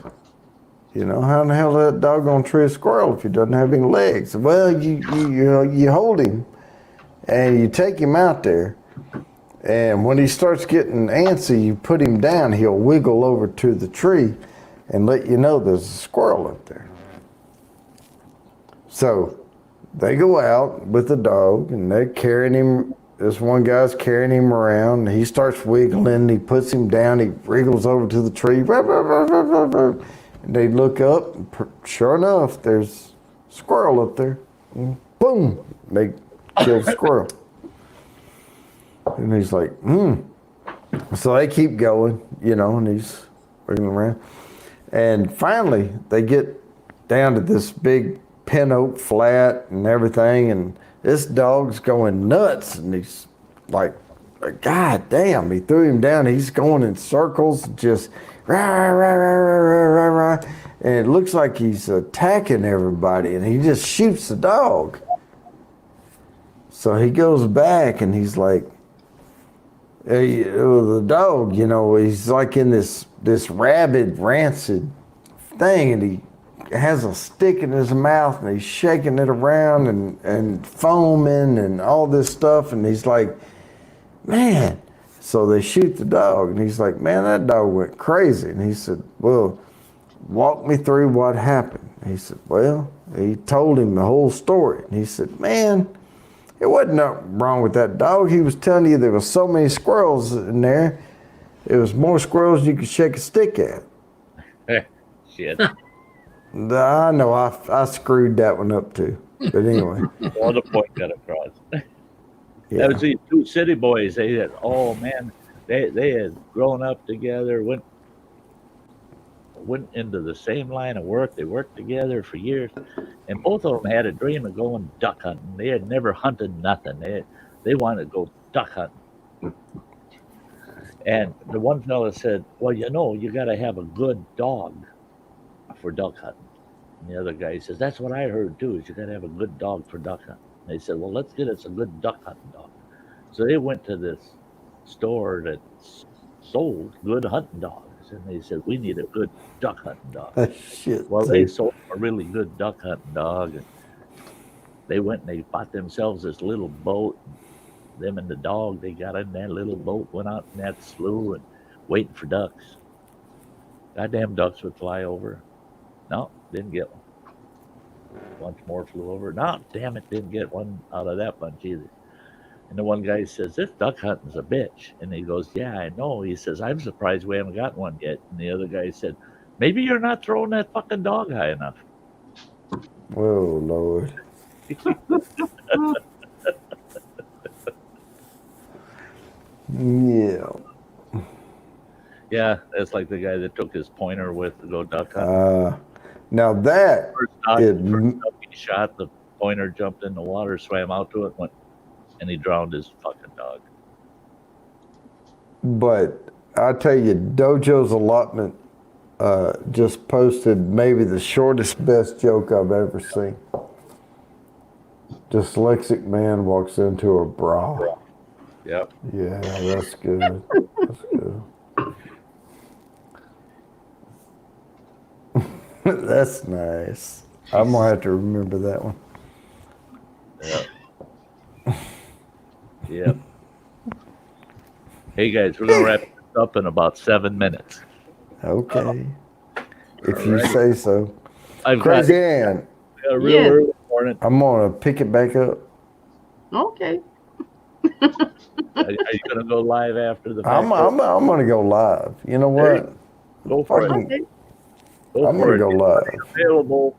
How in the hell is that dog gonna tree a squirrel if he doesn't have any legs? Well, you hold him and you take him out there, and when he starts getting antsy, you put him down. He'll wiggle over to the tree and let you know there's a squirrel up there. So they go out with the dog and they're carrying him. This one guy's carrying him around. He starts wiggling. He puts him down. He wriggles over to the tree. And And they look up, and sure enough, there's a squirrel up there. And boom, they kill the squirrel. And he's like, So they keep going, and he's looking around. And finally, they get down to this big pin oak flat and everything, and this dog's going nuts, and he's like, God damn, he threw him down. He's going in circles, just rah, rah, rah, rah, rah, rah, rah. And it looks like he's attacking everybody, and he just shoots the dog. So he goes back, and he's like, the dog, he's like in this rabid, rancid thing, and he has a stick in his mouth, and he's shaking it around and foaming and all this stuff, and he's like, man. So they shoot the dog, and he's like, man, that dog went crazy. And he said, well, walk me through what happened. And he said, well, he told him the whole story. And he said, man, it wasn't nothing wrong with that dog. He was telling you there was so many squirrels in there. It was more squirrels you could shake a stick at. Shit. I know, I screwed that one up too. But anyway. Well, the point got across. Yeah. That was these two city boys. They had, oh man, they had grown up together, went into the same line of work. They worked together for years, and both of them had a dream of going duck hunting. They had never hunted nothing. They wanted to go duck hunting. And the one fella said, well, you got to have a good dog for duck hunting. And the other guy says, that's what I heard too, is you got to have a good dog for duck hunting. They said, well, let's get us a good duck hunting dog. So they went to this store that sold good hunting dogs, and they said, we need a good duck hunting dog. Shit. Well, they sold a really good duck hunting dog, and they went and they bought themselves this little boat. Them and the dog, they got in that little boat, went out in that slough and waiting for ducks. Goddamn ducks would fly over. No, didn't get one. Bunch more flew over. No, damn it, didn't get one out of that bunch either. And the one guy says, this duck hunting's a bitch. And he goes, yeah, I know. He says, I'm surprised we haven't got one yet. And the other guy said, maybe you're not throwing that fucking dog high enough. Oh, Lord. Yeah. Yeah, that's like the guy that took his pointer with to go duck hunting. Now that First duck he shot, the pointer jumped in the water, swam out to it, and he drowned his fucking dog. But I tell you, Dojo's Allotment just posted maybe the shortest, best joke I've ever seen. Dyslexic man walks into a bra. Yep. Yeah, that's good. That's good. That's nice. I'm gonna have to remember that one. Yeah. Yep. Hey guys, we're gonna wrap this up in about 7 minutes. Okay. If you say so. I've Crazy Ann. got a real early morning. I'm gonna pick it back up. Okay. Are you gonna go live after the? I'm gonna go live. You know what? Go for it. Okay. I'm gonna go live. Available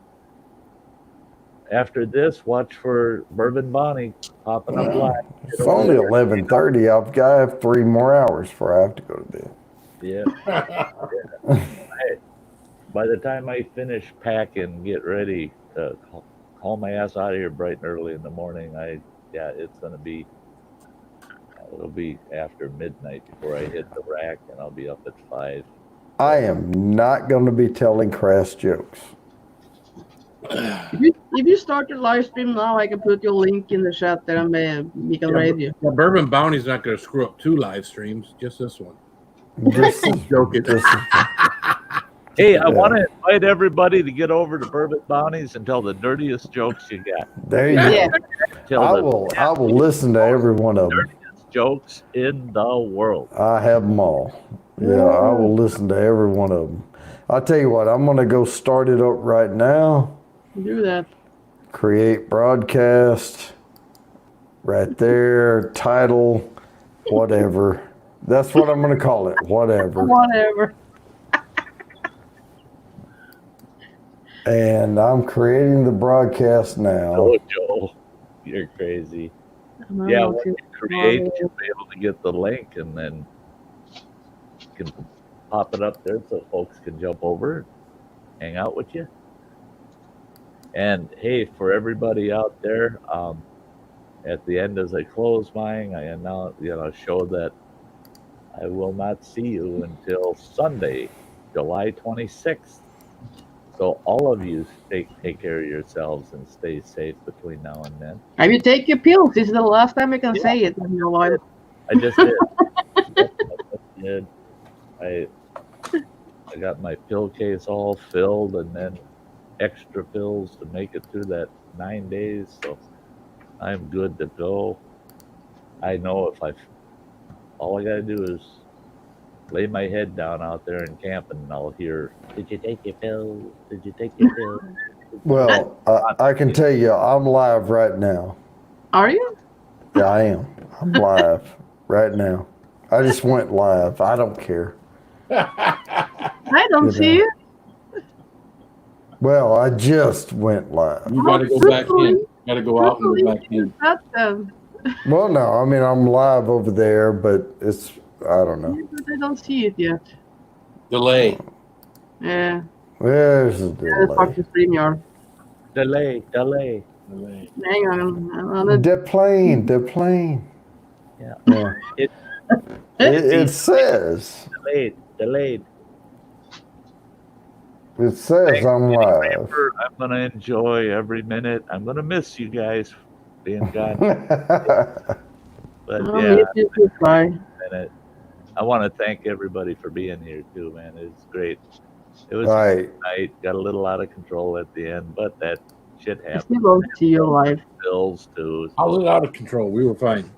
after this. Watch for Bourbon Bonnie popping up live. It's only 11:30. I've got to have 3 more hours before I have to go to bed. Yeah. By the time I finish packing, get ready to haul my ass out of here bright and early in the morning. It's gonna be. It'll be after midnight before I hit the rack, and I'll be up at 5. I am not going to be telling crass jokes. If you start your live stream now, I can put your link in the chat there and we can raid you. Well, Bourbon Bounty's not going to screw up 2 live streams, just this one. Just joking. Hey, I want to invite everybody to get over to Bourbon Bounties and tell the dirtiest jokes you got. There you go. I will listen to every one of them. Dirtiest jokes in the world. I have them all. Yeah, I will listen to every one of them. I'll tell you what, I'm going to go start it up right now. Do that. Create broadcast. Right there. Title. Whatever. That's what I'm going to call it. Whatever. Whatever. And I'm creating the broadcast now. Oh, Joe, you're crazy. Yeah, when you create, you'll be able to get the link, and then you can pop it up there so folks can jump over and hang out with you. And hey, for everybody out there, at the end as I close mine, I announce, show that I will not see you until Sunday, July 26th. So all of you take care of yourselves and stay safe between now and then. Have you take your pills? This is the last time I can say it in your life. I just did. I did. I got my pill case all filled, and then extra pills to make it through that 9 days. So I'm good to go. I know all I gotta do is lay my head down out there in camp, and I'll hear, "Did you take your pill? Did you take your pill?" Well, I can tell you, I'm live right now. Are you? Yeah, I am. I'm live right now. I just went live. I don't care. I don't see you. Well, I just went live. You gotta go back in. You gotta go out and go back in. Well, no, I mean, I'm live over there, but it's, I don't know. I don't see it yet. Delay. Yeah. There's a delay. Delay. Hang on. The plane. Yeah. It says. Delayed. It says I'm live. I'm going to enjoy every minute. I'm going to miss you guys being gone. But I want to thank everybody for being here too, man. It's great. It was right. night. Got a little out of control at the end, but that shit happened. I still don't see your life. Bills too. I was out of control. We were fine.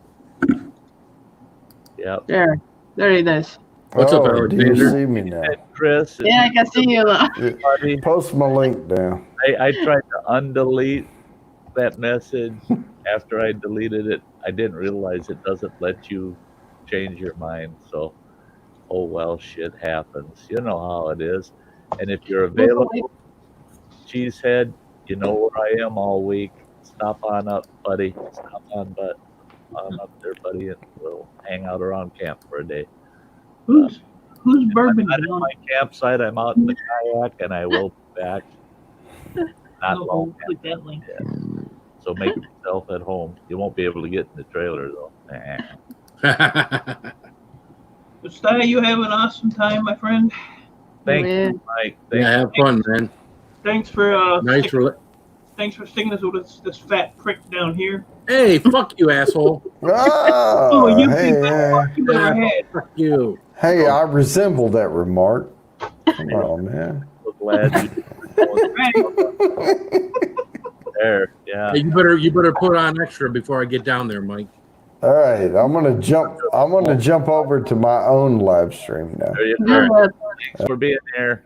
Yep. There it is. What's up, Howard? Do you see me now? Chris. Yeah, I can see you now. Post my link down. I tried to undelete that message after I deleted it. I didn't realize it doesn't let you change your mind. So, oh well, shit happens. You know how it is. And if you're available, Cheesehead, you know where I am all week. Stop on up, buddy. Stop on up there, buddy, and we'll hang out around camp for a day. Who's bourbon? I'm not in my campsite. I'm out in the kayak, and I will be back. Not long. Click that link. Yeah. So make yourself at home. You won't be able to get in the trailer though. But Sty, you have an awesome time, my friend. Thank you, Mike. Have fun, man. Thanks for Nice sticking us with this fat prick down here. Hey, fuck you, asshole. Oh, Fuck you. Hey, I resemble that remark. Come on, man. So glad there. Yeah. Hey, you better put on extra before I get down there, Mike. All right, I'm gonna jump over to my own live stream now. There you go. Thanks for being here.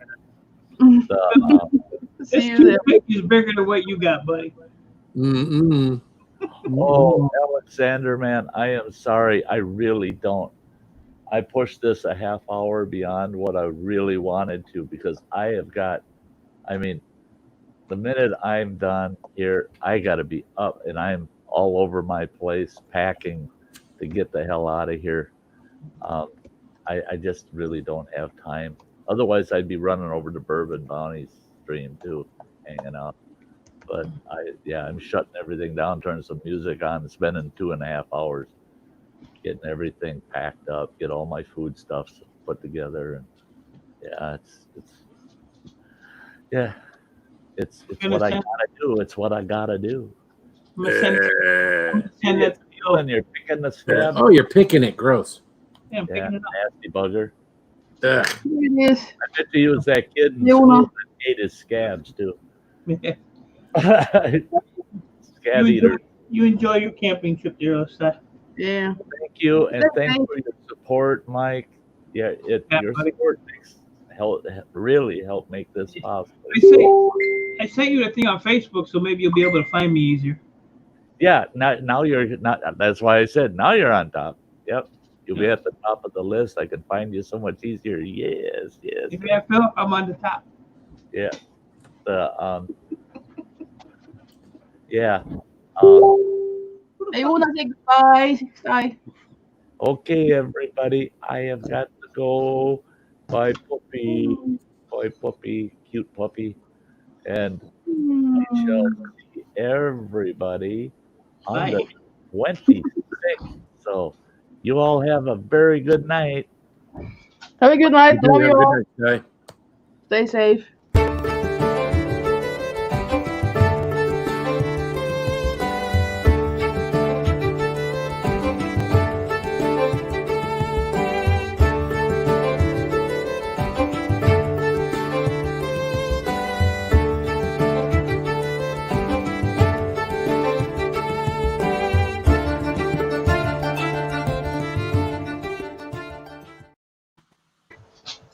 This toothpick is bigger than what you got, buddy. Oh, Alexander, man, I am sorry. I really don't. I pushed this a half hour beyond what I really wanted to because the minute I'm done here, I got to be up and I'm all over my place packing to get the hell out of here. I just really don't have time. Otherwise, I'd be running over to Bourbon Bounty's stream too, hanging out. But I'm shutting everything down, turning some music on, and spending 2.5 hours getting everything packed up, get all my food stuff put together, and it's what I gotta do. It's what I gotta do. And you're picking the scab. Oh, you're picking it. Gross. Yeah, I'm picking it up. Nasty bugger. It is. I bet you was that kid in school that ate his scabs too. Scab eater. You enjoy your camping trip there, Sty. Yeah. Thank you, and thanks for your support, Mike. Yeah, your support really helped make this possible. I sent you the thing on Facebook, so maybe you'll be able to find me easier. Yeah, now you're not. That's why I said now you're on top. Yep, you'll be at the top of the list. I can find you so much easier. Yes. If you have Philip, I'm on the top. Yeah. Yeah. Hey, you wanna say goodbye, Sty? Okay, everybody. I have got to go. Bye, puppy. Bye, puppy. Cute puppy. And I shall see everybody on the Bye. 26th. So you all have a very good night. Have a good night. You do Love have you a good all. night, guy. Stay safe.